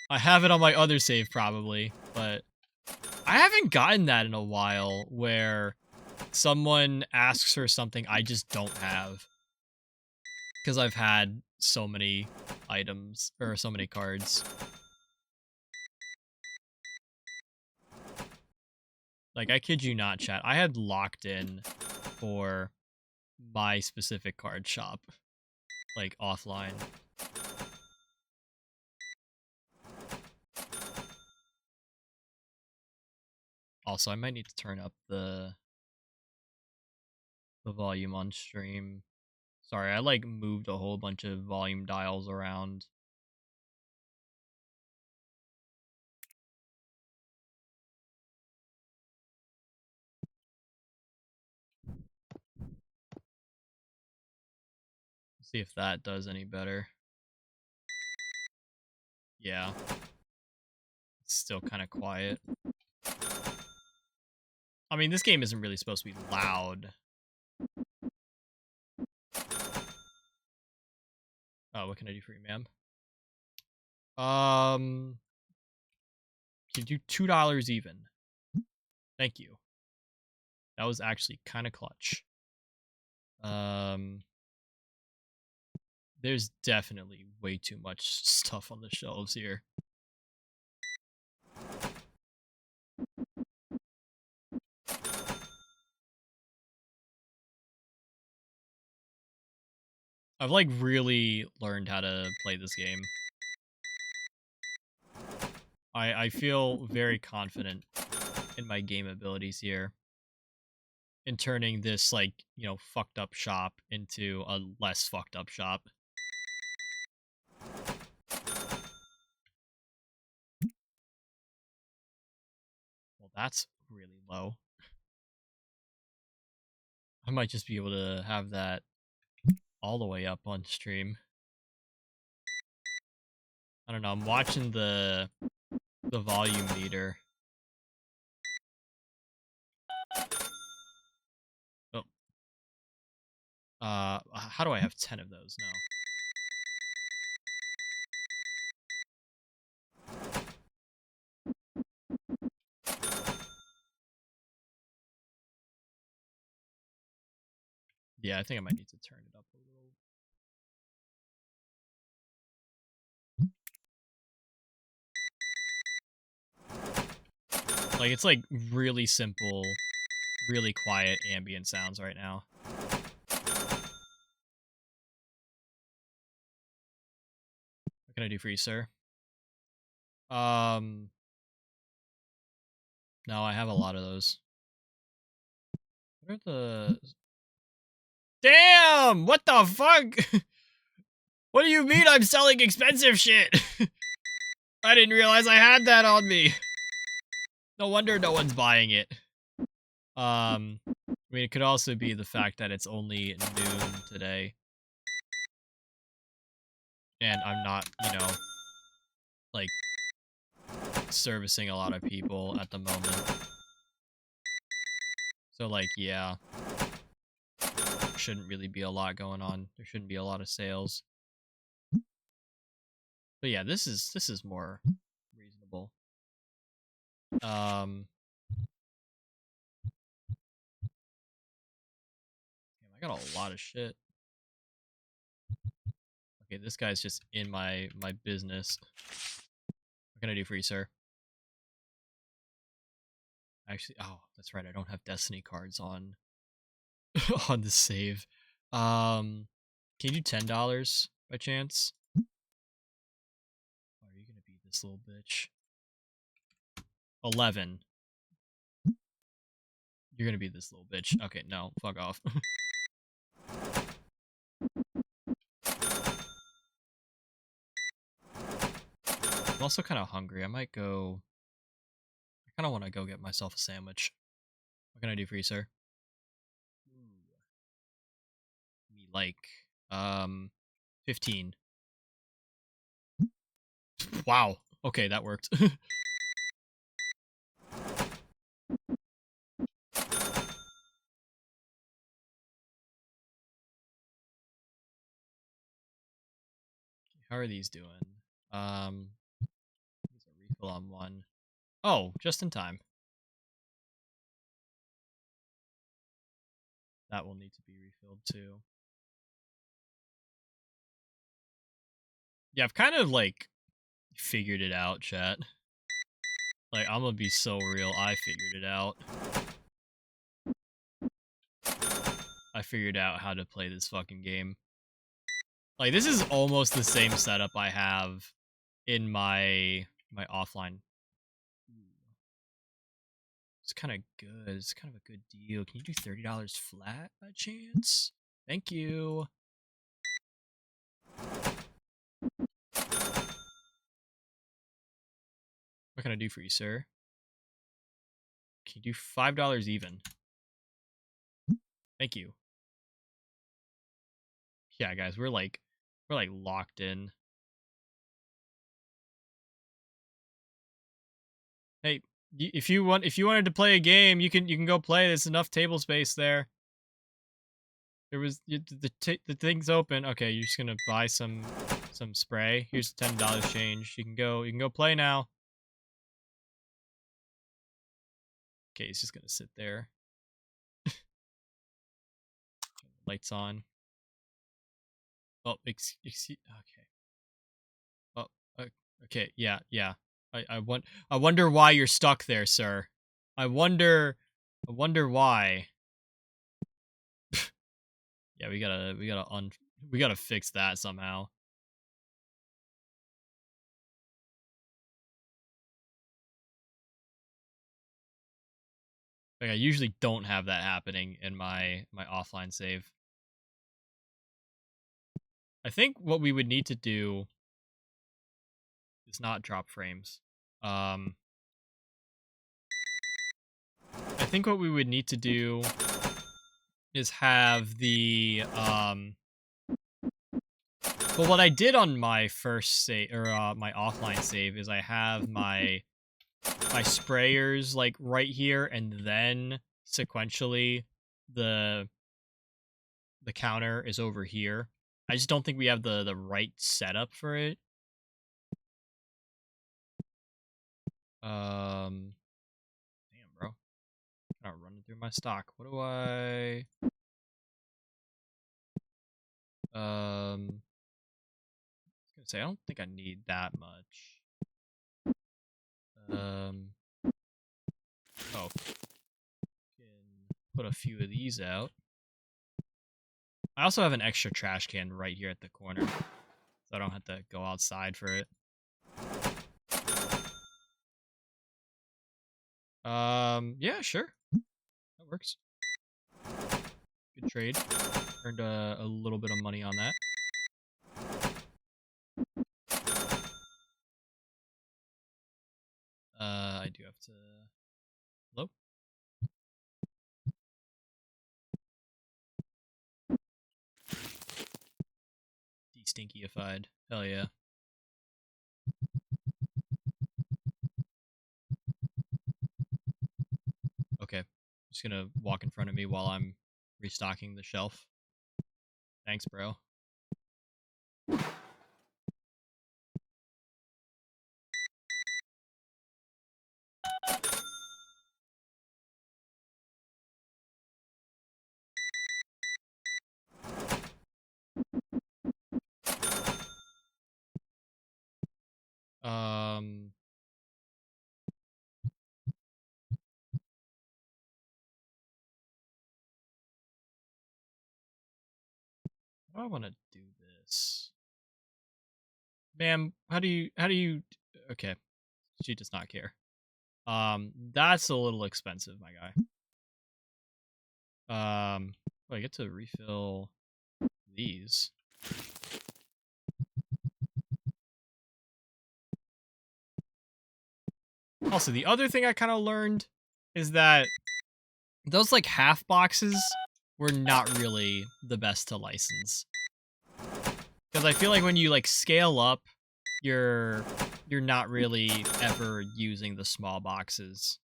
A: I have it on my other save probably, but I haven't gotten that in a while where someone asks for something I just don't have. Because I've had so many items, or so many cards. Like, I kid you not, chat. I had locked in for my specific card shop. Like, offline. Also, I might need to turn up the volume on stream. Sorry, I like moved a whole bunch of volume dials around. See if that does any better. Yeah. It's still kind of quiet. I mean, this game isn't really supposed to be loud. Oh, what can I do for you, ma'am? Can you do $2 even? Thank you. That was actually kind of clutch. There's definitely way too much stuff on the shelves here. I've like really learned how to play this game. I feel very confident in my game abilities here. In turning this, like, you know, fucked up shop into a less fucked up shop. Well, that's really low. I might just be able to have that all the way up on stream. I don't know, I'm watching the volume meter. Oh. How do I have 10 of those now? Yeah, I think I might need to turn it up a little. Like, it's like really simple, really quiet ambient sounds right now. What can I do for you, sir? No, I have a lot of those. What are the... Damn! What the fuck? What do you mean I'm selling expensive shit? I didn't realize I had that on me. No wonder no one's buying it. I mean, it could also be the fact that it's only noon today. And I'm not, you know, like, servicing a lot of people at the moment. So, like, yeah. Shouldn't really be a lot going on. There shouldn't be a lot of sales. But yeah, this is more reasonable. Damn, I got a lot of shit. Okay, this guy's just in my business. What can I do for you, sir? Actually, oh, that's right. I don't have Destiny cards on on the save. Can you do $10 by chance? Oh, are you gonna beat this little bitch? 11. You're gonna beat this little bitch. Okay, no, fuck off. I'm also kind of hungry. I might go... I kind of want to go get myself a sandwich. What can I do for you, sir? Me like, 15. Wow. Okay, that worked. How are these doing? There's a refill on one. Oh, just in time. That will need to be refilled too. Yeah, I've kind of like figured it out, chat. Like, I'm gonna be so real, I figured it out. I figured out how to play this fucking game. Like, this is almost the same setup I have in my offline. It's kind of good. It's kind of a good deal. Can you do $30 flat by chance? Thank you. What can I do for you, sir? Can you do $5 even? Thank you. Yeah, guys, we're like locked in. Hey, if you wanted to play a game, you can go play. There's enough table space there. There was the thing's open. Okay, you're just gonna buy some spray. Here's $10 change. You can go play now. Okay, he's just gonna sit there. Lights on. Oh, excuse. Okay. Oh, okay. Yeah. I wonder why you're stuck there, sir. I wonder why. Yeah, we gotta fix that somehow. Like, I usually don't have that happening in my offline save. I think what we would need to do is not drop frames. I think what we would need to do is have the well, what I did on my first save or my offline save is I have my sprayers like right here, and then sequentially the counter is over here. I just don't think we have the right setup for it. Damn, bro. Kind of running through my stock. What do I? I was gonna say I don't think I need that much. Oh, can put a few of these out. I also have an extra trash can right here at the corner, so I don't have to go outside for it. Yeah, sure. That works. Good trade. Earned a little bit of money on that. I do have to... Hello? De-stinkyified. Hell yeah. Okay. Just gonna walk in front of me while I'm restocking the shelf. Thanks, bro. Um... How do I want to do this? Ma'am, how do you... Okay. She does not care. That's a little expensive, my guy. I get to refill these. Also, the other thing I kind of learned is that those like half boxes were not really the best to license. Because I feel like when you like scale up, you're not really ever using the small boxes.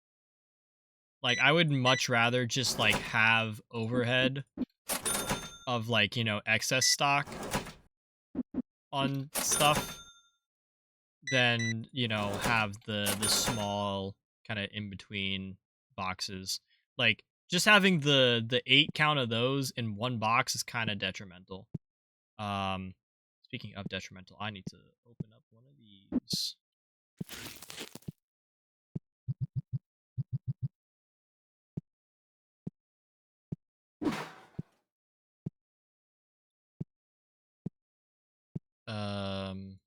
A: Like, I would much rather just like have overhead of like, you know, excess stock on stuff than, you know, have the small kind of in between boxes. Like, just having the 8 count of those in one box is kind of detrimental. Speaking of detrimental, I need to open up one of these. Um,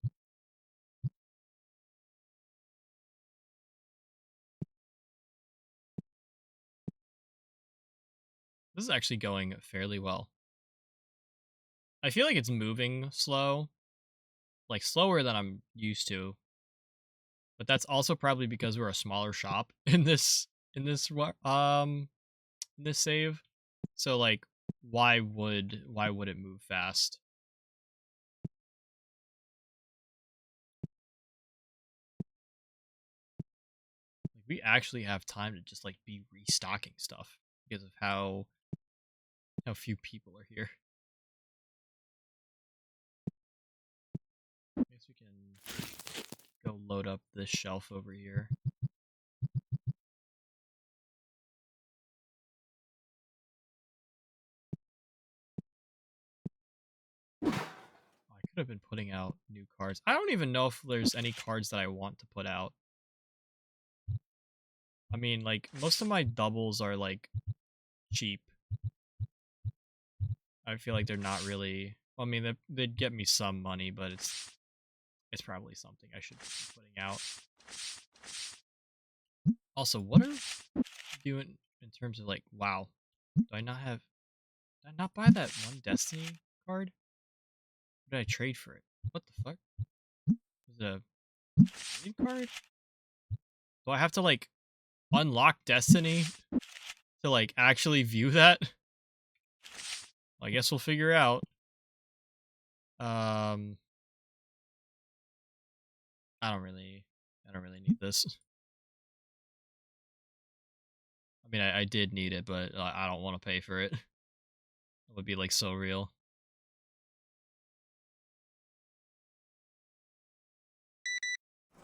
A: This is actually going fairly well. I feel like it's moving slow, like slower than I'm used to. But that's also probably because we're a smaller shop in this save. So like why would it move fast? Like we actually have time to just like be restocking stuff because of how few people are here. I guess we can go load up this shelf over here. I could have been putting out new cards. I don't even know if there's any cards that I want to put out. I mean, like, most of my doubles are, like, cheap. I feel like they're not really... Well, I mean, they'd get me some money, but it's probably something I should be putting out. Also, what are you doing in terms of, like, wow. Do I not have... Did I not buy that one Destiny card? What did I trade for it? What the fuck? Is it a trade card? Do I have to, like, unlock Destiny to, like, actually view that? Well, I guess we'll figure out. I don't really need this. I mean, I did need it, but I don't want to pay for it. It would be, like, so real.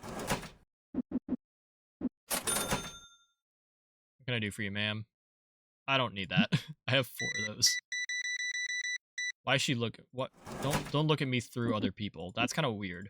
A: What can I do for you, ma'am? I don't need that. I have 4 of those. Why is she look? What? Don't look at me through other people. That's kind of weird.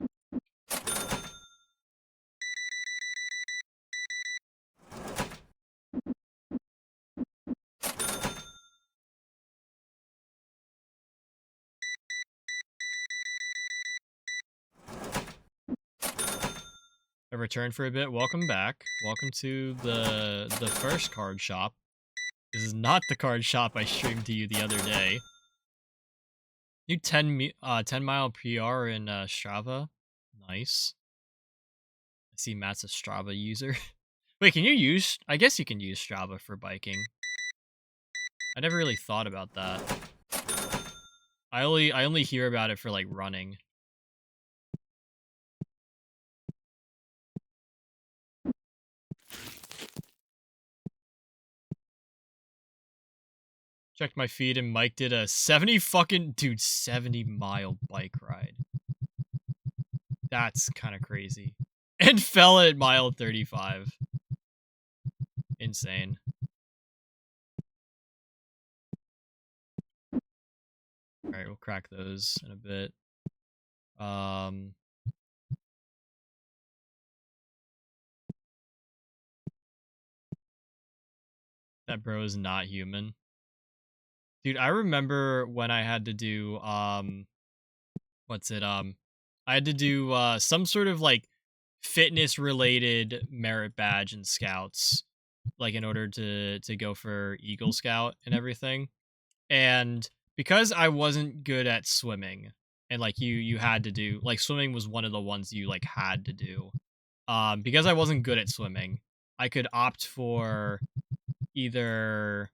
A: I returned for a bit. Welcome back. Welcome to the first card shop. This is not the card shop I streamed to you the other day. New 10 mile PR in Strava. Nice. I see Matt's a Strava user. Wait, can you use... I guess you can use Strava for biking. I never really thought about that. I only hear about it for, like, running. Checked my feed and Mike did a 70 mile bike ride. That's kind of crazy. And fell at mile 35. Insane. Alright, we'll crack those in a bit. That bro is not human. Dude, I remember when I had to do, what's it, I had to do, some sort of, like, fitness-related merit badge in Scouts, like, in order to go for Eagle Scout and everything. And because I wasn't good at swimming, and, like, you had to do, like, swimming was one of the ones you, like, had to do. Because I wasn't good at swimming, I could opt for either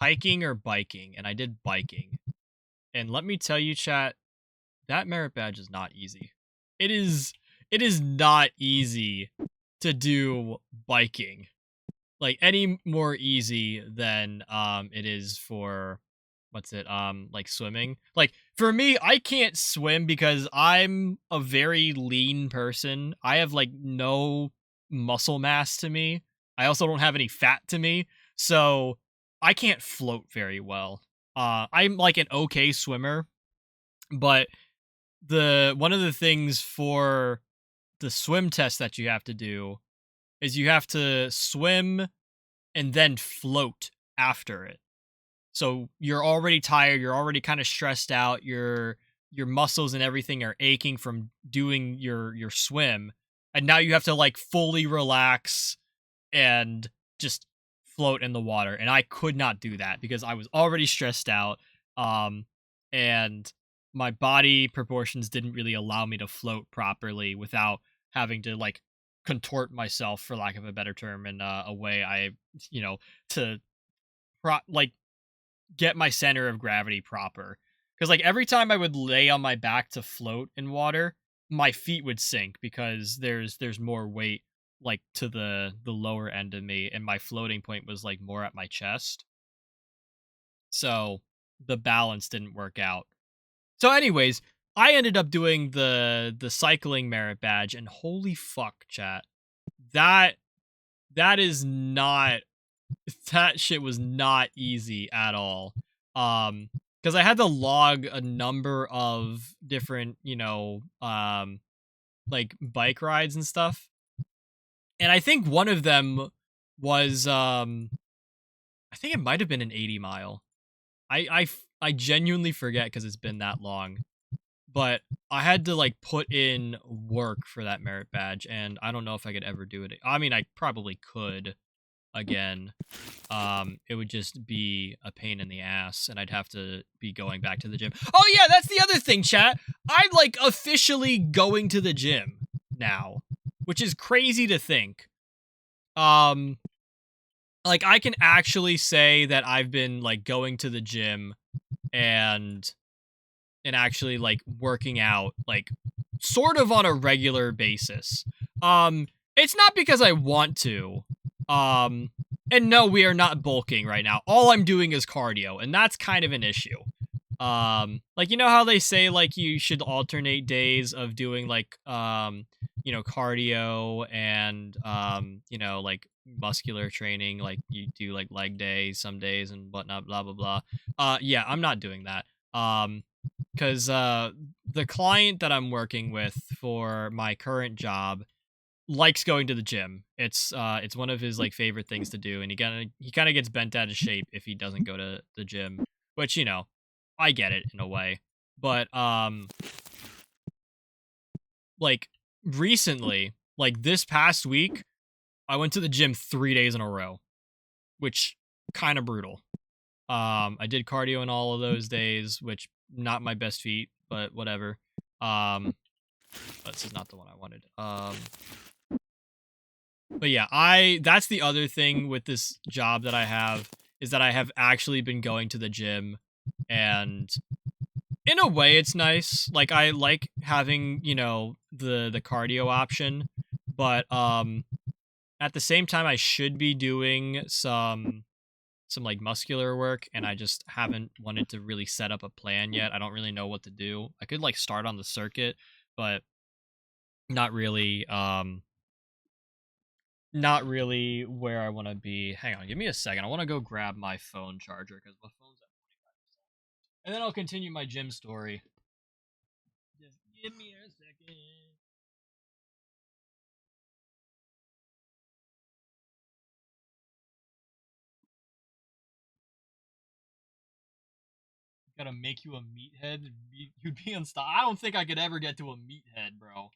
A: hiking or biking, and I did biking. And let me tell you, chat, that merit badge is not easy. It is not easy to do biking. Like, any more easy than it is for what's it, like, swimming. Like, for me, I can't swim because I'm a very lean person. I have, like, no muscle mass to me. I also don't have any fat to me. So I can't float very well. I'm like an okay swimmer, but one of the things for the swim test that you have to do is you have to swim and then float after it. So you're already tired, you're already kind of stressed out, your muscles and everything are aching from doing your swim, and now you have to, like, fully relax and just float in the water, and I could not do that because I was already stressed out, and my body proportions didn't really allow me to float properly without having to like contort myself, for lack of a better term, in a way I, you know, to like get my center of gravity proper. Because like every time I would lay on my back to float in water, my feet would sink because there's more weight like to the lower end of me, and my floating point was like more at my chest. So the balance didn't work out. So anyways, I ended up doing the cycling merit badge, and holy fuck, chat. That that is not that shit was not easy at all. Because I had to log a number of different, like bike rides and stuff. And I think one of them was I think it might have been an 80 mile. I genuinely forget because it's been that long. But I had to like put in work for that merit badge, and I don't know if I could ever do it. I mean, I probably could again. It would just be a pain in the ass, and I'd have to be going back to the gym. Oh yeah, that's the other thing, chat. I'm like officially going to the gym now, which is crazy to think. Um, like I can actually say that I've been like going to the gym and actually like working out like sort of on a regular basis. It's not because I want to. And no, we are not bulking right now. All I'm doing is cardio, and that's kind of an issue. Like you know how they say like you should alternate days of doing like cardio and like muscular training, like you do like leg days some days and whatnot, blah blah blah. Yeah, I'm not doing that. Because the client that I'm working with for my current job likes going to the gym. It's one of his like favorite things to do, and he kind of gets bent out of shape if he doesn't go to the gym, which I get it in a way. But like recently, like this past week, I went to the gym 3 days in a row, which kind of brutal. I did cardio in all of those days, which not my best feat, but whatever. This is not the one I wanted. But yeah, that's the other thing with this job that I have is that I have actually been going to the gym, and in a way it's nice. Like I like having, the cardio option, but at the same time I should be doing some like muscular work, and I just haven't wanted to really set up a plan yet. I don't really know what to do. I could like start on the circuit, but not really where I want to be. Hang on, give me a second. I want to go grab my phone charger because my phone's at 25%. And then I'll continue my gym story. Just give me a second. Gotta make you a meathead. You'd be unstoppable. I don't think I could ever get to a meathead, bro.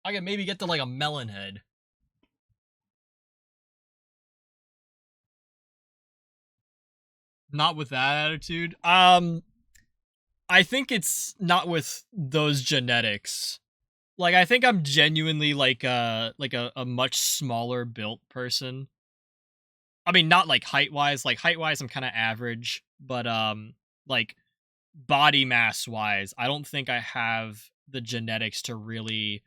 A: I could maybe get to like a melon head. Not with that attitude. I think it's not with those genetics. Like I think I'm genuinely like a much smaller built person. I mean, not like height wise. Like height wise, I'm kind of average, but like body mass wise, I don't think I have the genetics to really,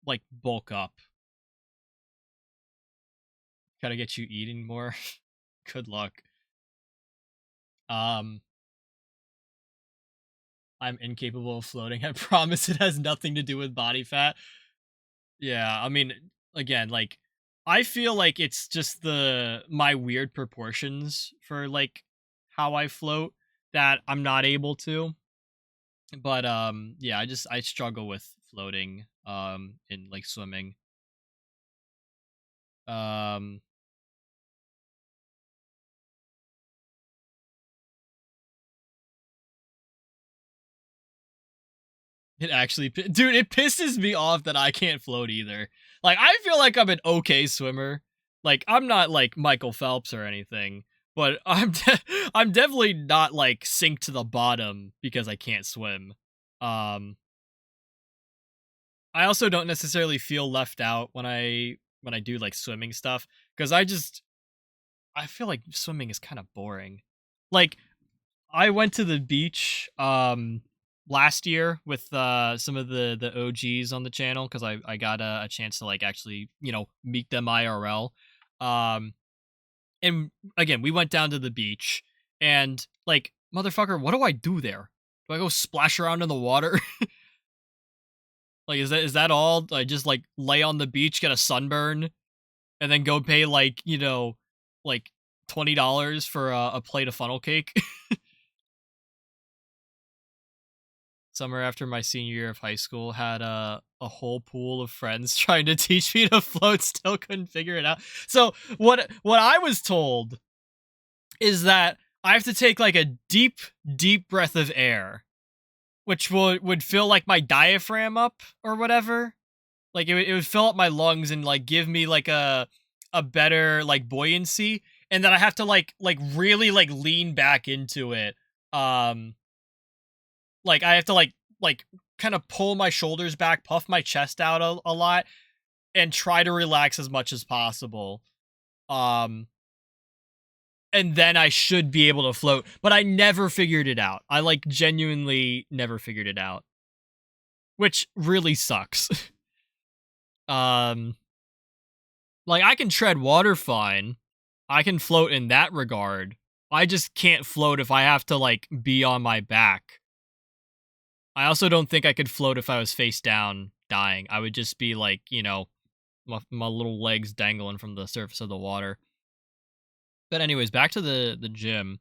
A: like bulk up. Gotta get you eating more. Good luck. Um, I'm incapable of floating. I promise it has nothing to do with body fat. Yeah, I mean, again, like I feel like it's just my weird proportions for like how I float that I'm not able to. But yeah, I struggle with floating in like swimming. Um it actually dude, it pisses me off that I can't float either. Like, I feel like I'm an okay swimmer. Like, I'm not like Michael Phelps or anything, but I'm definitely not like sink to the bottom because I can't swim. Um, I also don't necessarily feel left out when I do like swimming stuff because I feel like swimming is kind of boring. Like, I went to the beach last year with some of the OGs on the channel because I got a chance to like actually, meet them IRL. Um and again, we went down to the beach and like, motherfucker, what do I do there? Do I go splash around in the water? Like, is that all? I just like lay on the beach, get a sunburn, and then go pay like, like $20 for a plate of funnel cake? Summer after my senior year of high school, had a whole pool of friends trying to teach me to float, still couldn't figure it out. So what I was told is that I have to take like a deep, deep breath of air, which would fill like my diaphragm up or whatever. Like it would fill up my lungs and like give me like a better like buoyancy, and then I have to like really like lean back into it. Um like I have to like kind of pull my shoulders back, puff my chest out a lot, and try to relax as much as possible. Um and then I should be able to float, but I never figured it out. I like genuinely never figured it out, which really sucks. um like I can tread water fine. I can float in that regard. I just can't float if I have to like be on my back. I also don't think I could float if I was face down dying. I would just be like, my little legs dangling from the surface of the water. But anyways, back to the gym.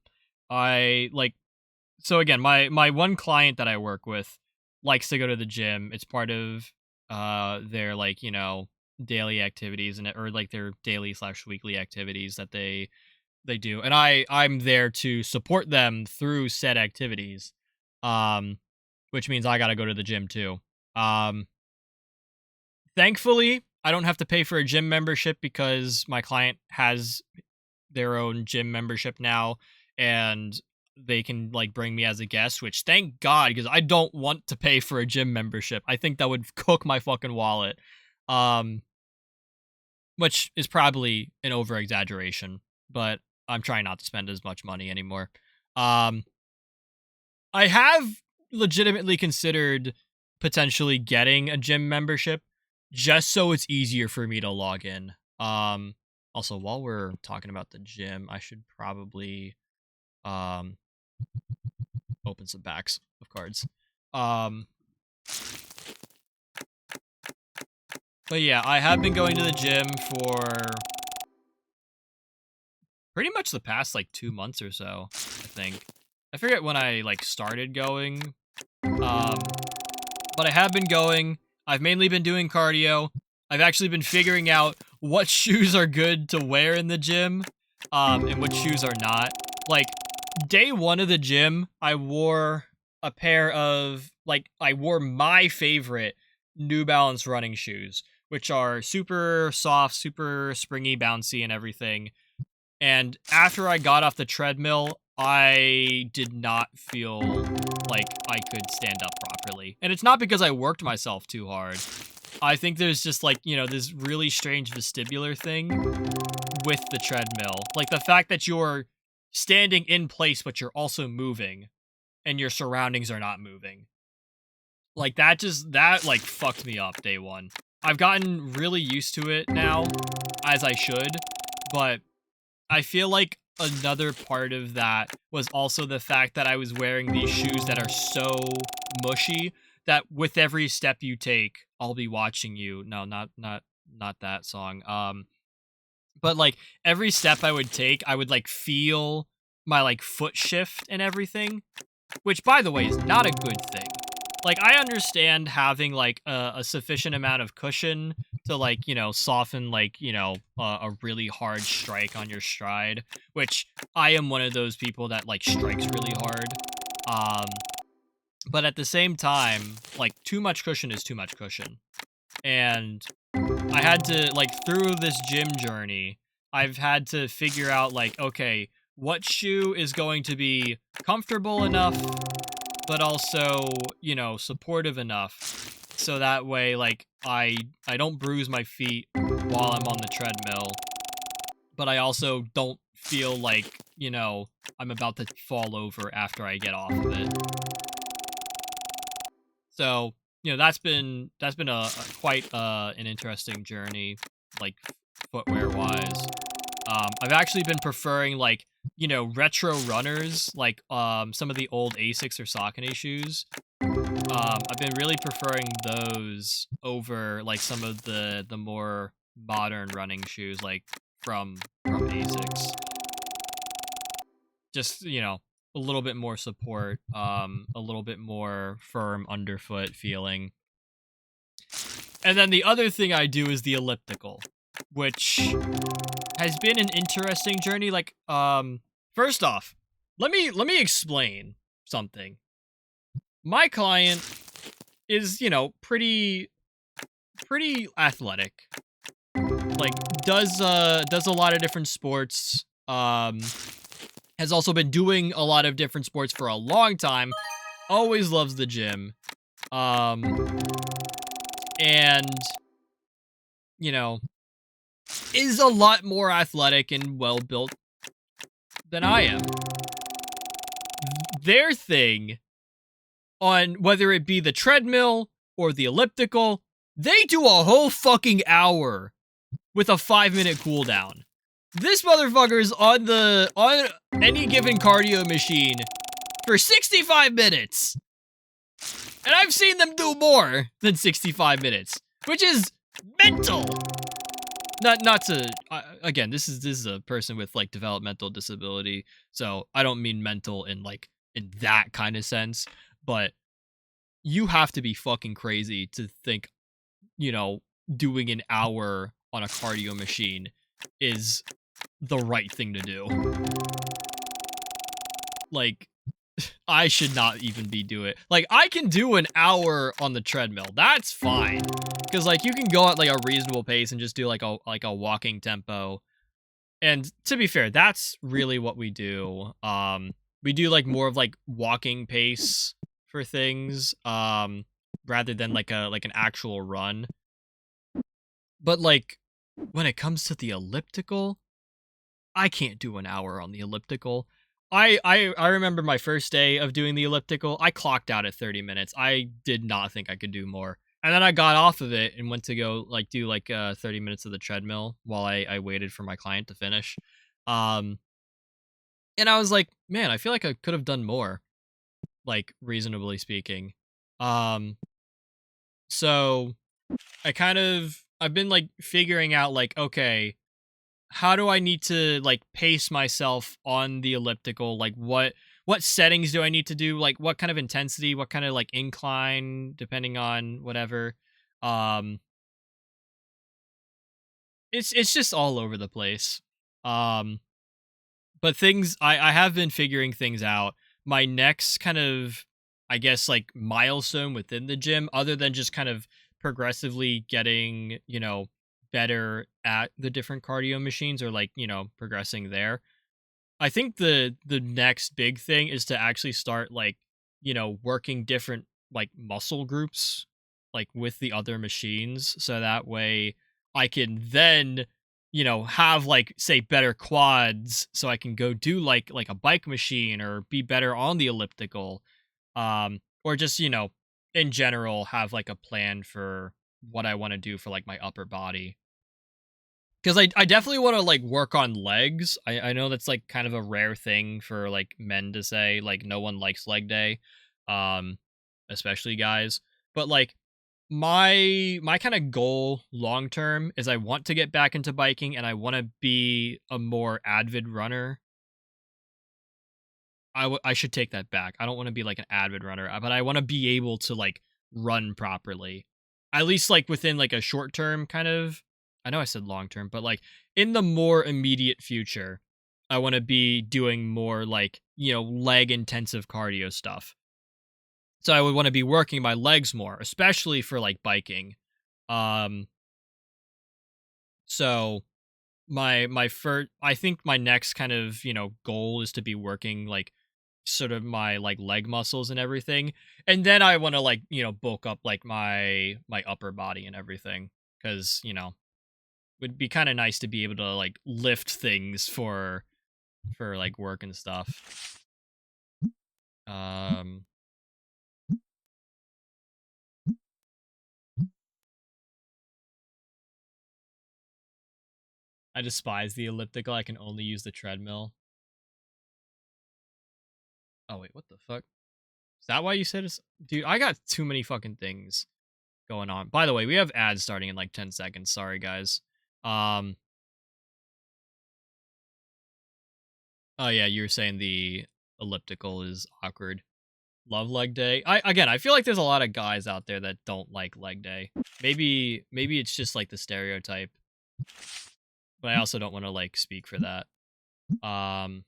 A: I like so again, my one client that I work with likes to go to the gym. It's part of their like, daily activities or like their daily/weekly activities that they do. And I'm there to support them through said activities. Um which means I got to go to the gym too. Um Thankfully, I don't have to pay for a gym membership because my client has their own gym membership now, and they can like bring me as a guest, which thank God, because I don't want to pay for a gym membership. I think that would cook my fucking wallet. Um which is probably an over exaggeration, but I'm trying not to spend as much money anymore. Um I have legitimately considered potentially getting a gym membership just so it's easier for me to log in. Also, while we're talking about the gym, I should probably um open some packs of cards. Um but yeah, I have been going to the gym for pretty much the past like 2 months or so, I think. I forget when I like started going. Um but I have been going. I've mainly been doing cardio. I've actually been figuring out what shoes are good to wear in the gym, and which shoes are not. Like, day one of the gym, I wore a pair of, I wore my favorite New Balance running shoes, which are super soft, super springy, bouncy, and everything. And after I got off the treadmill, I did not feel like I could stand up properly. And it's not because I worked myself too hard. I think there's just like, this really strange vestibular thing with the treadmill. Like the fact that you're standing in place, but you're also moving and your surroundings are not moving. Like that like fucked me up day one. I've gotten really used to it now, as I should, but I feel like another part of that was also the fact that I was wearing these shoes that are so mushy that with every step you take, I'll be watching you. No, not that song. But like every step I would take, I would like feel my like foot shift and everything, which by the way is not a good thing. Like I understand having like a sufficient amount of cushion to like, soften like, a really hard strike on your stride, which I am one of those people that like strikes really hard. Um but at the same time, like too much cushion is too much cushion. And I had to, like, through this gym journey, I've had to figure out, like, okay, what shoe is going to be comfortable enough, but also, you know, supportive enough. So that way, like, I don't bruise my feet while I'm on the treadmill, but I also don't feel like, you know, I'm about to fall over after I get off of it. So, you know, that's been a quite an interesting journey, like footwear wise. I've actually been preferring like, you know, retro runners, like some of the old Asics or Saucony shoes. I've been really preferring those over like some of the more modern running shoes, like from Asics. Just, you know, a little bit more support, a little bit more firm underfoot feeling. And then the other thing I do is the elliptical, which has been an interesting journey. Like, first off, let me explain something. My client is, you know, pretty athletic. Like, does a lot of different sports. Has also been doing a lot of different sports for a long time. Always loves the gym. And you know, is a lot more athletic and well built than I am. Their thing, on whether it be the treadmill or the elliptical, they do a whole fucking hour with a 5-minute cooldown. This motherfucker's on any given cardio machine for 65 minutes. And I've seen them do more than 65 minutes, which is mental. Not to again, this is a person with like developmental disability, so I don't mean mental in like in that kind of sense, but you have to be fucking crazy to think, you know, doing an hour on a cardio machine is the right thing to do. Like, I should not even be doing it. Like, I can do an hour on the treadmill. That's fine. Because, like, you can go at, like, a reasonable pace and just do, like a walking tempo. And to be fair, that's really what we do. We do, like, more of, like, walking pace for things, rather than, like, an actual run. But, like, when it comes to the elliptical, I can't do an hour on the elliptical. I remember my first day of doing the elliptical. I clocked out at 30 minutes. I did not think I could do more. And then I got off of it and went to go like do like 30 minutes of the treadmill while I waited for my client to finish. Um and I was like, man, I feel like I could have done more, like reasonably speaking. Um so I've been like figuring out like, okay, how do I need to like pace myself on the elliptical? Like what settings do I need to do? Like what kind of intensity, what kind of like incline, depending on whatever. Um it's just all over the place. Um but things I have been figuring things out. My next kind of, I guess, like milestone within the gym, other than just kind of progressively getting, you know, better at the different cardio machines or like, you know, progressing there. I think the next big thing is to actually start like, you know, working different like muscle groups like with the other machines, so that way I can then, you know, have like say better quads so I can go do like a bike machine or be better on the elliptical, or just, you know, in general have like a plan for what I want to do for like my upper body. Because I definitely want to like work on legs. I know that's like kind of a rare thing for like men to say. Like no one likes leg day, um, especially guys. But like my kind of goal long term is I want to get back into biking and I want to be a more avid runner. I should take that back. I don't want to be like an avid runner, but I want to be able to like run properly. At least like within like a short term kind of, I know I said long term, but like in the more immediate future, I want to be doing more like, you know, leg intensive cardio stuff. So I would want to be working my legs more, especially for like biking. Um, so my first, I think my next kind of goal is to be working like sort of my like leg muscles and everything, and then I want to like bulk up like my upper body and everything, because would be kind of nice to be able to like lift things for like work and stuff. Um, I despise the elliptical. I can only use the treadmill. Oh wait, what the fuck? Is that why you said it's? Dude, I got too many fucking things going on. By the way, we have ads starting in like 10 seconds. Sorry, guys. Um. Oh yeah, you were saying the elliptical is awkward. Love leg day. I feel like there's a lot of guys out there that don't like leg day. Maybe it's just like the stereotype, but I also don't want to like speak for that. Um.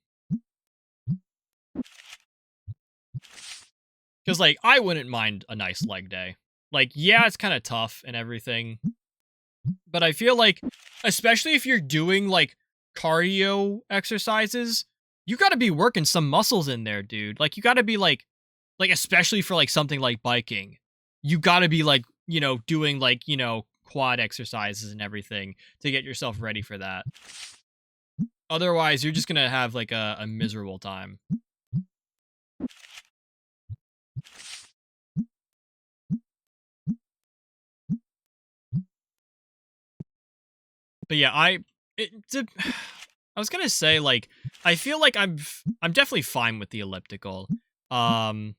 A: Because, like, I wouldn't mind a nice leg day. Like, yeah, it's kind of tough and everything. But I feel like, especially if you're doing, like, cardio exercises, you gotta be working some muscles in there, dude. Like, you gotta be, like, especially for, like, something like biking. You gotta be, like, doing, like, quad exercises and everything to get yourself ready for that. Otherwise, you're just gonna have, like, a miserable time. But yeah, I was gonna say, like, I feel like I'm definitely fine with the elliptical. Um,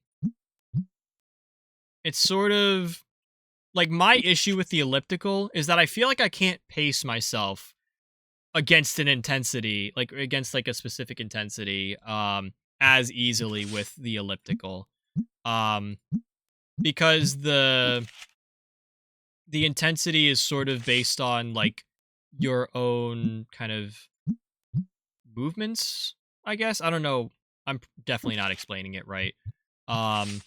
A: it's sort of like my issue with the elliptical is that I feel like I can't pace myself against an intensity, like against like a specific intensity, as easily with the elliptical. Um, because the intensity is sort of based on like your own kind of movements, I guess. I don't know. I'm definitely not explaining it right. Um,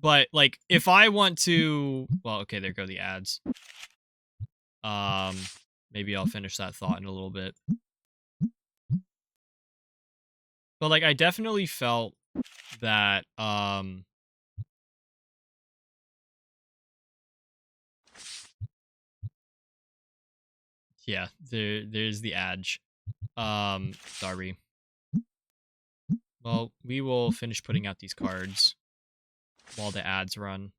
A: but like if I want to, well, okay, there go the ads. Um, maybe I'll finish that thought in a little bit. But like I definitely felt that yeah, there's the ad. Sorry. Well, we will finish putting out these cards while the ads run.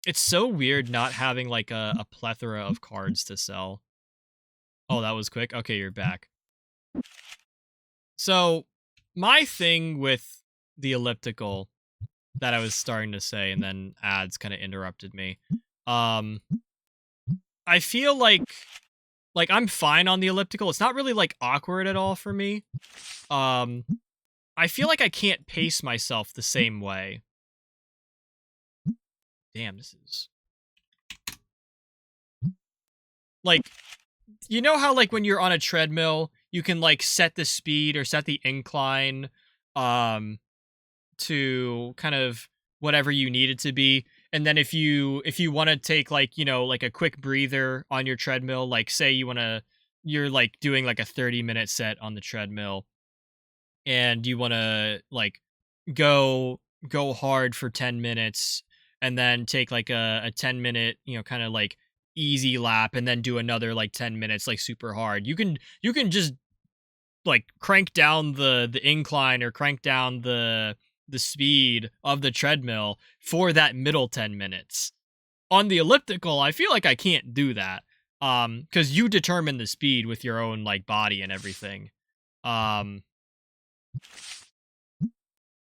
A: It's so weird not having like a plethora of cards to sell. Oh, that was quick. Okay, you're back. So, my thing with the elliptical that I was starting to say, and then ads kind of interrupted me. Um, I feel like I'm fine on the elliptical. It's not really like awkward at all for me. Um, I feel like I can't pace myself the same way. Damn, this is like, you know how like when you're on a treadmill, you can like set the speed or set the incline to kind of whatever you need it to be, and then if you want to take like like a quick breather on your treadmill, like say you're like doing like a 30-minute set on the treadmill, and you want to like go hard for 10 minutes, and then take like a 10-minute kind of like easy lap, and then do another like 10 minutes like super hard. You can just like crank down the incline, or crank down the speed of the treadmill for that middle 10 minutes. On the elliptical, I feel like I can't do that. Cuz you determine the speed with your own like body and everything. Um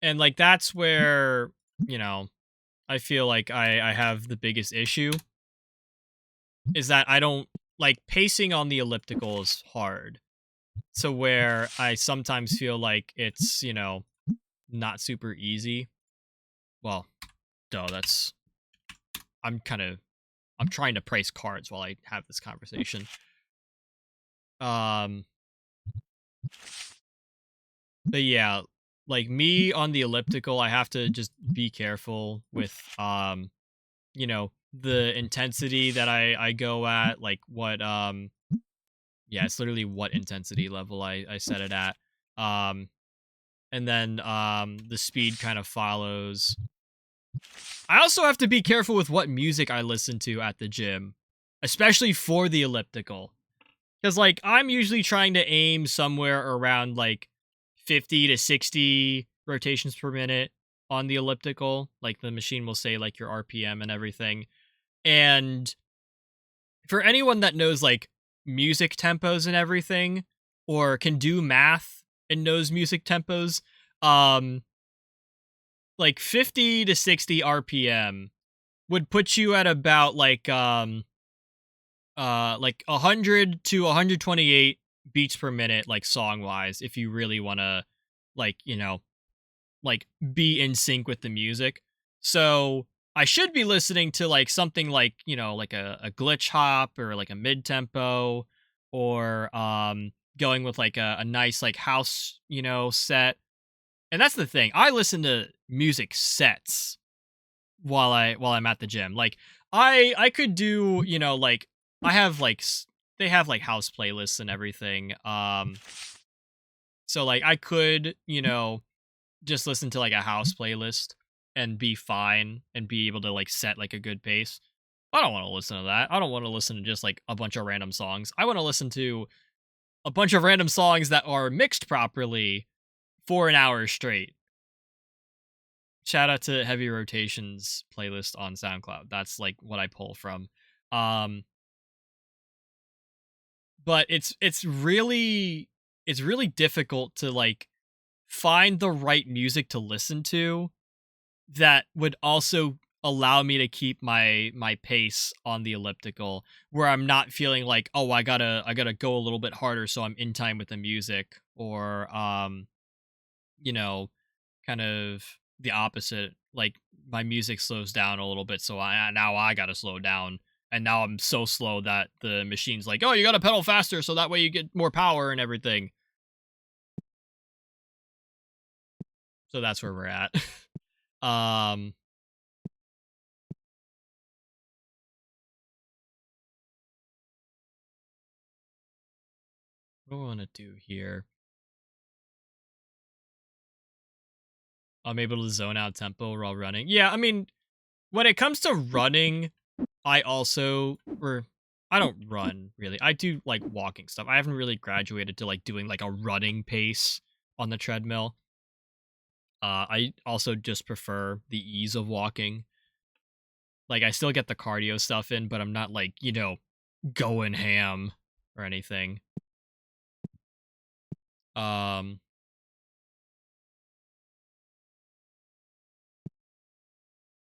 A: and like that's where, you know, I feel like I have the biggest issue, is that I don't like pacing on the elliptical is hard. To where I sometimes feel like it's, not super easy. Well, duh, that's I'm trying to price cards while I have this conversation. Um but yeah, like me on the elliptical, I have to just be careful with the intensity that I go at, like what yeah, it's literally what intensity level I set it at. Um and then the speed kind of follows. I also have to be careful with what music I listen to at the gym, especially for the elliptical. Cuz like I'm usually trying to aim somewhere around like 50 to 60 rotations per minute on the elliptical. Like the machine will say like your RPM and everything. And for anyone that knows like music tempos and everything, or can do math and knows music tempos, um like 50 to 60 RPM would put you at about like 100 to 128 beats per minute, like song wise, if you really want to like, like be in sync with the music. So I should be listening to like something like, like a glitch hop or like a mid tempo, or going with like a nice like house, set. And that's the thing. I listen to music sets while I'm at the gym. Like I could do, like I have like they have like house playlists and everything. So like I could, just listen to like a house playlist and be fine and be able to like set like a good pace. I don't want to listen to that. I don't want to listen to just like a bunch of random songs. I want to listen to a bunch of random songs that are mixed properly for an hour straight. Shout out to Heavy Rotations playlist on SoundCloud. That's like what I pull from. Um but it's really difficult to like find the right music to listen to that would also allow me to keep my pace on the elliptical, where I'm not feeling like, oh, I gotta go a little bit harder so I'm in time with the music, or you know kind of the opposite, like my music slows down a little bit, so I gotta slow down, and now I'm so slow that the machine's like, oh, you gotta pedal faster so that way you get more power and everything. So that's where we're at. um what do I want to do here? I'm able to zone out tempo while running. Yeah, I mean, when it comes to running, I also, or I don't run really. I do like walking stuff. I haven't really graduated to like doing like a running pace on the treadmill. I also just prefer the ease of walking. Like I still get the cardio stuff in, but I'm not like, going ham or anything. Um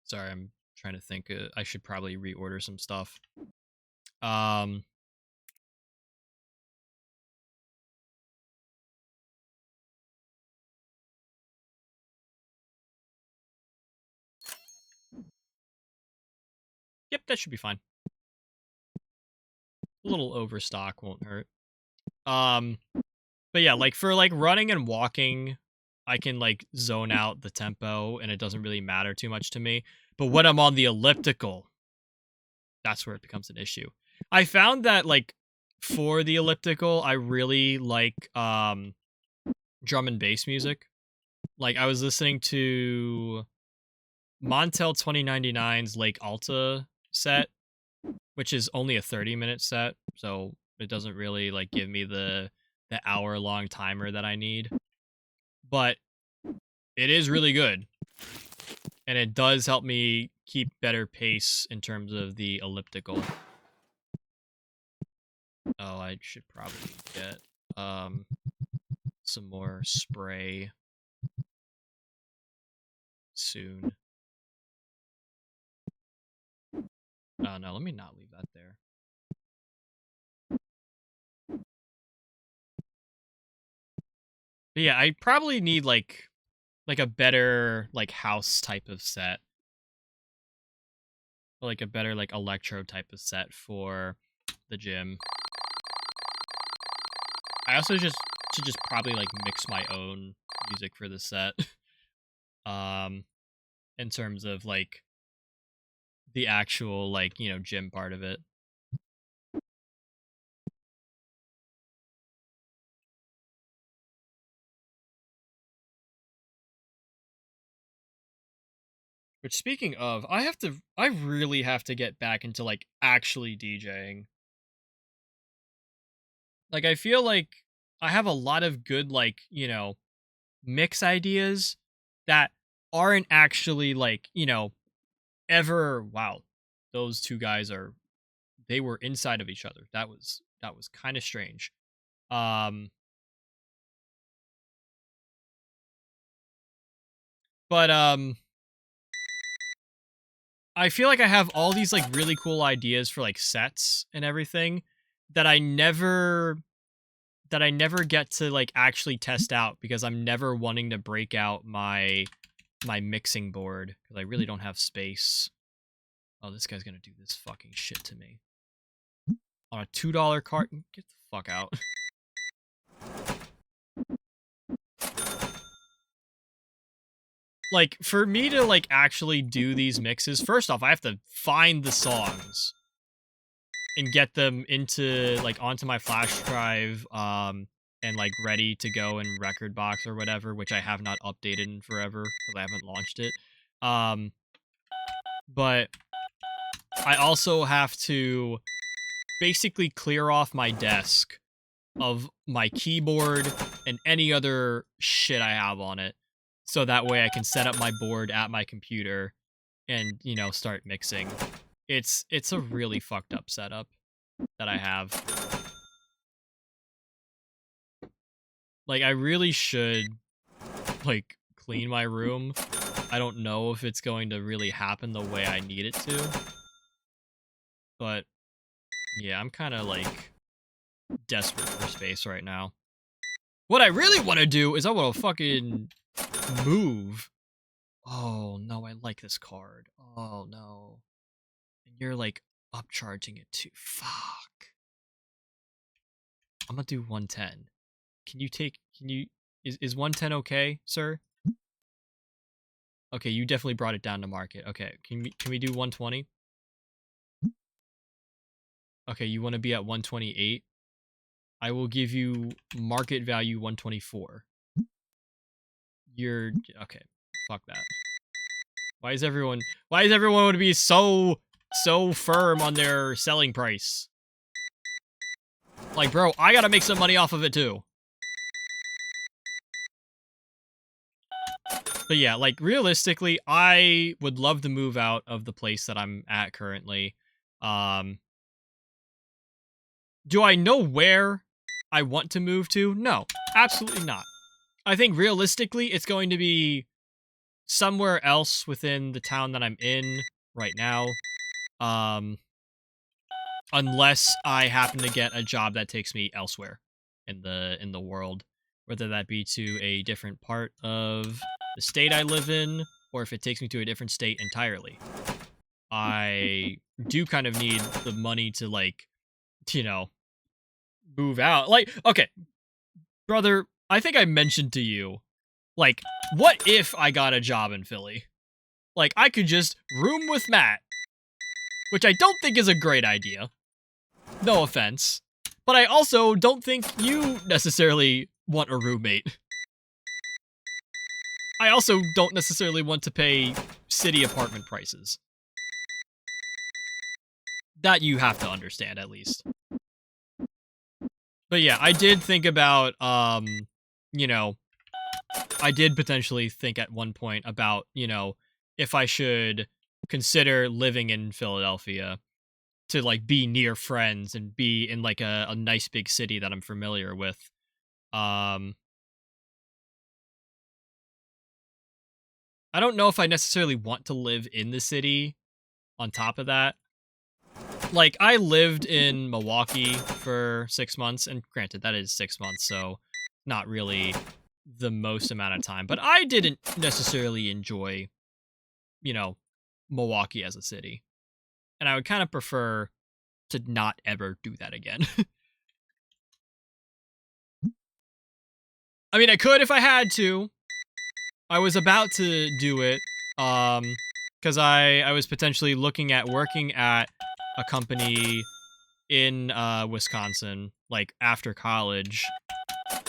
A: Sorry, I'm trying to think. I should probably reorder some stuff. Um Yep, that should be fine. A little overstock won't hurt. Um but yeah, like for like running and walking, I can like zone out the tempo and it doesn't really matter too much to me. But when I'm on the elliptical, that's where it becomes an issue. I found that like for the elliptical, I really like drum and bass music. Like I was listening to Montel 2099's Lake Alta set, which is only a 30-minute set, so it doesn't really like give me the hour-long timer that I need. But it is really good, and it does help me keep better pace in terms of the elliptical. Oh, I should probably get some more spray soon. Oh no, let me not leave that there. But yeah, I probably need like a better like house type of set. Like a better like electro type of set for the gym. I also just should just probably like mix my own music for the set. um in terms of like the actual, like, you know, gym part of it. Which, speaking of, I really have to get back into, like, actually DJing. Like, I feel like I have a lot of good, like, you know, mix ideas that aren't actually, like, you know, ever, wow, those two guys are, they were inside of each other. That was kind of strange. Um, but I feel like I have all these like really cool ideas for like sets and everything that I never get to like actually test out because I'm never wanting to break out my mixing board because I really don't have space. Oh, this guy's gonna do this fucking shit to me on a $2 cart. Get the fuck out. Like, for me to like actually do these mixes, first off, I have to find the songs and get them into like onto my flash drive, and like ready to go in record box or whatever, which I have not updated in forever because I haven't launched it. um but I also have to basically clear off my desk of my keyboard and any other shit I have on it, so that way I can set up my board at my computer and, you know, start mixing. It's a really fucked up setup that I have. Like, I really should, like, clean my room. I don't know if it's going to really happen the way I need it to. But, yeah, I'm kind of, like, desperate for space right now. What I really want to do is I want to fucking move. Oh, no, I like this card. Oh, no. And you're, like, upcharging it too. Fuck. I'm gonna do 110. Can you, is 110 okay, sir? Okay, you definitely brought it down to market. Okay, can we do 120? Okay, you want to be at 128? I will give you market value 124. You're okay. Fuck that. Why is everyone want to be so firm on their selling price? Like, bro, I got to make some money off of it too. But yeah, like, realistically, I would love to move out of the place that I'm at currently. Um Do I know where I want to move to? No, absolutely not. I think realistically, it's going to be somewhere else within the town that I'm in right now. Um, unless I happen to get a job that takes me elsewhere in the world, whether that be to a different part of the state I live in, or if it takes me to a different state entirely. I do kind of need the money to, like, you know, move out. Like, okay, brother, I think I mentioned to you, like, what if I got a job in Philly? Like, I could just room with Matt, which I don't think is a great idea. No offense. But I also don't think you necessarily want a roommate. I also don't necessarily want to pay city apartment prices. That you have to understand, at least. But yeah, I did think about, you know, I did potentially think at one point about, you know, if I should consider living in Philadelphia to, like, be near friends and be in, like, a nice big city that I'm familiar with. Um, I don't know if I necessarily want to live in the city on top of that. Like, I lived in Milwaukee for 6 months, and granted, that is 6 months, so not really the most amount of time, but I didn't necessarily enjoy, you know, Milwaukee as a city. And I would kind of prefer to not ever do that again. I mean, I could if I had to. I was about to do it. Um, because I was potentially looking at working at a company in Wisconsin, like after college,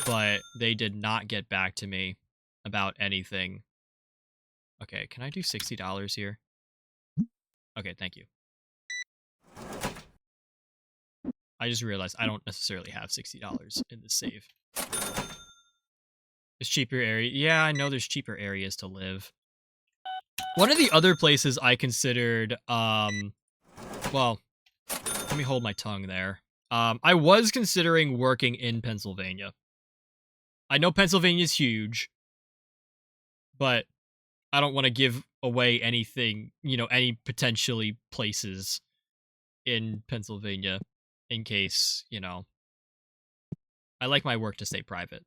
A: but they did not get back to me about anything. Okay, can I do $60 here? Okay, thank you. I just realized I don't necessarily have $60 in this save. There's cheaper area. Yeah, I know there's cheaper areas to live. One of the other places I considered, well, let me hold my tongue there. I was considering working in Pennsylvania. I know Pennsylvania's huge, but I don't want to give away anything, any potentially places in Pennsylvania in case, I like my work to stay private.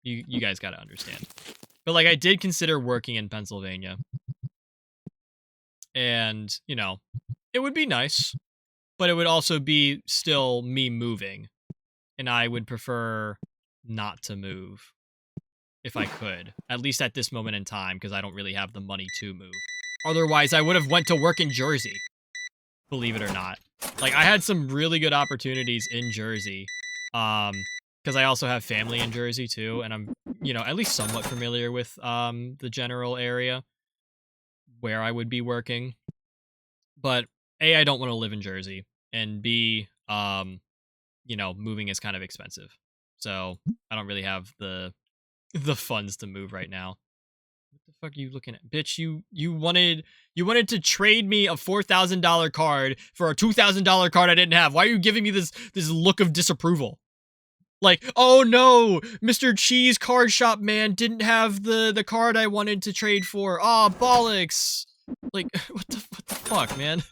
A: You guys got to understand. But like I did consider working in Pennsylvania. And, it would be nice, but it would also be still me moving. And I would prefer not to move if I could, at least at this moment in time, because I don't really have the money to move. Otherwise, I would have went to work in Jersey, believe it or not. Like, I had some really good opportunities in Jersey, because I also have family in Jersey, too, and I'm, at least somewhat familiar with the general area where I would be working. But A, I don't want to live in Jersey, and B, moving is kind of expensive. So I don't really have the funds to move right now. What the fuck are you looking at? Bitch, you wanted to trade me a $4,000 card for a $2,000 card I didn't have. Why are you giving me this look of disapproval? Like, oh no, Mr. Cheese card shop man didn't have the card I wanted to trade for. Ah, oh, bollocks. Like, what the fuck, man?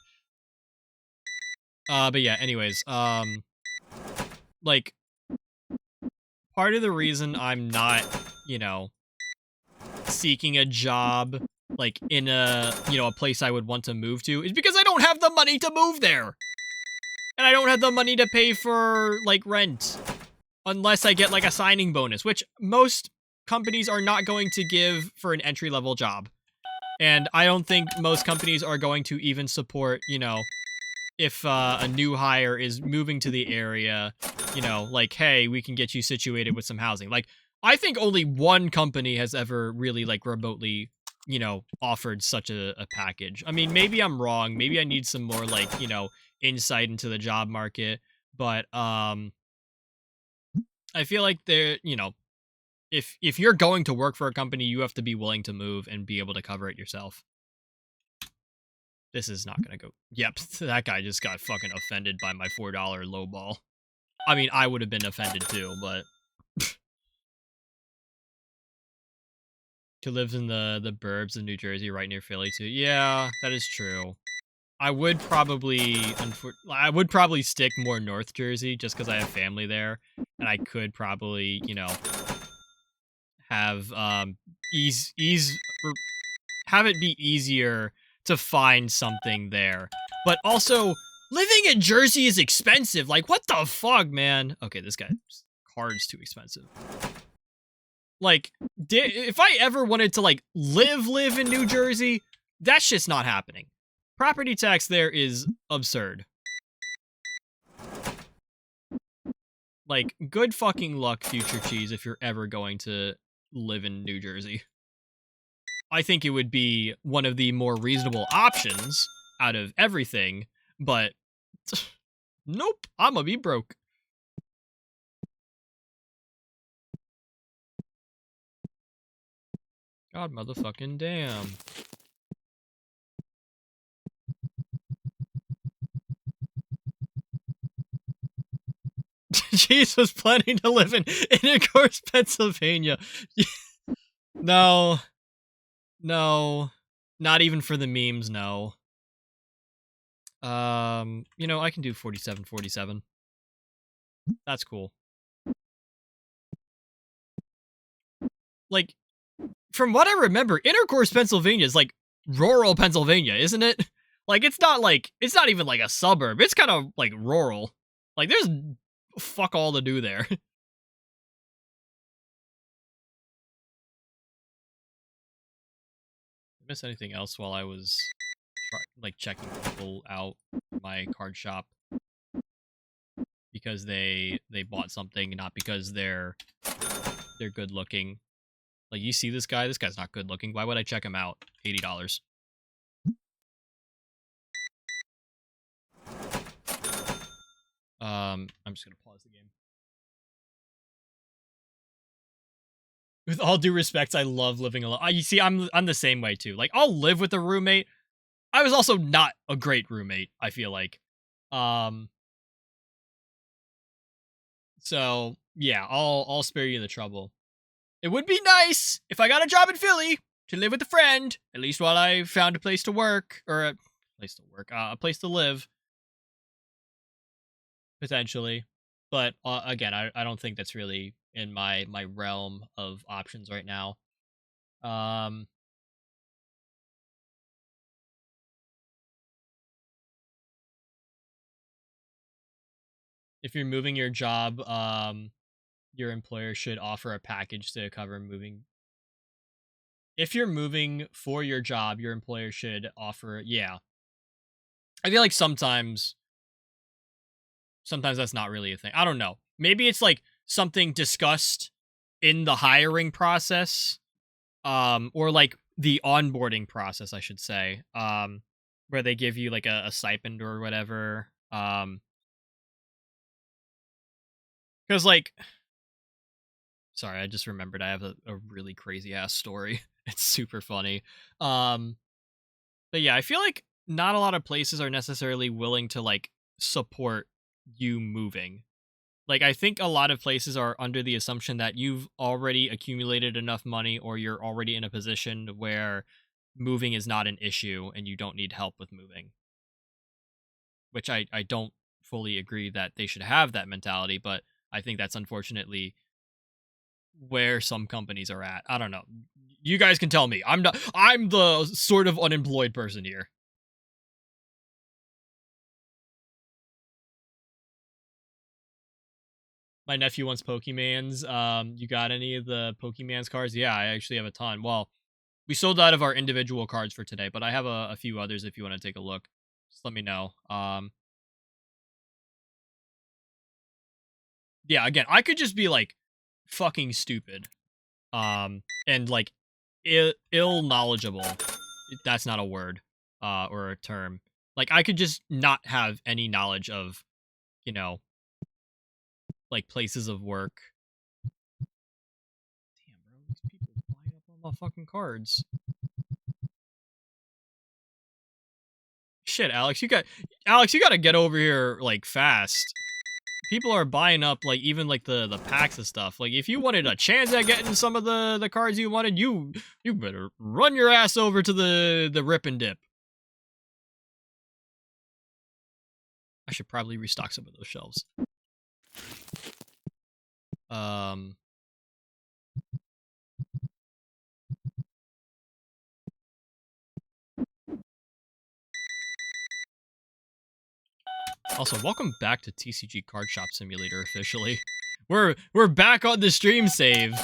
A: But yeah, anyways, like, part of the reason I'm not, seeking a job, like, in a place I would want to move to is because I don't have the money to move there. And I don't have the money to pay for, like, rent. Unless I get, like, a signing bonus, which most companies are not going to give for an entry-level job. And I don't think most companies are going to even support, if a new hire is moving to the area, like, hey, we can get you situated with some housing. Like, I think only one company has ever really, like, remotely, offered such a package. I mean, maybe I'm wrong. Maybe I need some more, like, insight into the job market. But, I feel like if you're going to work for a company, you have to be willing to move and be able to cover it yourself. This is not gonna go. Yep, that guy just got fucking offended by my $4 lowball. I mean, I would have been offended too, but who lives in the burbs of New Jersey, right near Philly too. Yeah, that is true. I would probably stick more North Jersey just because I have family there, and I could probably have have it be easier to find something there. But also, living in Jersey is expensive. Like, what the fuck, man? Okay, this guy's card's too expensive. Like, if I ever wanted to, like, live in New Jersey, that shit's not happening. Property tax there is absurd. Like, good fucking luck, Future Cheese, if you're ever going to live in New Jersey. I think it would be one of the more reasonable options out of everything, but nope, I'm gonna be broke. God motherfucking damn. Cheese was planning to live in Intercourse, Pennsylvania. No. No. Not even for the memes, no. I can do 47. That's cool. Like, from what I remember, Intercourse, Pennsylvania is like rural Pennsylvania, isn't it? Like, it's not even like a suburb. It's kind of like rural. Like, there's fuck all to do there. Miss anything else while I was like checking people out in my card shop because they bought something, not because they're good looking. Like, you see this guy? This guy's not good looking. Why would I check him out? $80. I'm just gonna pause the game. With all due respect, I love living alone. You see, I'm the same way too. Like, I'll live with a roommate. I was also not a great roommate, I feel like. So yeah, I'll spare you the trouble. It would be nice if I got a job in Philly to live with a friend, at least while I found a place to work, or a place to live, potentially. But again, I don't think that's really in my realm of options right now. If you're moving your job, your employer should offer a package to cover moving. If you're moving for your job, your employer should offer, yeah. I feel like sometimes that's not really a thing. I don't know. Maybe it's like something discussed in the hiring process, or like the onboarding process, I should say, where they give you like a stipend or whatever. Because like, sorry, I just remembered I have a really crazy ass story. It's super funny. But yeah, I feel like not a lot of places are necessarily willing to like support you moving. Like, I think a lot of places are under the assumption that you've already accumulated enough money, or you're already in a position where moving is not an issue and you don't need help with moving. Which I don't fully agree that they should have that mentality, but I think that's unfortunately where some companies are at. I don't know. You guys can tell me. I'm the sort of unemployed person here. My nephew wants Pokemans. You got any of the Pokemans cards? Yeah, I actually have a ton. Well, we sold out of our individual cards for today, but I have a few others if you want to take a look. Just let me know. Yeah, again, I could just be like fucking stupid. And like ill knowledgeable. That's not a word, or a term. Like, I could just not have any knowledge of, you know, like places of work. Damn, bro, these people buying up all my fucking cards. Shit, Alex, you got to get over here like fast. People are buying up like even like the packs of stuff. Like, if you wanted a chance at getting some of the cards you wanted, you better run your ass over to the rip and dip. I should probably restock some of those shelves. Also, welcome back to TCG Card Shop Simulator officially. We're back on the stream save.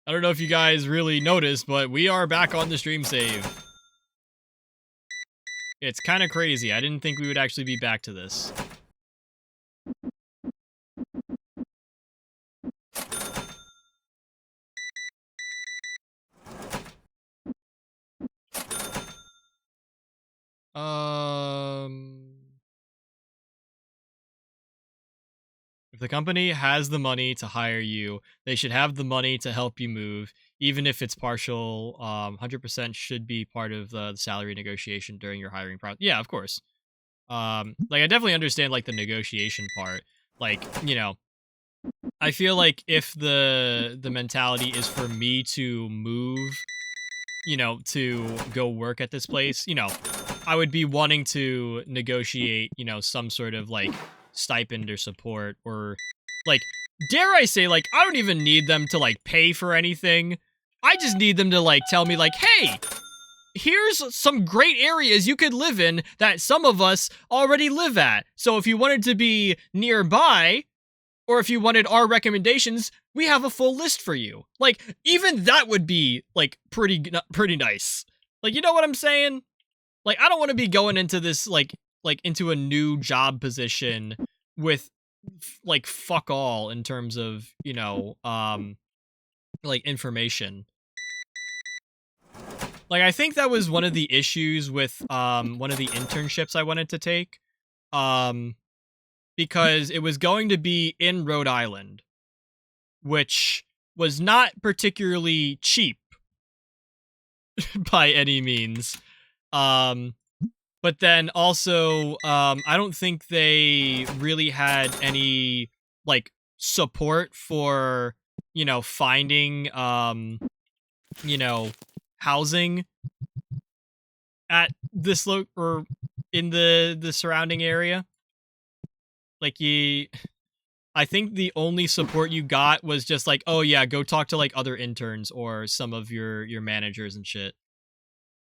A: I don't know if you guys really noticed, but we are back on the stream save. It's kind of crazy. I didn't think we would actually be back to this. If the company has the money to hire you, they should have the money to help you move, even if it's partial. 100% should be part of the salary negotiation during your hiring process. Yeah, of course. Like, I definitely understand like the negotiation part. Like, you know, I feel like if the mentality is for me to move, you know, to go work at this place, you know, I would be wanting to negotiate, you know, some sort of like stipend or support, or like, dare I say, like, I don't even need them to like pay for anything. I just need them to like tell me like, hey, here's some great areas you could live in that some of us already live at. So if you wanted to be nearby, or if you wanted our recommendations, we have a full list for you. Like, even that would be like pretty nice. Like, you know what I'm saying? like, I don't want to be going into this, like into a new job position with, like, fuck all in terms of, you know, like, information. Like, I think that was one of the issues with, one of the internships I wanted to take. Because it was going to be in Rhode Island, which was not particularly cheap by any means. But then also, I don't think they really had any, like, support for, you know, finding, you know, housing at this or in the surrounding area. Like, I think the only support you got was just like, oh yeah, go talk to like other interns or some of your managers and shit.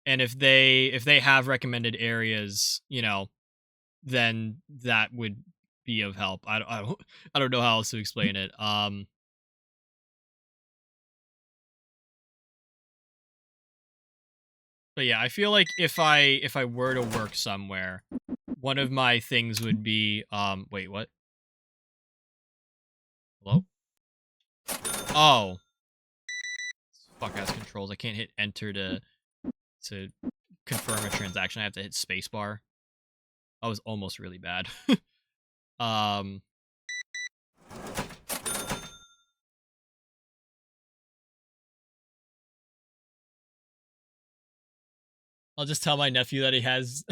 A: And if they have recommended areas, you know, then that would be of help. I don't know how else to explain it. But yeah, I feel like if I were to work somewhere, one of my things would be wait, what? Hello? Oh. Fuck ass controls. I can't hit enter to confirm a transaction. I have to hit spacebar. That was almost really bad. um I'll just tell my nephew that he has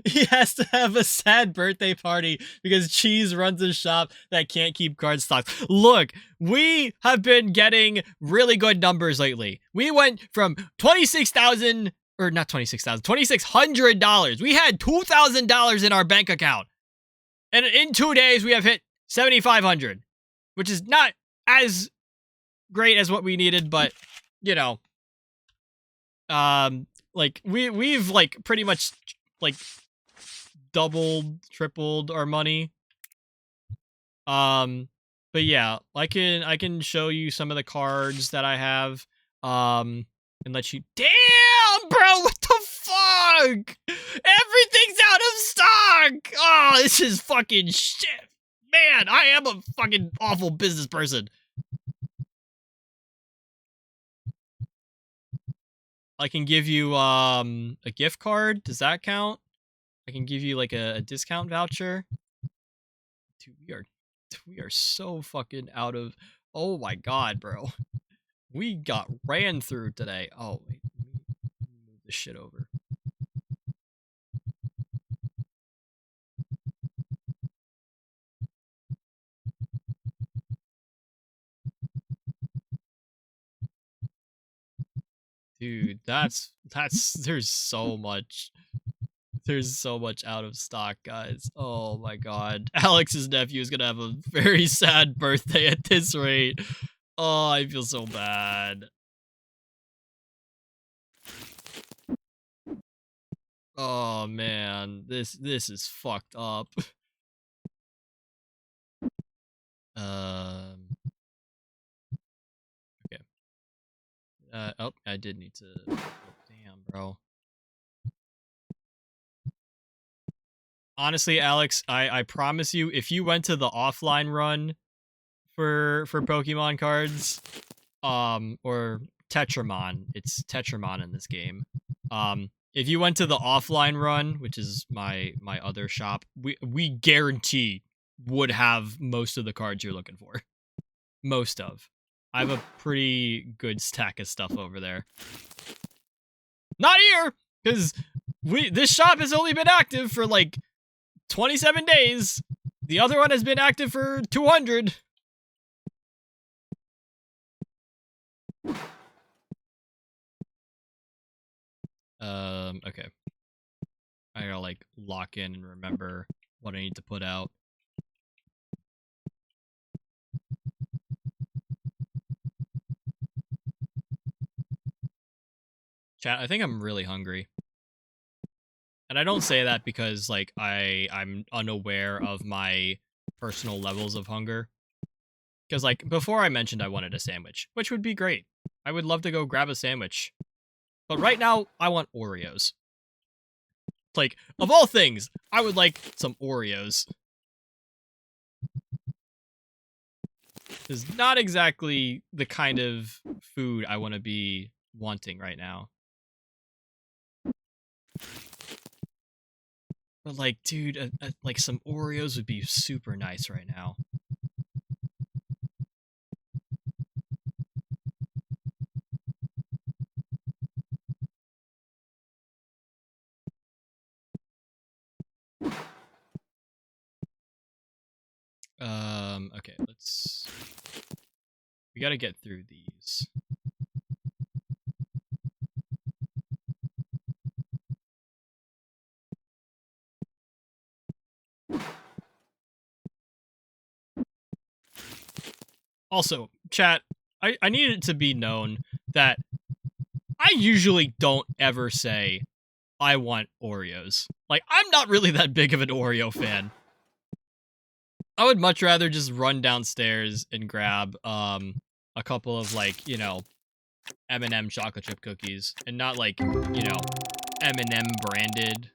A: he has to have a sad birthday party because Cheese runs a shop that can't keep card stocks. Look, we have been getting really good numbers lately. We went from 26,000 or not 26,000, $2,600. We had $2,000 in our bank account. And in 2 days we have hit 7,500, which is not as great as what we needed, but you know, like we've like pretty much like doubled, tripled our money. But yeah, I can show you some of the cards that I have. And let you. Damn, bro, what the fuck? Everything's out of stock. Oh, this is fucking shit. Man, I am a fucking awful business person. I can give you a gift card. Does that count? I can give you like a discount voucher. Dude, we are so fucking out of. Oh my god, bro. We got ran through today. Oh wait, let me move this shit over. Dude, that's there's so much. There's so much out of stock, guys. Oh my god. Alex's nephew is gonna have a very sad birthday at this rate. Oh, I feel so bad. Oh man, this is fucked up. Um okay. Oh, I did need to oh, damn, bro. Honestly, Alex, I promise you, if you went to the offline run for Pokemon cards, or Tetramon, it's Tetramon in this game. If you went to the offline run, which is my other shop, we guarantee would have most of the cards you're looking for. Most of. I have a pretty good stack of stuff over there. Not here, because this shop has only been active for like 27 days. The other one has been active for 200. Okay. I gotta like lock in and remember what I need to put out. Chat, I think I'm really hungry. And I don't say that because like I'm unaware of my personal levels of hunger. Because like before I mentioned I wanted a sandwich, which would be great. I would love to go grab a sandwich. But right now I want Oreos. Like, of all things, I would like some Oreos. Is not exactly the kind of food I want to be wanting right now. But like, dude, like some Oreos would be super nice right now. Okay, we gotta get through these. Also, chat, I need it to be known that I usually don't ever say I want Oreos. Like, I'm not really that big of an Oreo fan. I would much rather just run downstairs and grab a couple of, like, you know, M&M chocolate chip cookies, and not like, you know, M&M branded,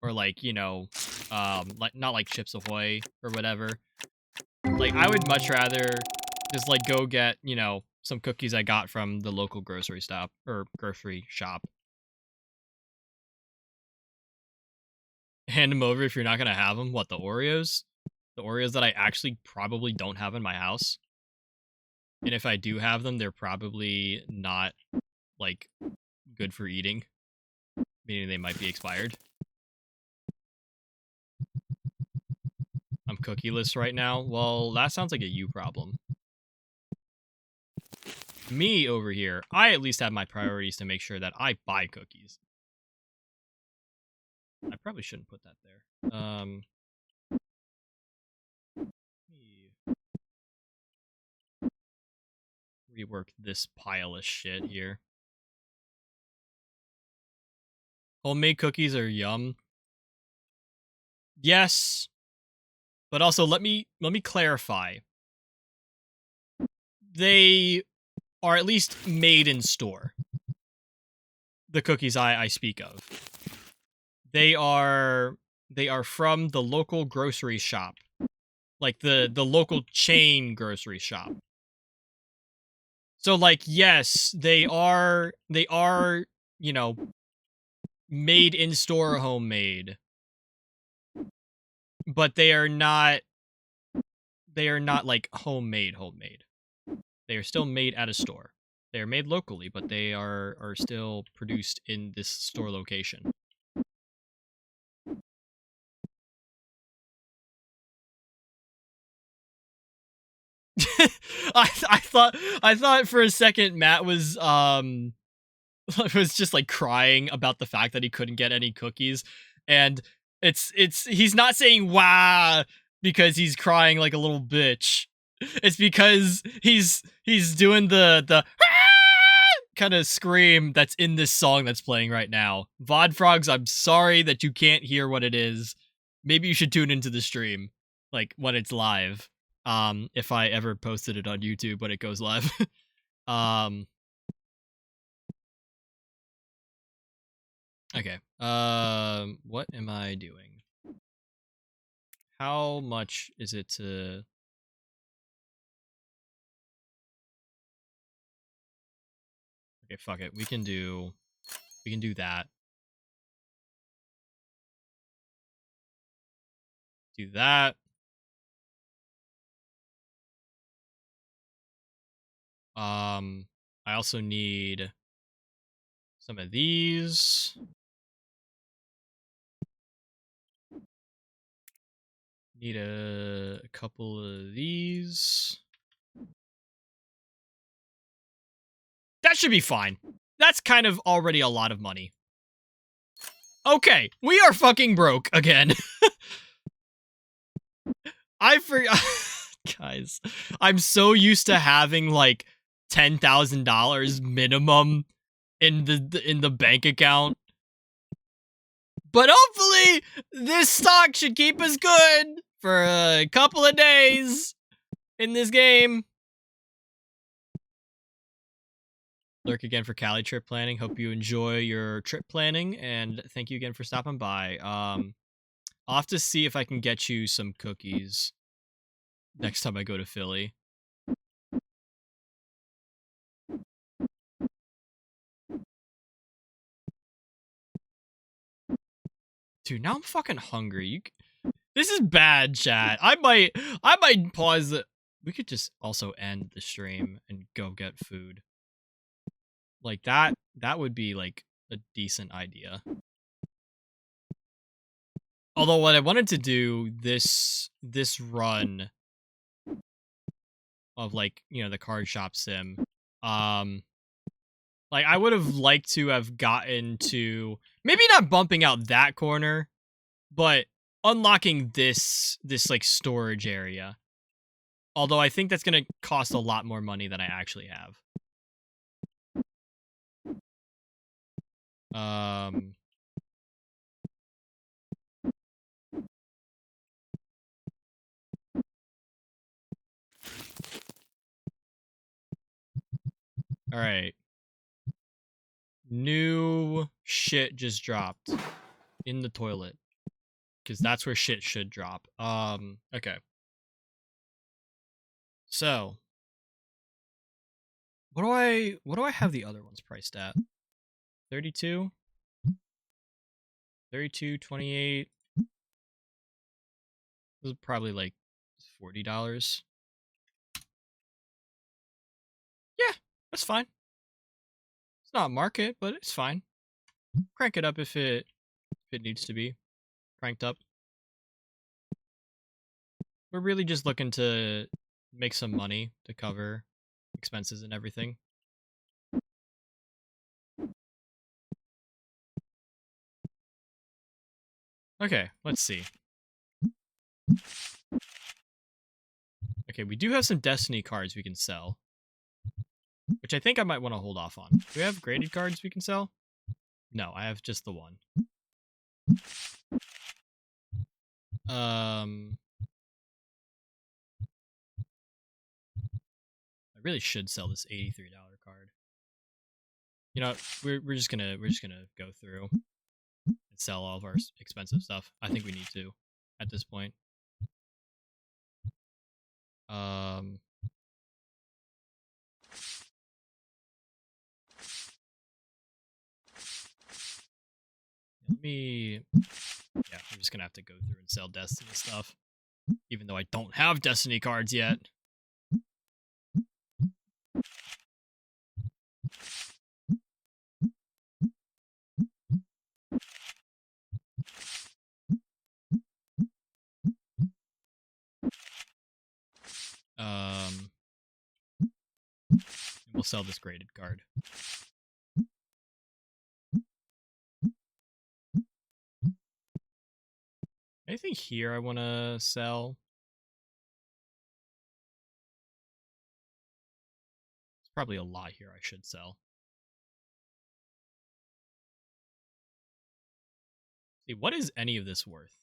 A: or like, you know, like not like Chips Ahoy or whatever. Like, I would much rather just like go get, you know, some cookies I got from the local grocery stop or grocery shop. Hand them over if you're not gonna have them. What, the Oreos? The Oreos that I actually probably don't have in my house. And if I do have them, they're probably not, like, good for eating. Meaning they might be expired. I'm cookieless right now. Well, that sounds like a you problem. Me over here, I at least have my priorities to make sure that I buy cookies. I probably shouldn't put that there. Rework this pile of shit here. Homemade cookies are yum. Yes, but also let me clarify. They are at least made in store. The cookies I speak of. They are from the local grocery shop. Like the local chain grocery shop. So like, yes, they are, you know, made in store, homemade. But they are not like homemade. They are still made at a store. They are made locally, but they are still produced in this store location. I thought for a second Matt was was just like crying about the fact that he couldn't get any cookies, and it's he's not saying "wah" because he's crying like a little bitch. It's because he's doing the kind of scream that's in this song that's playing right now. VoD Frogs, I'm sorry that you can't hear what it is. Maybe you should tune into the stream, like when it's live. If I ever posted it on YouTube when it goes live. Okay. What am I doing? How much is it to... Okay, fuck it. We can do that. Do that. I also need some of these. Need a couple of these. That should be fine. That's kind of already a lot of money. Okay, we are fucking broke again. I forgot. Guys, I'm so used to having like $10,000 minimum in the bank account. But hopefully this stock should keep us good for a couple of days in this game. Lurk again for Cali trip planning. Hope you enjoy your trip planning, and thank you again for stopping by. I'll have to see if I can get you some cookies next time I go to Philly. Dude, now I'm fucking hungry. This is bad, chat. I might pause the. We could just also end the stream and go get food. Like that would be like a decent idea. Although what I wanted to do this run of like, the card shop sim, like I would have liked to have gotten to maybe not bumping out that corner, but unlocking this like storage area. Although I think that's going to cost a lot more money than I actually have. All right. New shit just dropped in the toilet, because that's where shit should drop. Okay. So, what do I have the other ones priced at? 32? 32, 28. This is probably like $40. Yeah, that's fine. It's not market, but it's fine. Crank it up if it needs to be cranked up. We're really just looking to make some money to cover expenses and everything. Okay, let's see. Okay, we do have some Destiny cards we can sell, which I think I might want to hold off on. Do we have graded cards we can sell? No, I have just the one. I really should sell this $83 card. You know, we're just gonna go through and sell all of our expensive stuff. I think we need to at this point. Let me. Yeah, we're just gonna have to go through and sell Destiny stuff, even though I don't have Destiny cards yet. We'll sell this graded card. Anything here I want to sell? There's probably a lot here I should sell. See, what is any of this worth?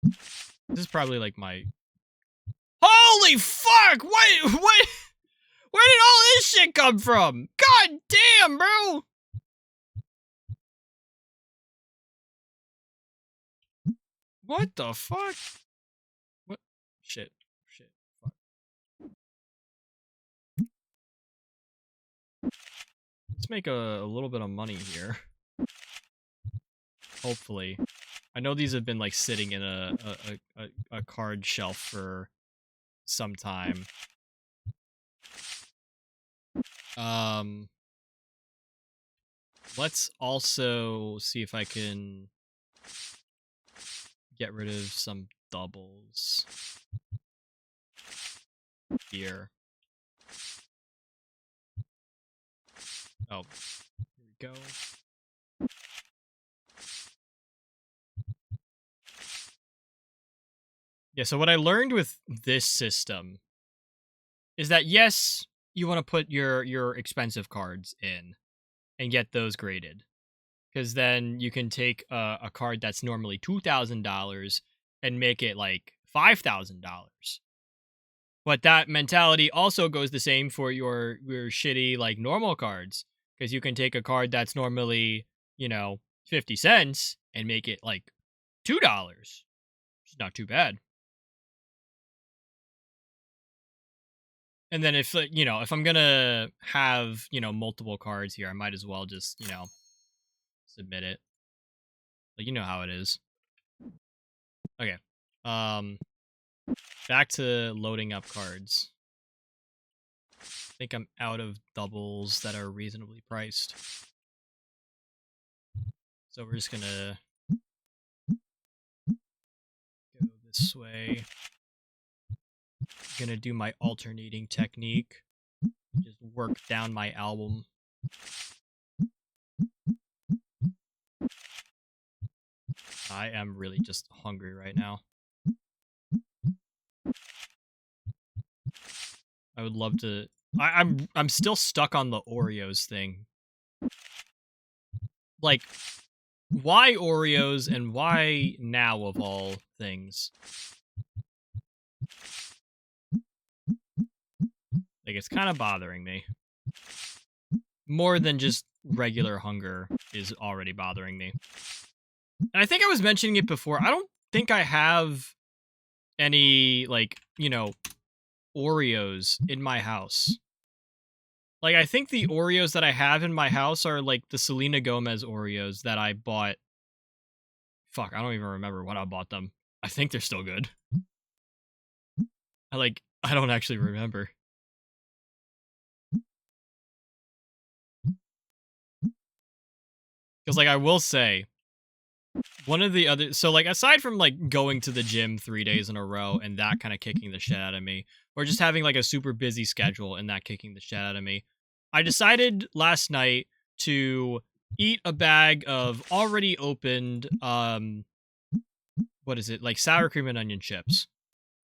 A: This is probably like my... Holy fuck! What? Where did all this shit come from? God damn, bro! What the fuck? What? Shit. Fuck. Let's make a little bit of money here. Hopefully. I know these have been like sitting in a card shelf for some time. Let's also see if I can get rid of some doubles here. Oh, here we go. Yeah, so what I learned with this system is that yes, you want to put your expensive cards in and get those graded, because then you can take a card that's normally $2,000 and make it like $5,000. But that mentality also goes the same for your shitty like normal cards, because you can take a card that's normally, 50 cents and make it like $2. It's not too bad. And then if I'm going to have, multiple cards here, I might as well just, submit it. Like you know how it is. Okay. Back to loading up cards. I think I'm out of doubles that are reasonably priced. So we're just gonna go this way. Gonna do my alternating technique. Just work down my album. I am really just hungry right now. I would love to. I'm still stuck on the Oreos thing. Like, why Oreos and why now of all things? Like, it's kind of bothering me. More than just regular hunger is already bothering me. And I think I was mentioning it before. I don't think I have any, like, Oreos in my house. Like, I think the Oreos that I have in my house are, like, the Selena Gomez Oreos that I bought. Fuck, I don't even remember when I bought them. I think they're still good. I don't actually remember. Because, like, I will say, one of the other, so like aside from like going to the gym 3 days in a row and that kind of kicking the shit out of me, or just having like a super busy schedule and that kicking the shit out of me, I decided last night to eat a bag of already opened what is it, like sour cream and onion chips.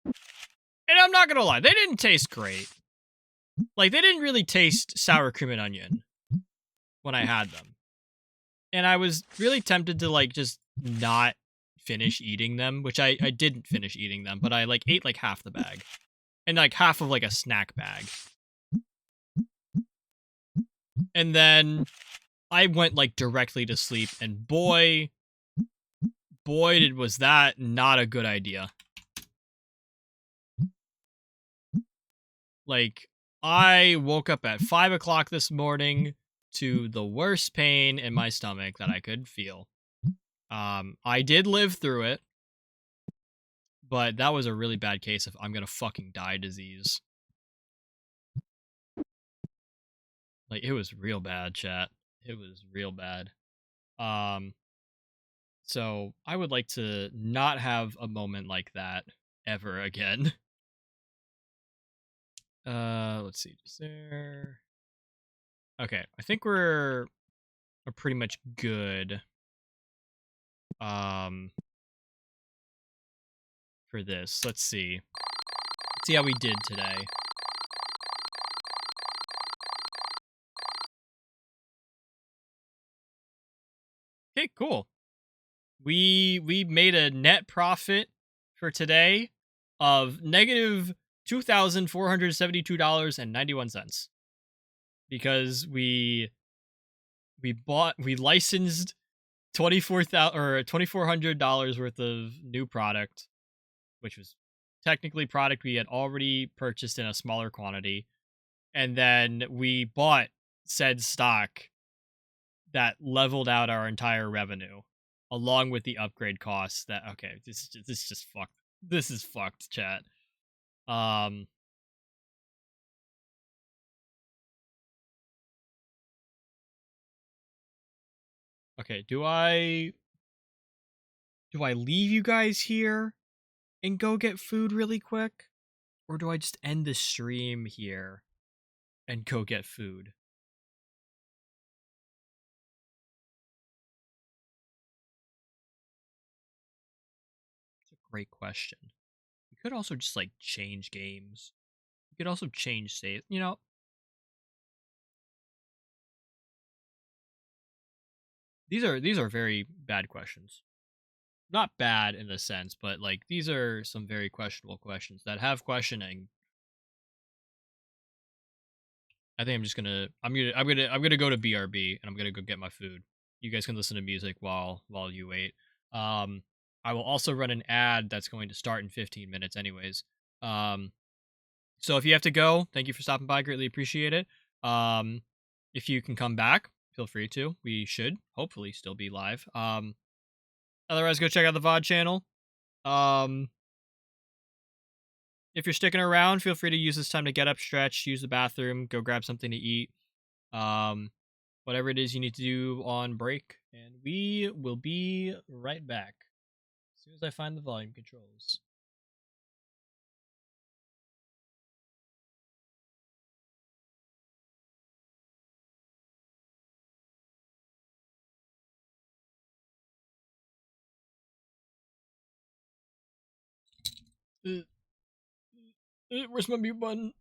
A: And I'm not gonna lie, they didn't taste great. Like, they didn't really taste sour cream and onion when I had them. And I was really tempted to like just not finish eating them, which I didn't finish eating them, but I like ate like half the bag and like half of like a snack bag. And then I went like directly to sleep, and boy, was that not a good idea. Like, I woke up at 5 o'clock this morning to the worst pain in my stomach that I could feel. I did live through it, but that was a really bad case of I'm gonna fucking die disease. Like, it was real bad, chat. It was real bad. So I would like to not have a moment like that ever again. Let's see, just there. Okay, I think we're pretty much good. For this, let's see. Let's see how we did today. Okay, cool. We made a net profit for today of negative $2,472.91 because we licensed $2,400 worth of new product, which was technically product we had already purchased in a smaller quantity, and then we bought said stock that leveled out our entire revenue along with the upgrade costs that this is just fucked. This is fucked, chat. Okay, do I leave you guys here and go get food really quick, or do I just end the stream here and go get food? It's a great question. We could also just like change games. We could also change save. These are very bad questions. Not bad in a sense, but like these are some very questionable questions that have questioning I think I'm gonna go to BRB and I'm gonna go get my food. You guys can listen to music while you wait. Um, I will also run an ad that's going to start in 15 minutes, anyways. Um, so if you have to go, thank you for stopping by. Greatly appreciate it. Um, if you can come back, feel free to. We should hopefully still be live. Otherwise, go check out the VoD channel. Um, if you're sticking around, feel free to use this time to get up, stretch, use the bathroom, go grab something to eat. Um, whatever it is you need to do on break, and we will be right back as soon as I find the volume controls. Where's my mute button?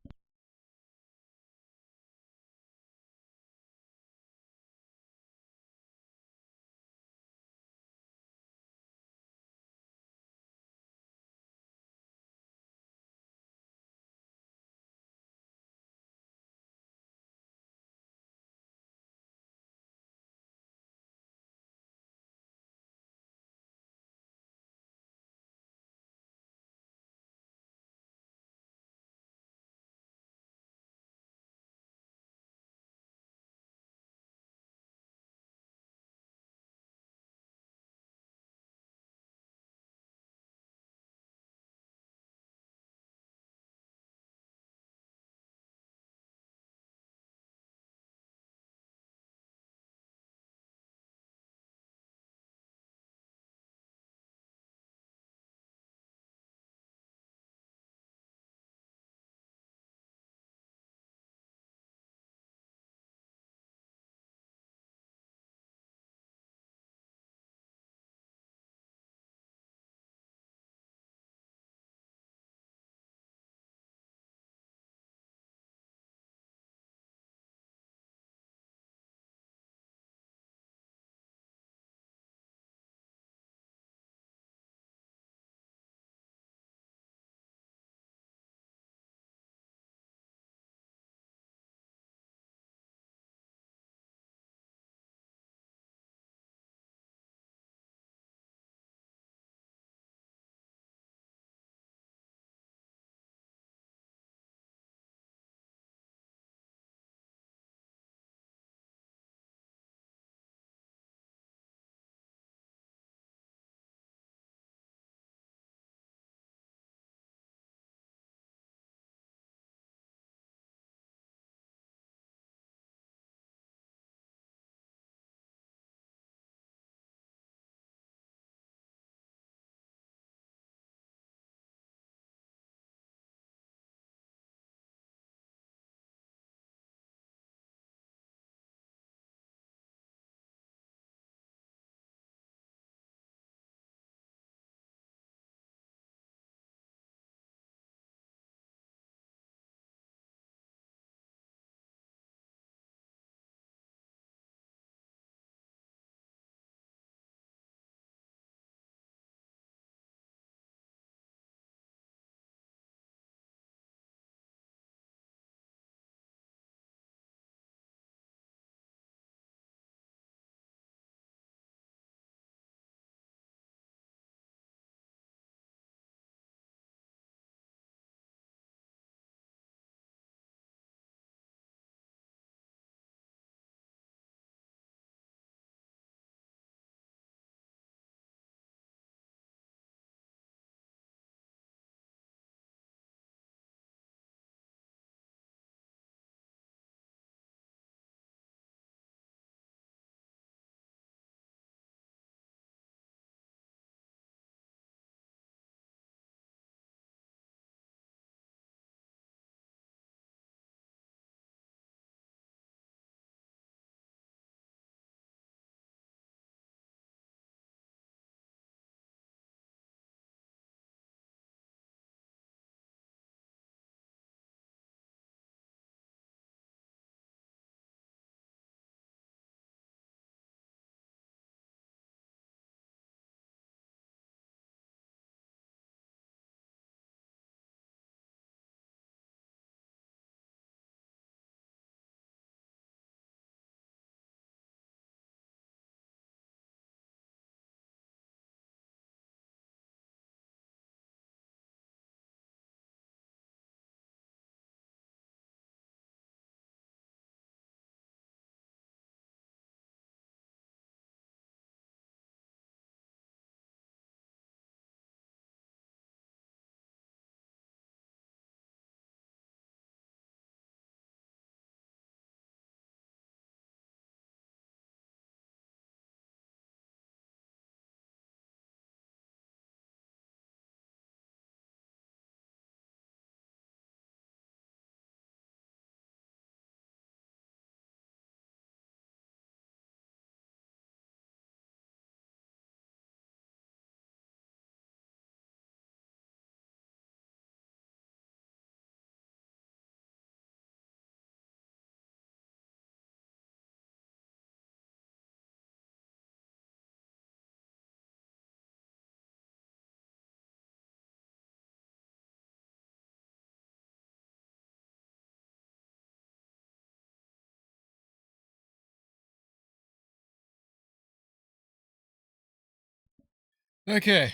A: Okay,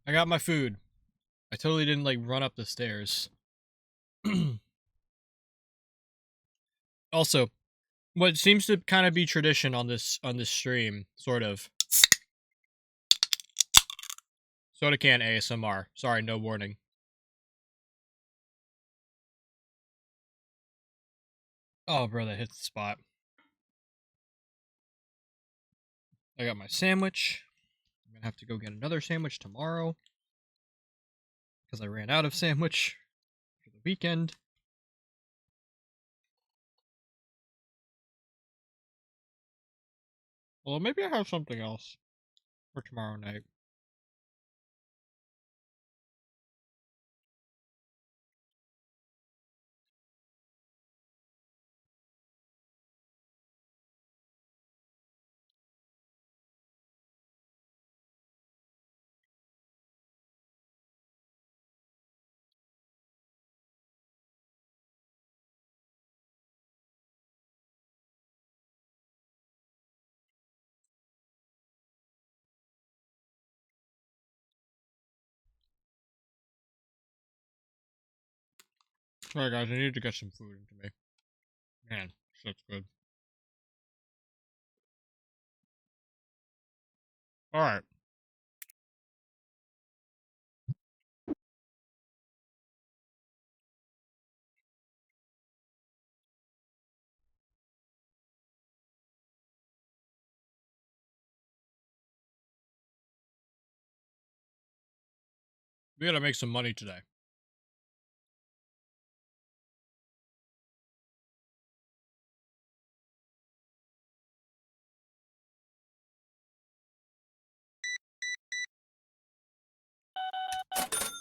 A: I got my food. I totally didn't like run up the stairs. Also, what seems to kind of be tradition on this stream, sort of. Soda can ASMR. Sorry, no warning. Oh, bro, that hit the spot. I got my sandwich. I'm gonna have to go get another sandwich tomorrow because I ran out of sandwich for the weekend. Well, maybe I have something else for tomorrow night. Alright, guys, I need to get some food into me. Man, shit's good. Alright. We gotta make some money today.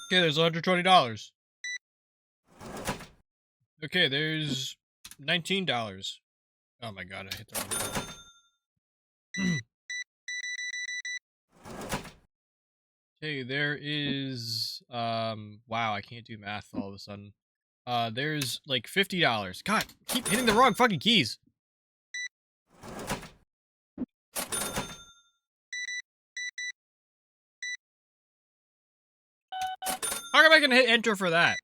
A: Okay, there's $120. Okay, there's $19. Oh my god, I hit the wrong button. Okay, there is wow, I can't do math all of a sudden. There's like $50. God, keep hitting the wrong fucking keys. How come I can hit enter for that?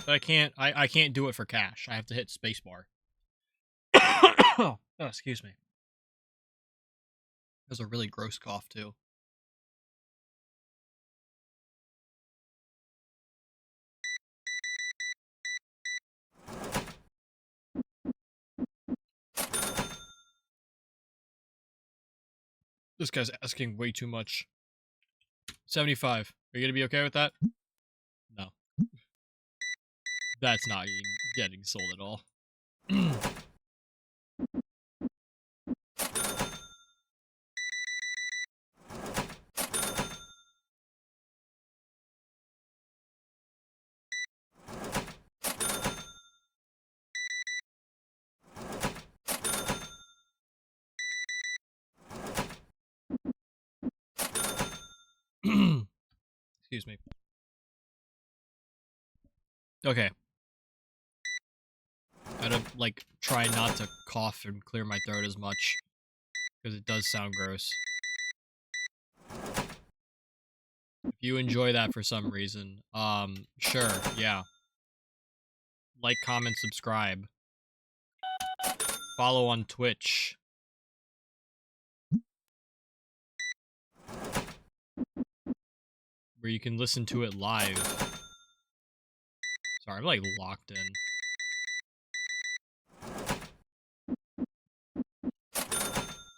A: But I can't do it for cash. I have to hit spacebar. Oh, excuse me. That was a really gross cough too. This guy's asking way too much. 75. Are you gonna be okay with that? No. That's not getting sold at all. Excuse me. Okay. I gotta, like, try not to cough and clear my throat as much. Because it does sound gross. If you enjoy that for some reason, sure, yeah. Like, comment, subscribe. Follow on Twitch. Where you can listen to it live. Sorry, I'm, like, locked in.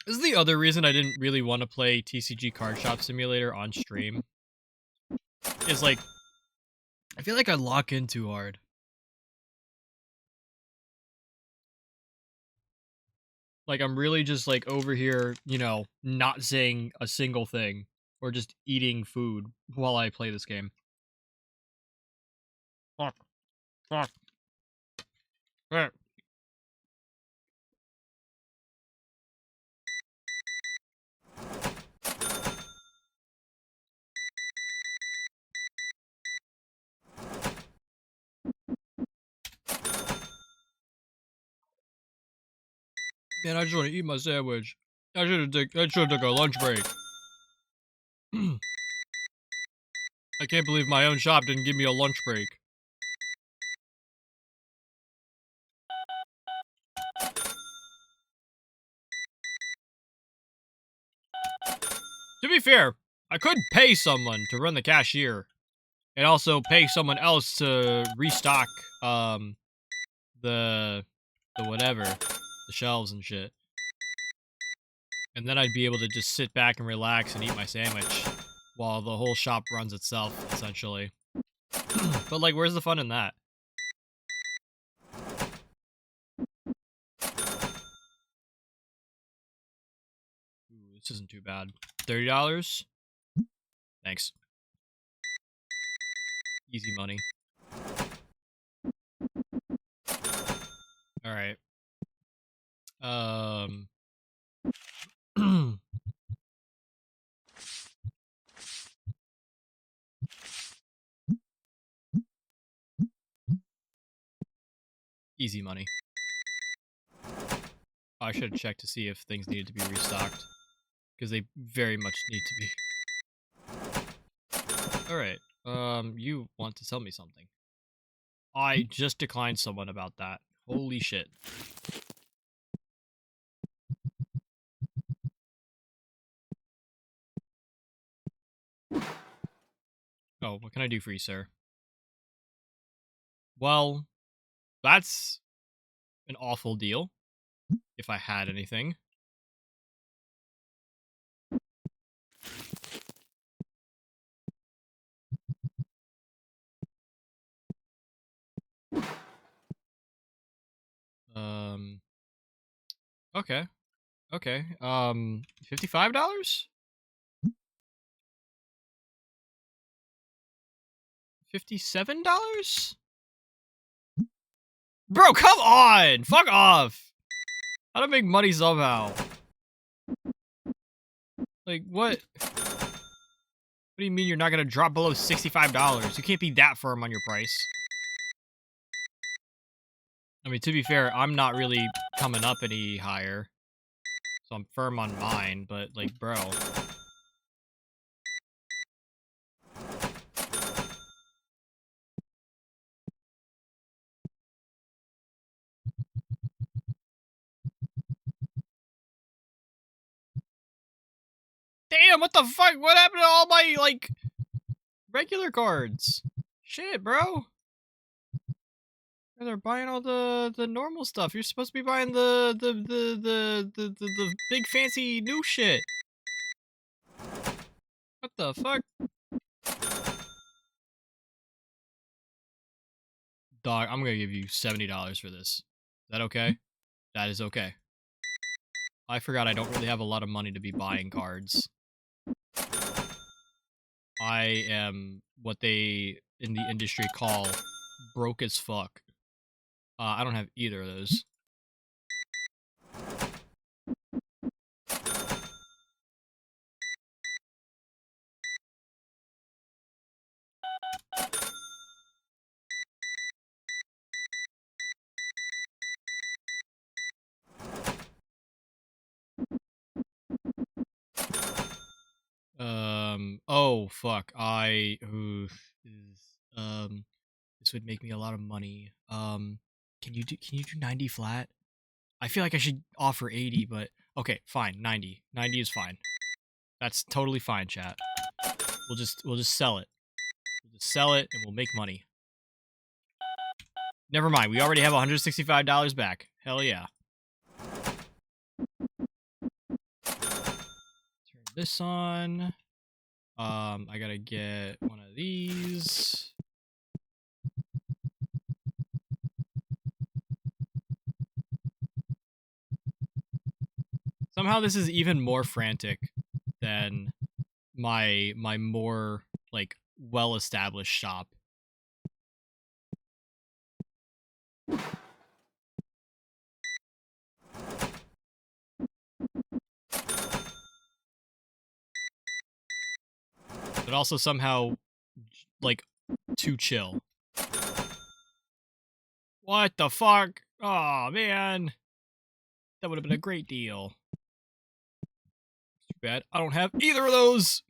A: This is the other reason I didn't really want to play TCG Card Shop Simulator on stream. Is, like, I feel like I lock in too hard. Like, I'm really just, like, over here, you know, not saying a single thing. Or just eating food while I play this game. Fuck. Fuck. Fuck. Man, I just want to eat my sandwich. I should have took a lunch break. I can't believe my own shop didn't give me a lunch break. To be fair, I could pay someone to run the cashier and also pay someone else to restock the whatever, the shelves and shit. And then I'd be able to just sit back and relax and eat my sandwich while the whole shop runs itself, essentially. But like, where's the fun in that? Ooh, this isn't too bad. $30? Thanks. Easy money. Alright. Easy money. Oh, I should have checked to see if things needed to be restocked. Because they very much need to be. Alright. You want to tell me something. I just declined someone about that. Holy shit. Oh, what can I do for you, sir? Well, that's an awful deal. If I had anything. Okay. Okay. $55? $57? Bro, come on! Fuck off! How to make money somehow? Like, what? What do you mean you're not gonna drop below $65? You can't be that firm on your price. I mean, to be fair, I'm not really coming up any higher. So I'm firm on mine, but, like, bro. Damn, what the fuck? What happened to all my, like, regular cards? Shit, bro. They're buying all the normal stuff. You're supposed to be buying the big fancy new shit. What the fuck? Dog, I'm gonna give you $70 for this. Is that okay? That is okay. I forgot I don't really have a lot of money to be buying cards. I am what they in the industry call broke as fuck. I don't have either of those. Oh fuck. This would make me a lot of money. Can you do 90 flat? I feel like I should offer 80, but okay, fine, 90. 90 is fine. That's totally fine, chat. We'll just sell it. We'll just sell it and we'll make money. Never mind, we already have $165 back. Hell yeah. Turn this on. I gotta get one of these. Somehow this is even more frantic than my more like well-established shop. But also somehow like too chill. What the fuck? Oh man. That would have been a great deal. Too bad I don't have either of those.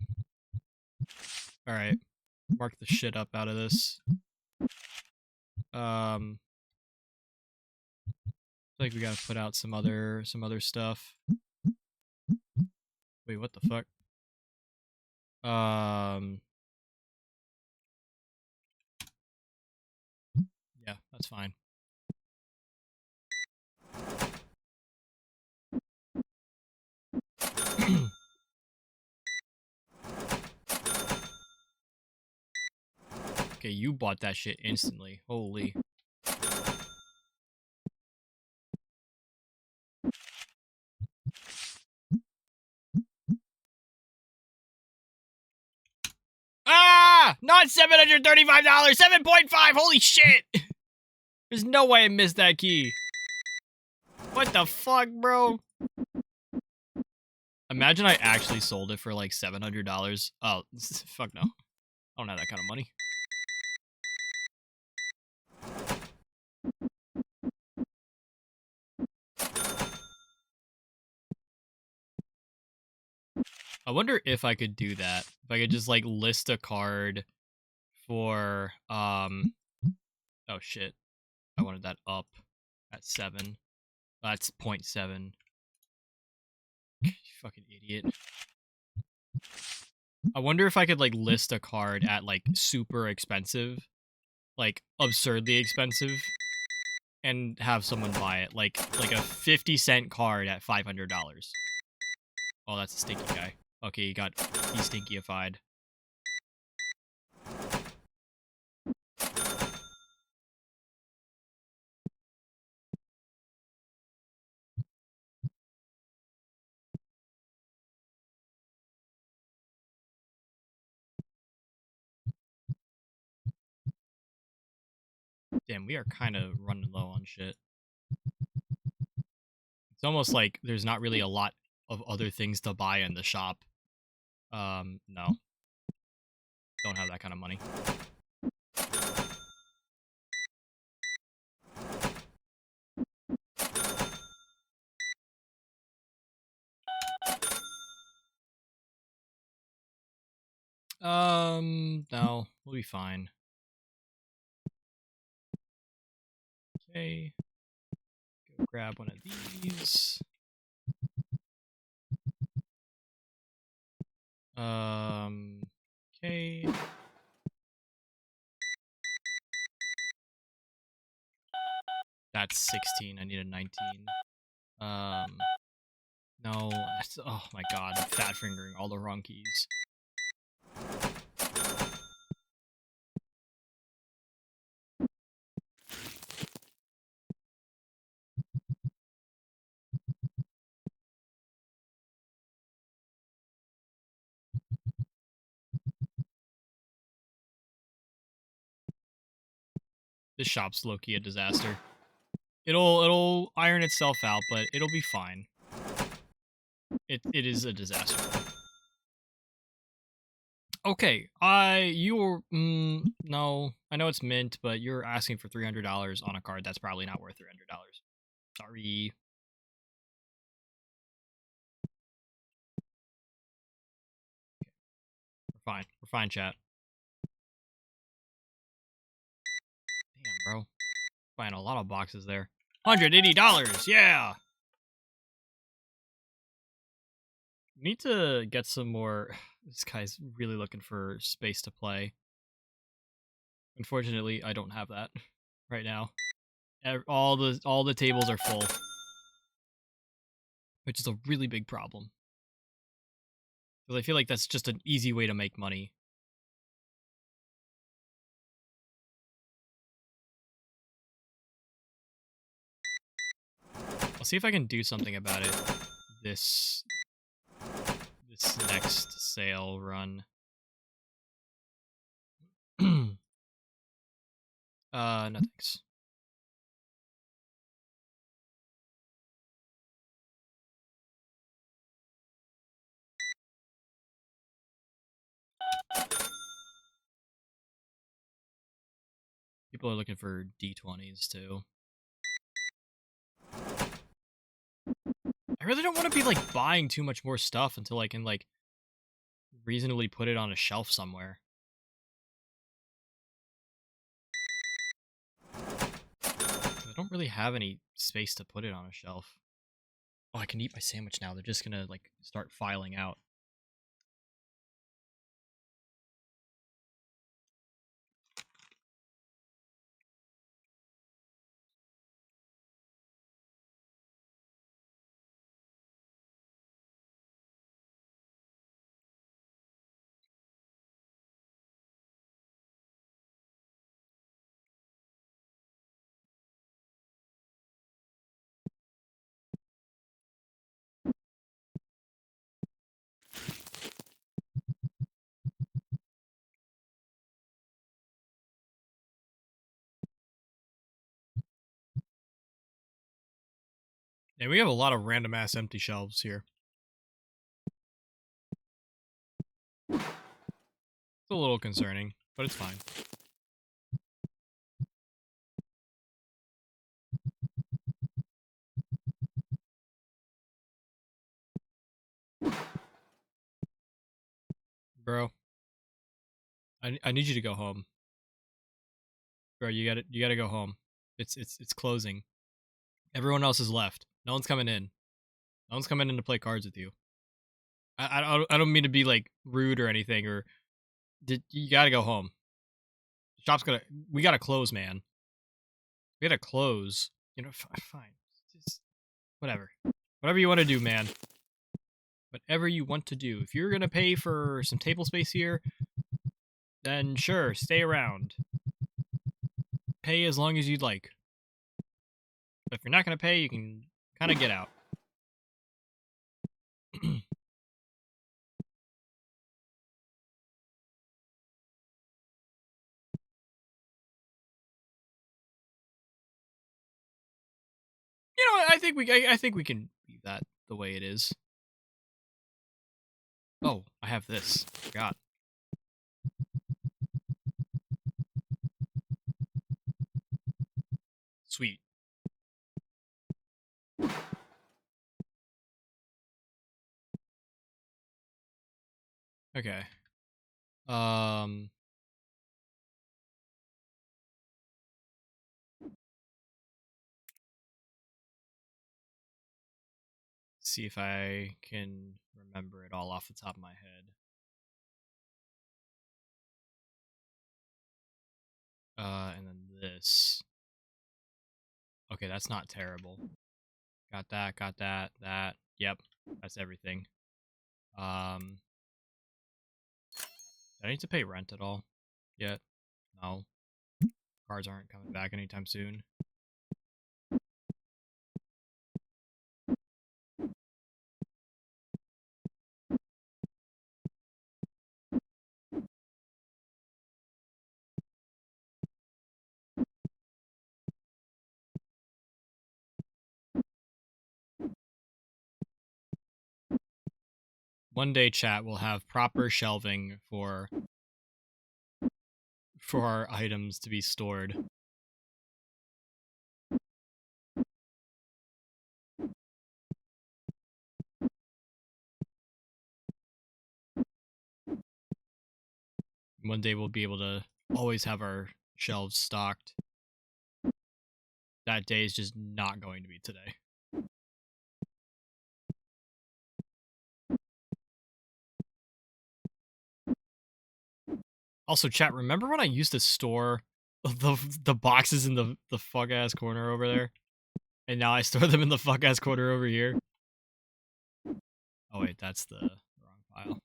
A: Alright. Mark the shit up out of this. I feel like we gotta put out some other stuff. Wait, what the fuck? Yeah, that's fine. Okay, you bought that shit instantly. Holy. Ah! Not $735! 7.5! Holy shit! There's no way I missed that key. What the fuck, bro? Imagine I actually sold it for like $700. Oh, fuck no. I don't have that kind of money. I wonder if I could do that. If I could just like list a card for oh shit. I wanted that up at 7. That's 0.7. You fucking idiot. I wonder if I could like list a card at like super expensive, like absurdly expensive, and have someone buy it, like a 50-cent card at $500. Oh, that's a stinky guy. Okay, he's stinkyified. Damn, we are kind of running low on shit. It's almost like there's not really a lot of other things to buy in the shop. No. Don't have that kind of money. No. We'll be fine. Okay. Go grab one of these. Okay. That's 16. I need a 19. No. Oh my god. I'm fat fingering all the wrong keys. This shop's low-key a disaster. It'll iron itself out, but it'll be fine. It is a disaster. Okay, no, I know it's mint, but you're asking for $300 on a card that's probably not worth $300. Sorry. We're fine, chat. Damn, bro. Buying a lot of boxes there. $180, yeah! Need to get some more. This guy's really looking for space to play. Unfortunately, I don't have that right now. All the tables are full, which is a really big problem. Because I feel like that's just an easy way to make money. I'll see if I can do something about it this next sale run. No thanks. People are looking for D20s too. I really don't want to be like buying too much more stuff until I can like reasonably put it on a shelf somewhere. I don't really have any space to put it on a shelf. Oh, I can eat my sandwich now. They're just gonna like start filing out. Yeah, we have a lot of random ass empty shelves here. It's a little concerning, but it's fine. Bro, I need you to go home. Bro, you gotta go home. It's closing. Everyone else is left. No one's coming in. No one's coming in to play cards with you. I don't mean to be like rude or anything, or you gotta go home. The shop's gonna we gotta close, man. We gotta close. You know, fine. Just whatever. Whatever you want to do, man. Whatever you want to do. If you're gonna pay for some table space here, then sure, stay around. Pay as long as you'd like. But if you're not gonna pay, you can kind of get out. You know what? I think we can leave that the way it is. Oh, I have this. Forgot. Sweet. Okay. Um. See if I can remember it all off the top of my head. And then this. Okay, that's not terrible. Got that. Got that. That. Yep. That's everything. Do I need to pay rent at all yet? No. Cars aren't coming back anytime soon. One day, chat will have proper shelving for our items to be stored. One day we'll be able to always have our shelves stocked. That day is just not going to be today. Also, chat, remember when I used to store the boxes in the fuck ass corner over there? And now I store them in the fuck ass corner over here? Oh wait, that's the wrong file.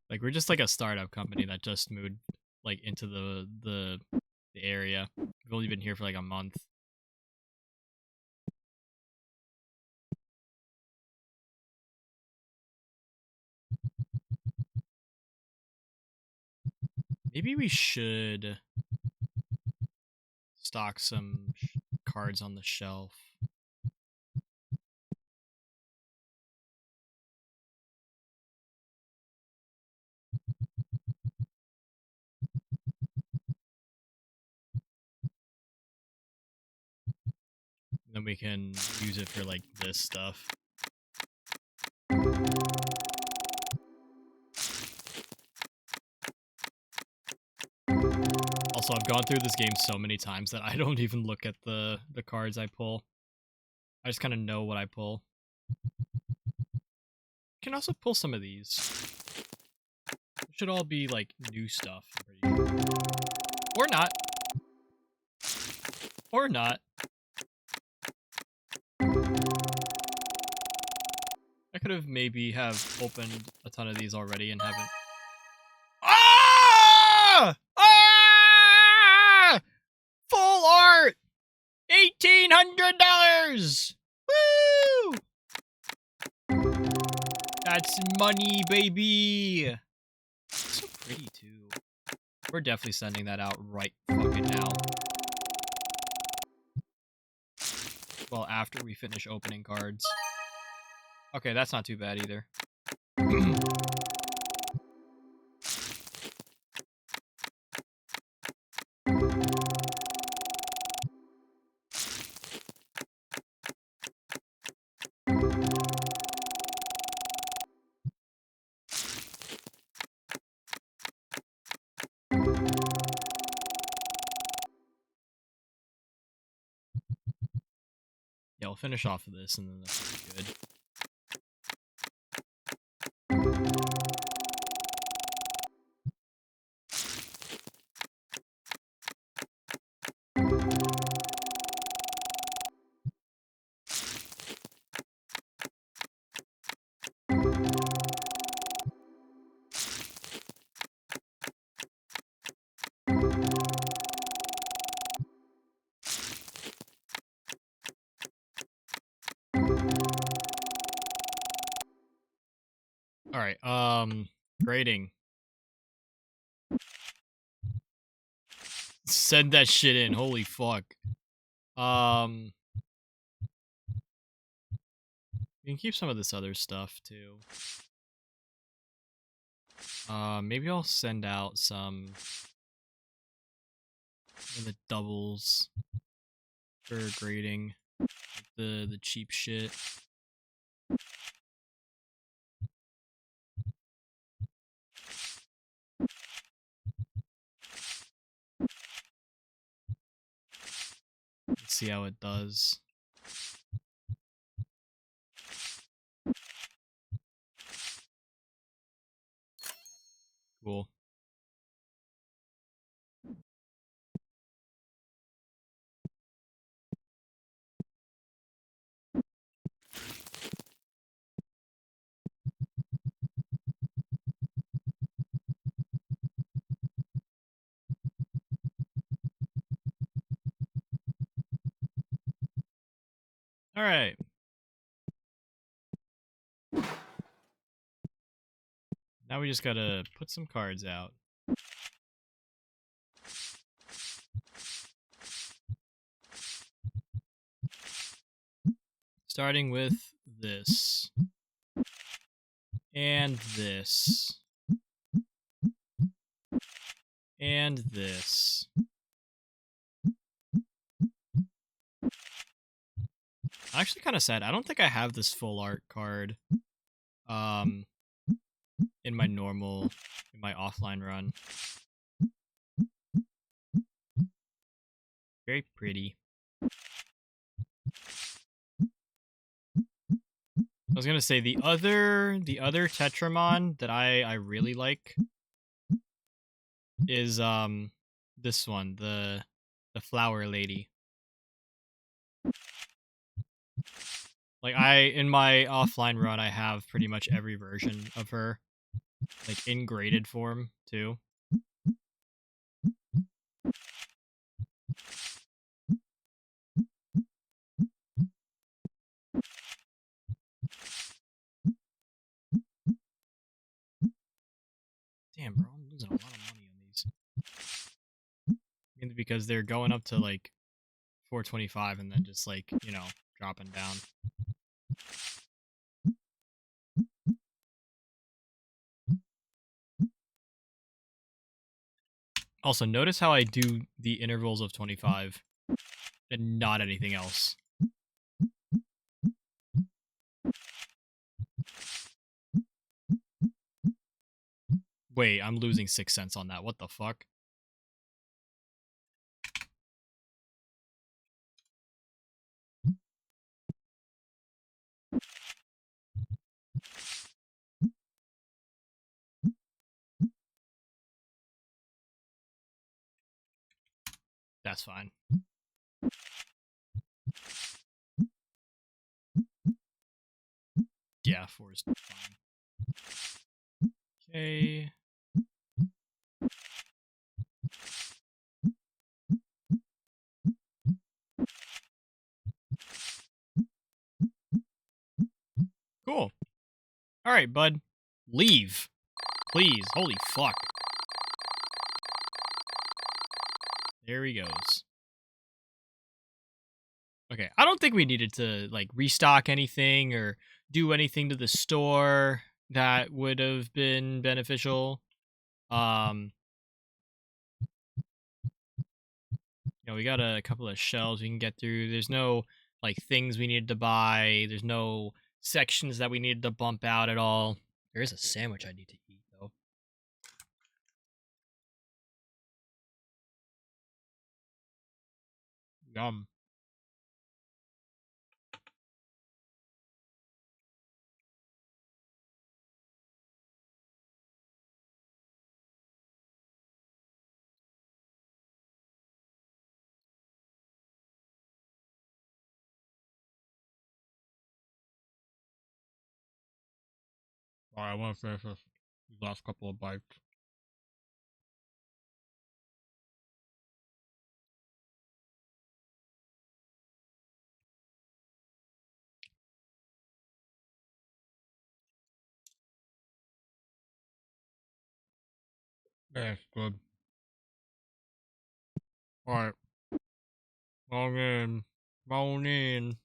A: Like, we're just like a startup company that just moved like into the area. We've only been here for like a month. Maybe we should stock some cards on the shelf. Then we can use it for, like, this stuff. Also, I've gone through this game so many times that I don't even look at the cards I pull. I just kind of know what I pull. You can also pull some of these. It should all be, like, new stuff, I'm pretty sure. Or not. Or not. I could have maybe have opened a ton of these already and haven't. Ah! Ah! Full art! $1,800! Woo! That's money, baby! It's so pretty, too. We're definitely sending that out right fucking now. Well, after we finish opening cards. Okay, that's not too bad either. Yeah, we'll finish off of this and then that's good. Alright, grading. Send that shit in, holy fuck. You can keep some of this other stuff, too. Maybe I'll send out some of the doubles for grading. Like the cheap shit. Let's see how it does. Cool. Alright. Now we just gotta put some cards out. Starting with this. And this. And this. I'm actually kind of sad. I don't think I have this full art card. In my offline run. Very pretty. I was gonna say the other Tetramon that I really like is this one, the flower lady. Like in my offline run I have pretty much every version of her. Like in graded form too. Damn, bro, I'm losing a lot of money on these. Mainly because they're going up to like 425 and then just like, you know, dropping down. Also, notice how I do the intervals of 25 and not anything else. Wait, I'm losing 6 cents on that. What the fuck? That's fine. Yeah, 4 is fine. Okay. Cool. All right, bud. Leave. Please. Holy fuck. There he goes. Okay, I don't think we needed to, like, restock anything or do anything to the store that would have been beneficial. We got a couple of shelves we can get through. There's no, like, things we needed to buy. There's no sections that we needed to bump out at all. There is a sandwich I need to eat, though. Yum. All right, I want to finish this last couple of bites. That's good. All right. Long in. Bone in.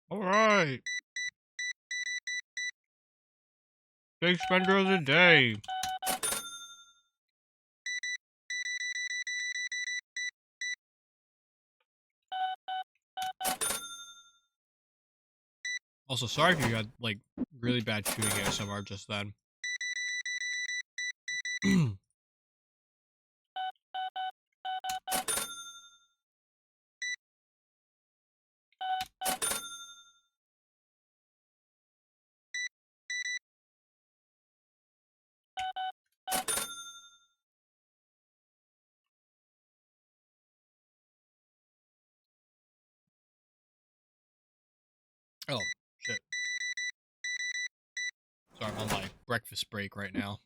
A: All right. Big spender of the day. Also, sorry if you had, like, really bad chewing ASMR just then. Oh, shit. Sorry, I'm on my breakfast break right now.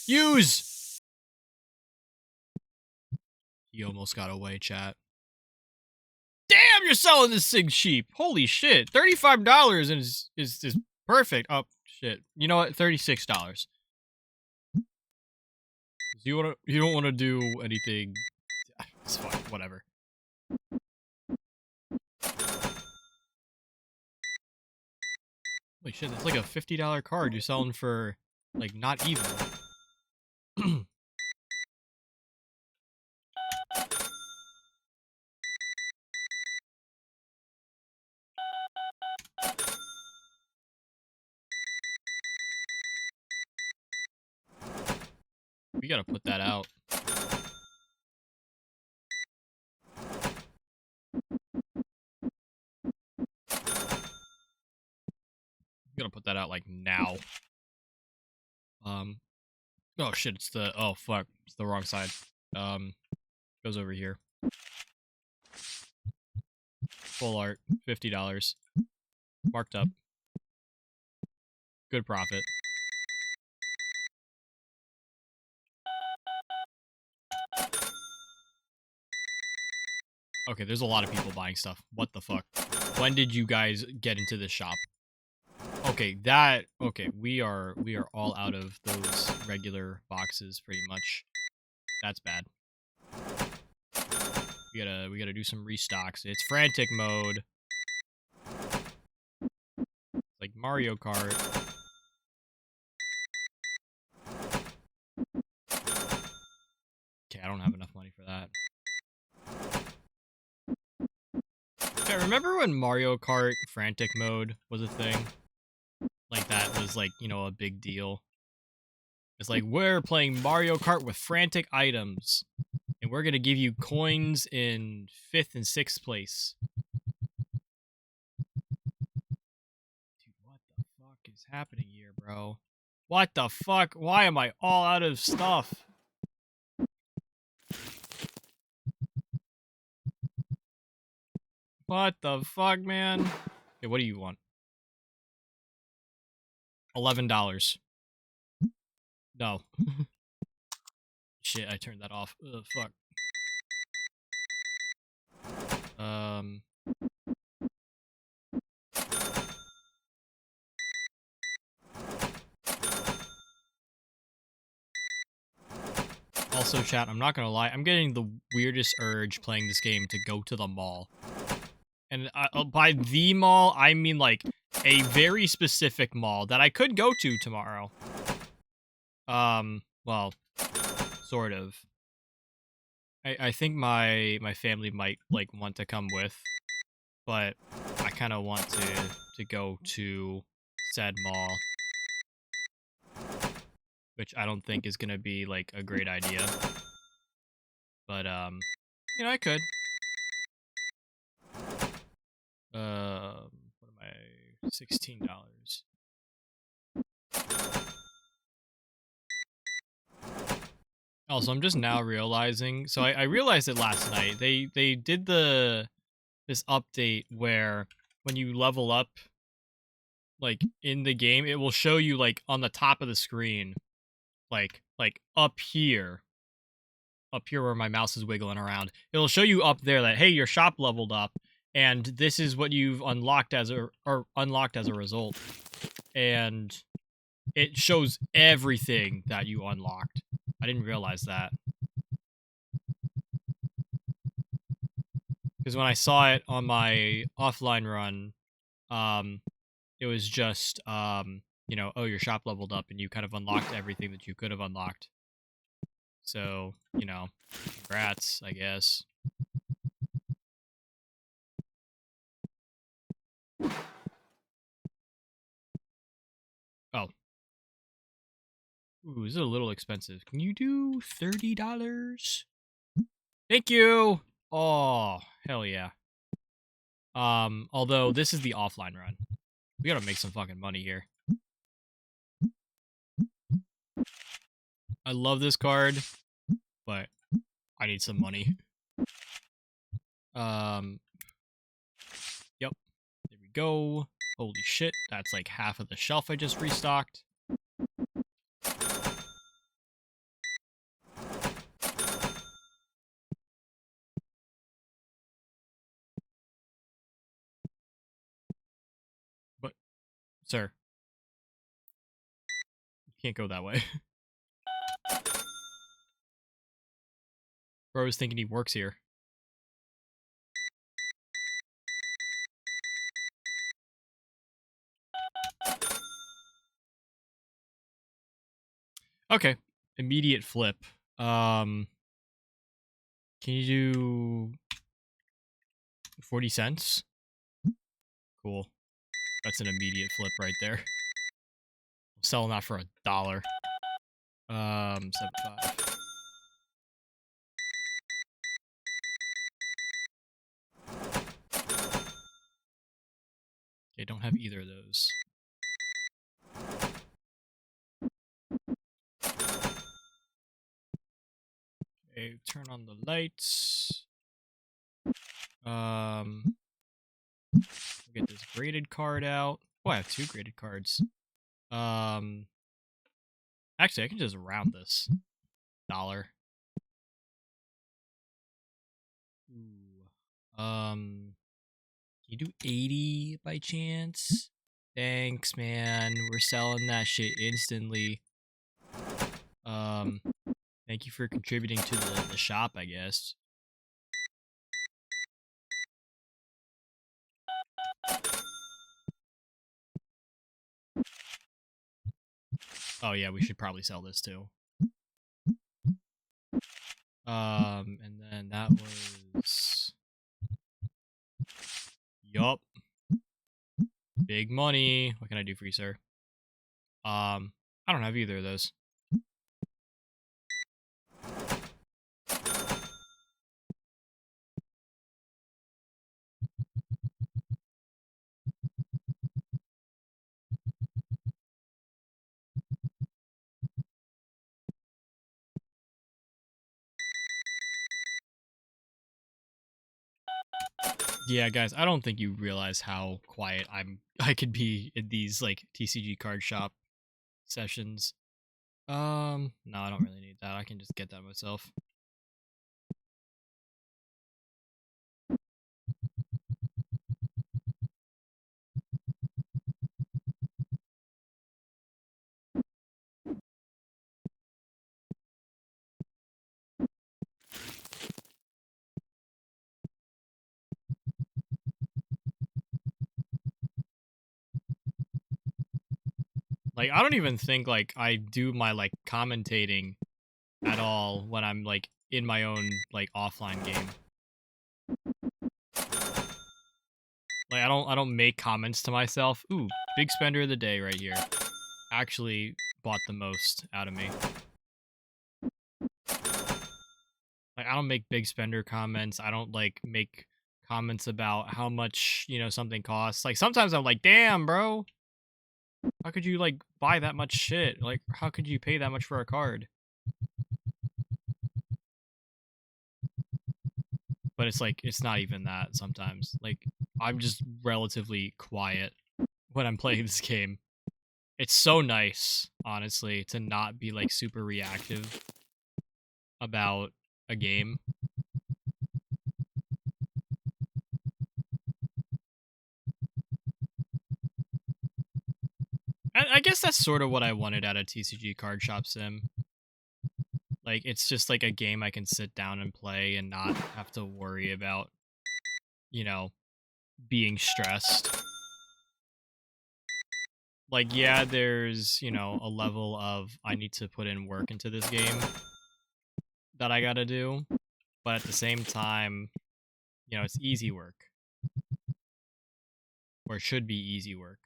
A: Use! He almost got away, chat. Damn, you're selling this thing cheap. Holy shit. $35 is perfect. Oh, shit. You know what? $36. You don't want to do anything. It's fine. Whatever. Holy shit, that's like a $50 card you're selling for, like, not even. We gotta put that out. We gotta put that out, like, now. Oh shit, oh fuck, it's the wrong side. Goes over here. Full art, $50. Marked up. Good profit. Okay, there's a lot of people buying stuff. What the fuck? When did you guys get into this shop? Okay, we are all out of those regular boxes pretty much. That's bad. We gotta do some restocks. It's frantic mode. Like Mario Kart. Okay, I don't have enough money for that. Okay, remember when Mario Kart frantic mode was a thing? Like that was like, you know, a big deal. It's like, we're playing Mario Kart with frantic items. And we're gonna give you coins in 5th and 6th place. Dude, what the fuck is happening here, bro? What the fuck? Why am I all out of stuff? What the fuck, man? Okay, what do you want? $11. No. Shit, I turned that off. Ugh, fuck. Um... Also, chat, I'm not gonna lie, I'm getting the weirdest urge playing this game to go to the mall. And by the mall, I mean, like, a very specific mall that I could go to tomorrow. Well, sort of. I think my family might, like, want to come with, but I kind of want to go to said mall, which I don't think is gonna be, like, a great idea. But, you know, I could. What am I? $16. Also, I'm just now realizing. So I realized it last night. They did this update where when you level up, like in the game, it will show you like on the top of the screen, like up here where my mouse is wiggling around. It'll show you up there that hey, your shop leveled up, and this is what you've unlocked as a result. And it shows everything that you unlocked. I didn't realize that. Because when I saw it on my offline run, it was just, you know, oh, your shop leveled up and you kind of unlocked everything that you could have unlocked. So, you know, congrats, I guess. Oh. Ooh, this is a little expensive. Can you do $30? Thank you! Oh, hell yeah. Although this is the offline run. We gotta make some fucking money here. I love this card, but I need some money. Yep. There we go. Holy shit, that's like half of the shelf I just restocked. But, sir, you can't go that way. Bro was thinking he works here. Okay. Immediate flip. Can you do 40 cents? Cool. That's an immediate flip right there. I'm selling that for $1. 75. Okay, don't have either of those. Okay, turn on the lights. Get this graded card out. Oh, I have 2 graded cards. Actually, I can just round this. $1. Ooh. Can you do 80 by chance? Thanks, man. We're selling that shit instantly. Thank you for contributing to the shop, I guess. Oh yeah, we should probably sell this too. And then that was yup. Big money. What can I do for you, sir? I don't have either of those. Yeah, guys, I don't think you realize how quiet I could be in these like TCG card shop sessions. No, I don't really need that. I can just get that myself. Like, I don't even think like I do my like commentating at all when I'm like in my own like offline game. Like I don't make comments to myself. Ooh, big spender of the day right here. Actually bought the most out of me. Like I don't make big spender comments. I don't like make comments about how much, you know, something costs. Like sometimes I'm like, "Damn, bro. How could you like buy that much shit? Like how could you pay that much for a card?" But it's like it's not even that sometimes. Like I'm just relatively quiet when I'm playing this game. It's so nice, honestly, to not be like super reactive about a game. I guess that's sort of what I wanted out of TCG Card Shop Sim. Like, it's just like a game I can sit down and play and not have to worry about, you know, being stressed. Like, yeah, there's, you know, a level of I need to put in work into this game that I gotta do. But at the same time, you know, it's easy work. Or it should be easy work.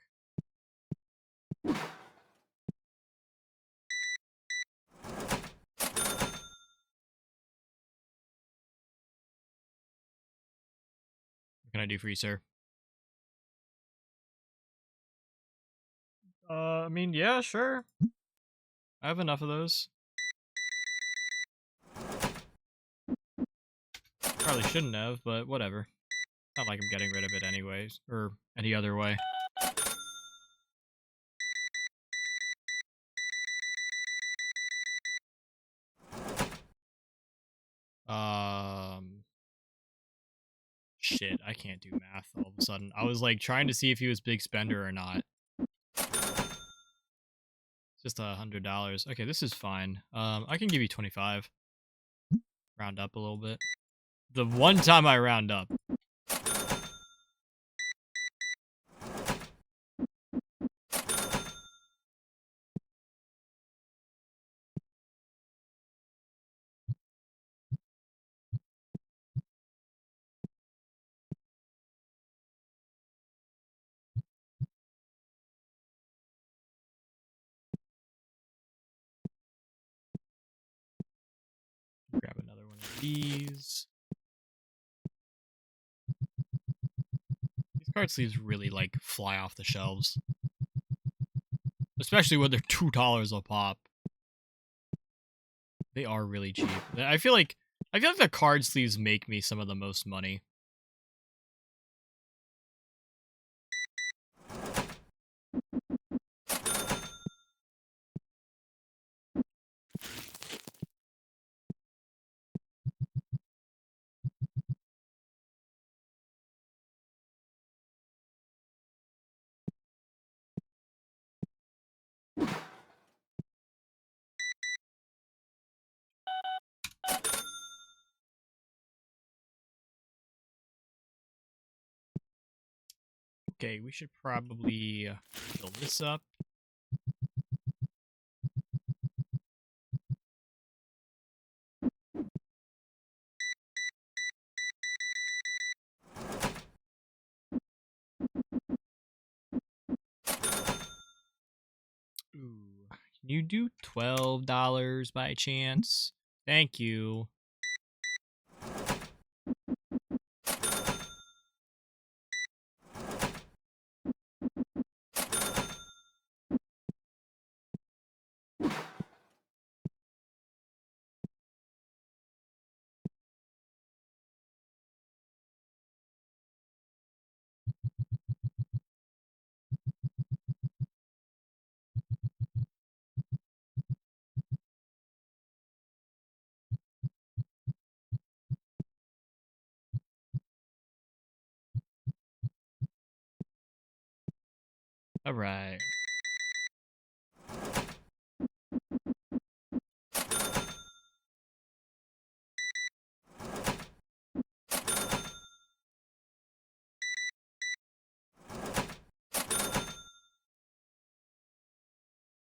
A: What can I do for you, sir? I mean, yeah, sure. I have enough of those. Probably shouldn't have, but whatever. Not like I'm getting rid of it anyways, or any other way. Um, shit, I can't do math all of a sudden. I was like trying to see if he was big spender or not. Just $100. Okay, this is fine. I can give you 25. Round up a little bit. The one time I round up. Grab another one of these. These card sleeves really like fly off the shelves. Especially when they're $2 a pop. They are really cheap. I feel like the card sleeves make me some of the most money. Okay, we should probably fill this up. Ooh, can you do $12 by chance? Thank you. All right.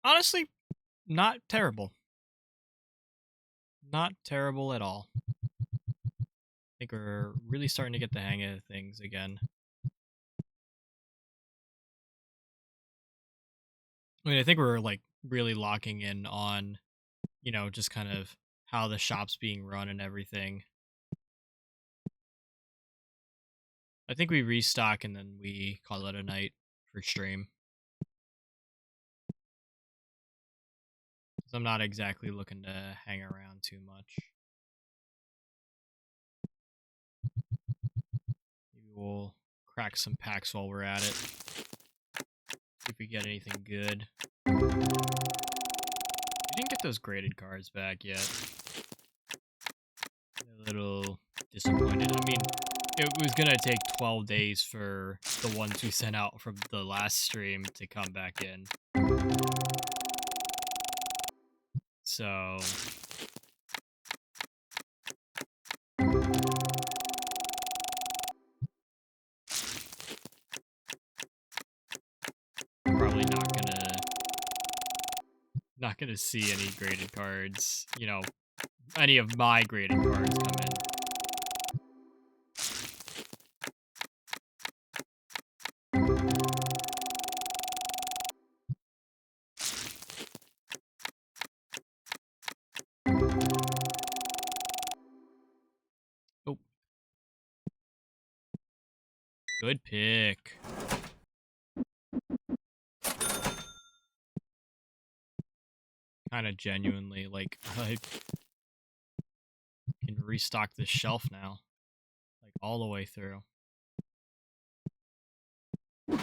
A: Honestly, not terrible. Not terrible at all. I think we're really starting to get the hang of things again. I mean, I think we're like really locking in on, just kind of how the shop's being run and everything. I think we restock and then we call it a night for stream. 'Cause I'm not exactly looking to hang around too much. Maybe we'll crack some packs while we're at it. See if we get anything good. We didn't get those graded cards back yet. A little disappointed. I mean, it was gonna take 12 days for the ones we sent out from the last stream to come back in. So probably not gonna see any graded cards, any of my graded cards come in. Oh, good pick. Kind of genuinely, like, I can restock this shelf now. Like, all the way through. I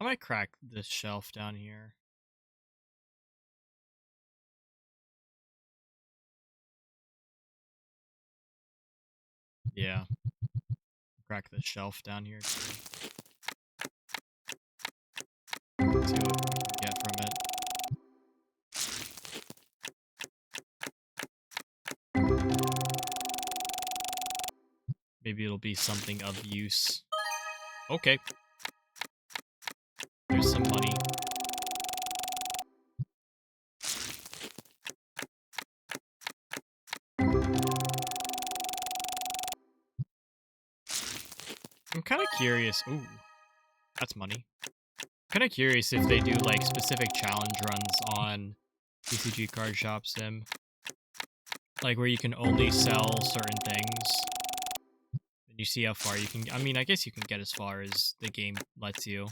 A: might crack this shelf down here. Yeah. Crack this shelf down here too. See what we can get from it. Maybe it'll be something of use. Okay. There's some money. I'm kind of curious. Ooh, that's money. Kind of curious if they do like specific challenge runs on TCG Card Shop Sim, like where you can only sell certain things, and you see how far you can. I mean, I guess you can get as far as the game lets you.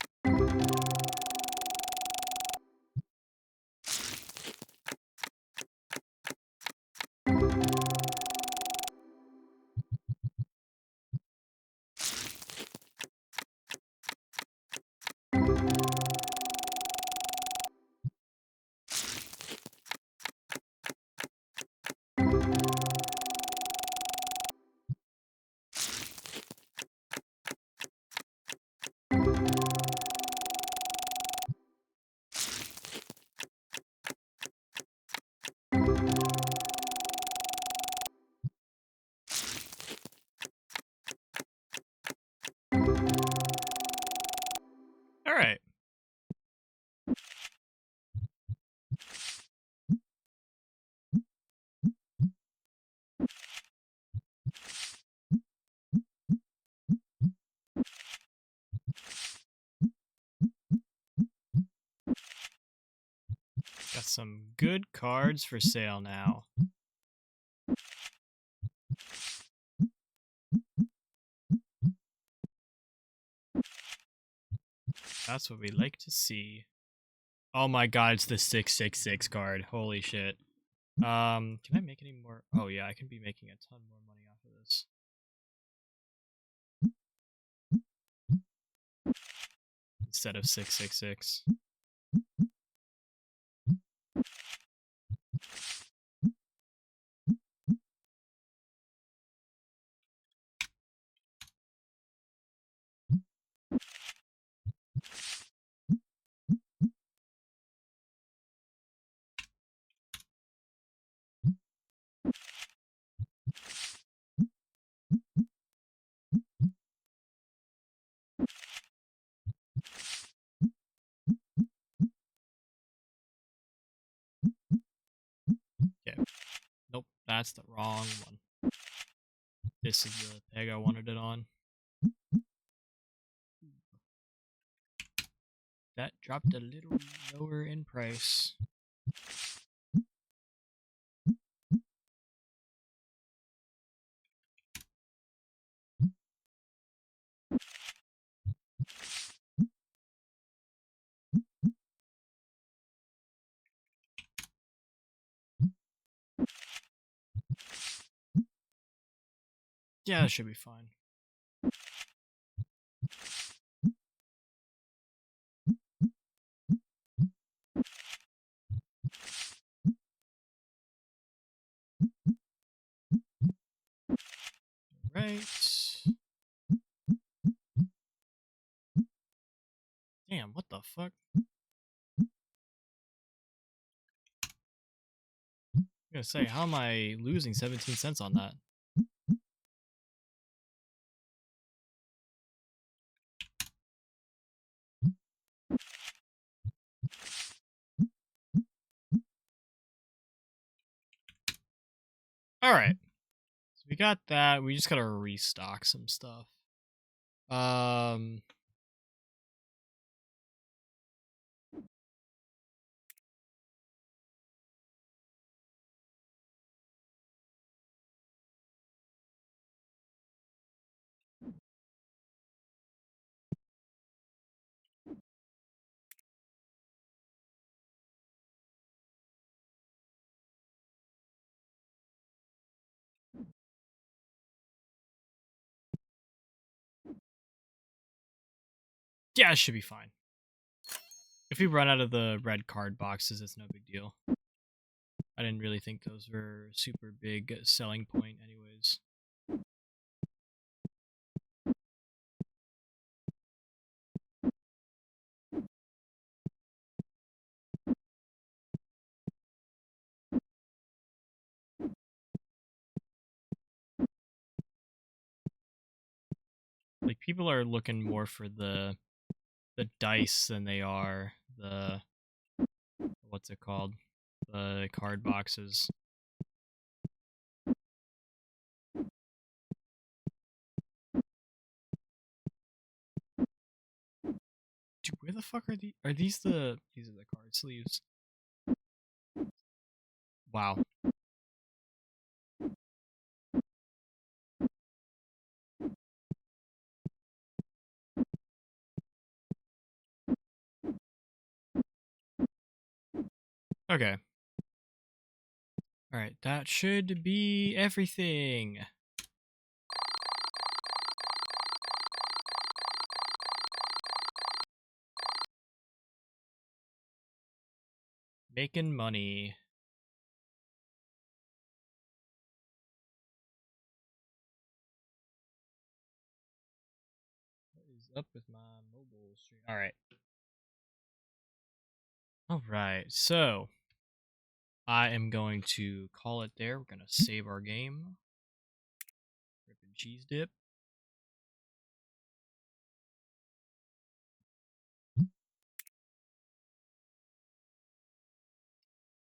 A: Got some good cards for sale now. That's what we like to see. Oh my god, it's the 666 card. Holy shit. Can I make any more? Oh yeah, I can be making a ton more money off of this. Instead of 666. Okay. Nope, that's the wrong one. This is the peg I wanted it on. That dropped a little lower in price. Yeah, that should be fine. Right. Damn, what the fuck? I'm gonna say, how am I losing 17 cents on that? Alright. So we got that. We just gotta restock some stuff. Yeah, it should be fine. If we run out of the red card boxes, it's no big deal. I didn't really think those were super big selling point anyways. Like, people are looking more for the dice than they are the, what's it called? The card boxes. Dude, where the fuck are these? Are these the... These are the card sleeves. Wow. Okay. Alright, that should be everything. Making money. What is up with my mobile stream? Alright. Alright, so I am going to call it there. We're going to save our game. Rip and cheese dip.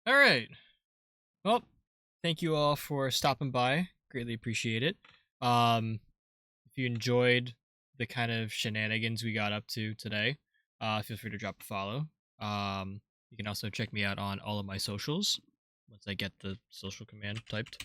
A: Alright. Well, thank you all for stopping by. Greatly appreciate it. If you enjoyed the kind of shenanigans we got up to today, feel free to drop a follow. You can also check me out on all of my socials once I get the social command typed.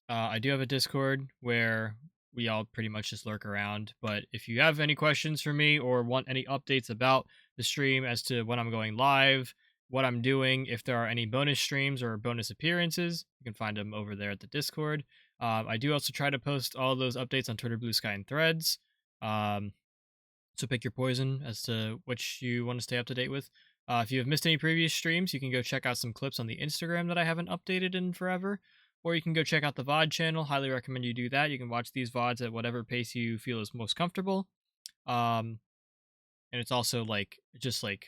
A: I do have a Discord where we all pretty much just lurk around. But if you have any questions for me or want any updates about the stream as to when I'm going live, what I'm doing, if there are any bonus streams or bonus appearances, you can find them over there at the Discord. I do also try to post all those updates on Twitter, Blue Sky, and Threads. Um, so pick your poison as to which you want to stay up to date with. If you have missed any previous streams, you can go check out some clips on the Instagram that I haven't updated in forever. Or you can go check out the VoD channel. Highly recommend you do that. You can watch these VoDs at whatever pace you feel is most comfortable. And it's also just like,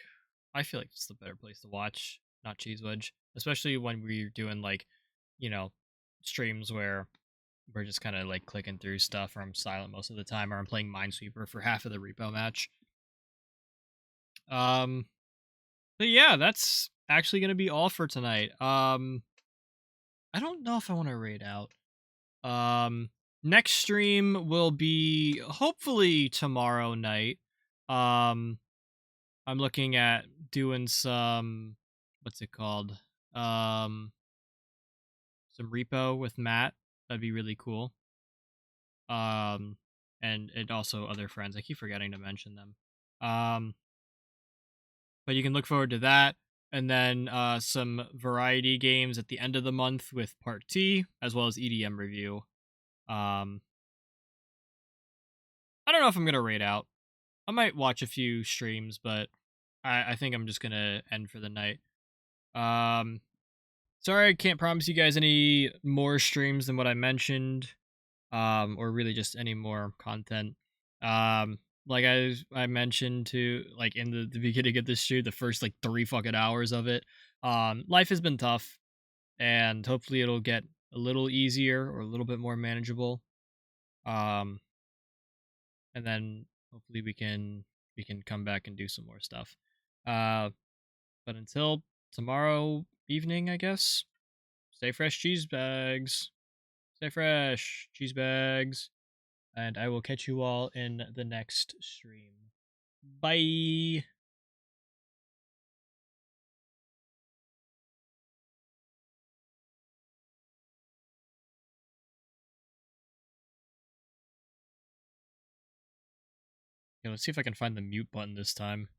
A: I feel like it's the better place to watch, not Cheese Wedge. Especially when we're doing you know, streams where we're just kind of like clicking through stuff, or I'm silent most of the time, or I'm playing Minesweeper for half of the repo match. But yeah, that's actually gonna be all for tonight. I don't know if I want to raid out. Next stream will be hopefully tomorrow night. I'm looking at doing some, what's it called? Some repo with Matt. That'd be really cool. And also other friends. I keep forgetting to mention them. But you can look forward to that. And then some variety games at the end of the month with Part T, as well as EDM review. I don't know if I'm gonna raid out. I might watch a few streams, but I think I'm just gonna end for the night. Sorry I can't promise you guys any more streams than what I mentioned, or really just any more content. Like I mentioned to in the beginning of this shoot, the first 3 fucking hours of it. Life has been tough, and hopefully it'll get a little easier or a little bit more manageable. Um, and then hopefully we can come back and do some more stuff. But until tomorrow evening, I guess. Stay fresh, cheese bags. Stay fresh, cheese bags. And I will catch you all in the next stream. Bye. Okay, let's see if I can find the mute button this time.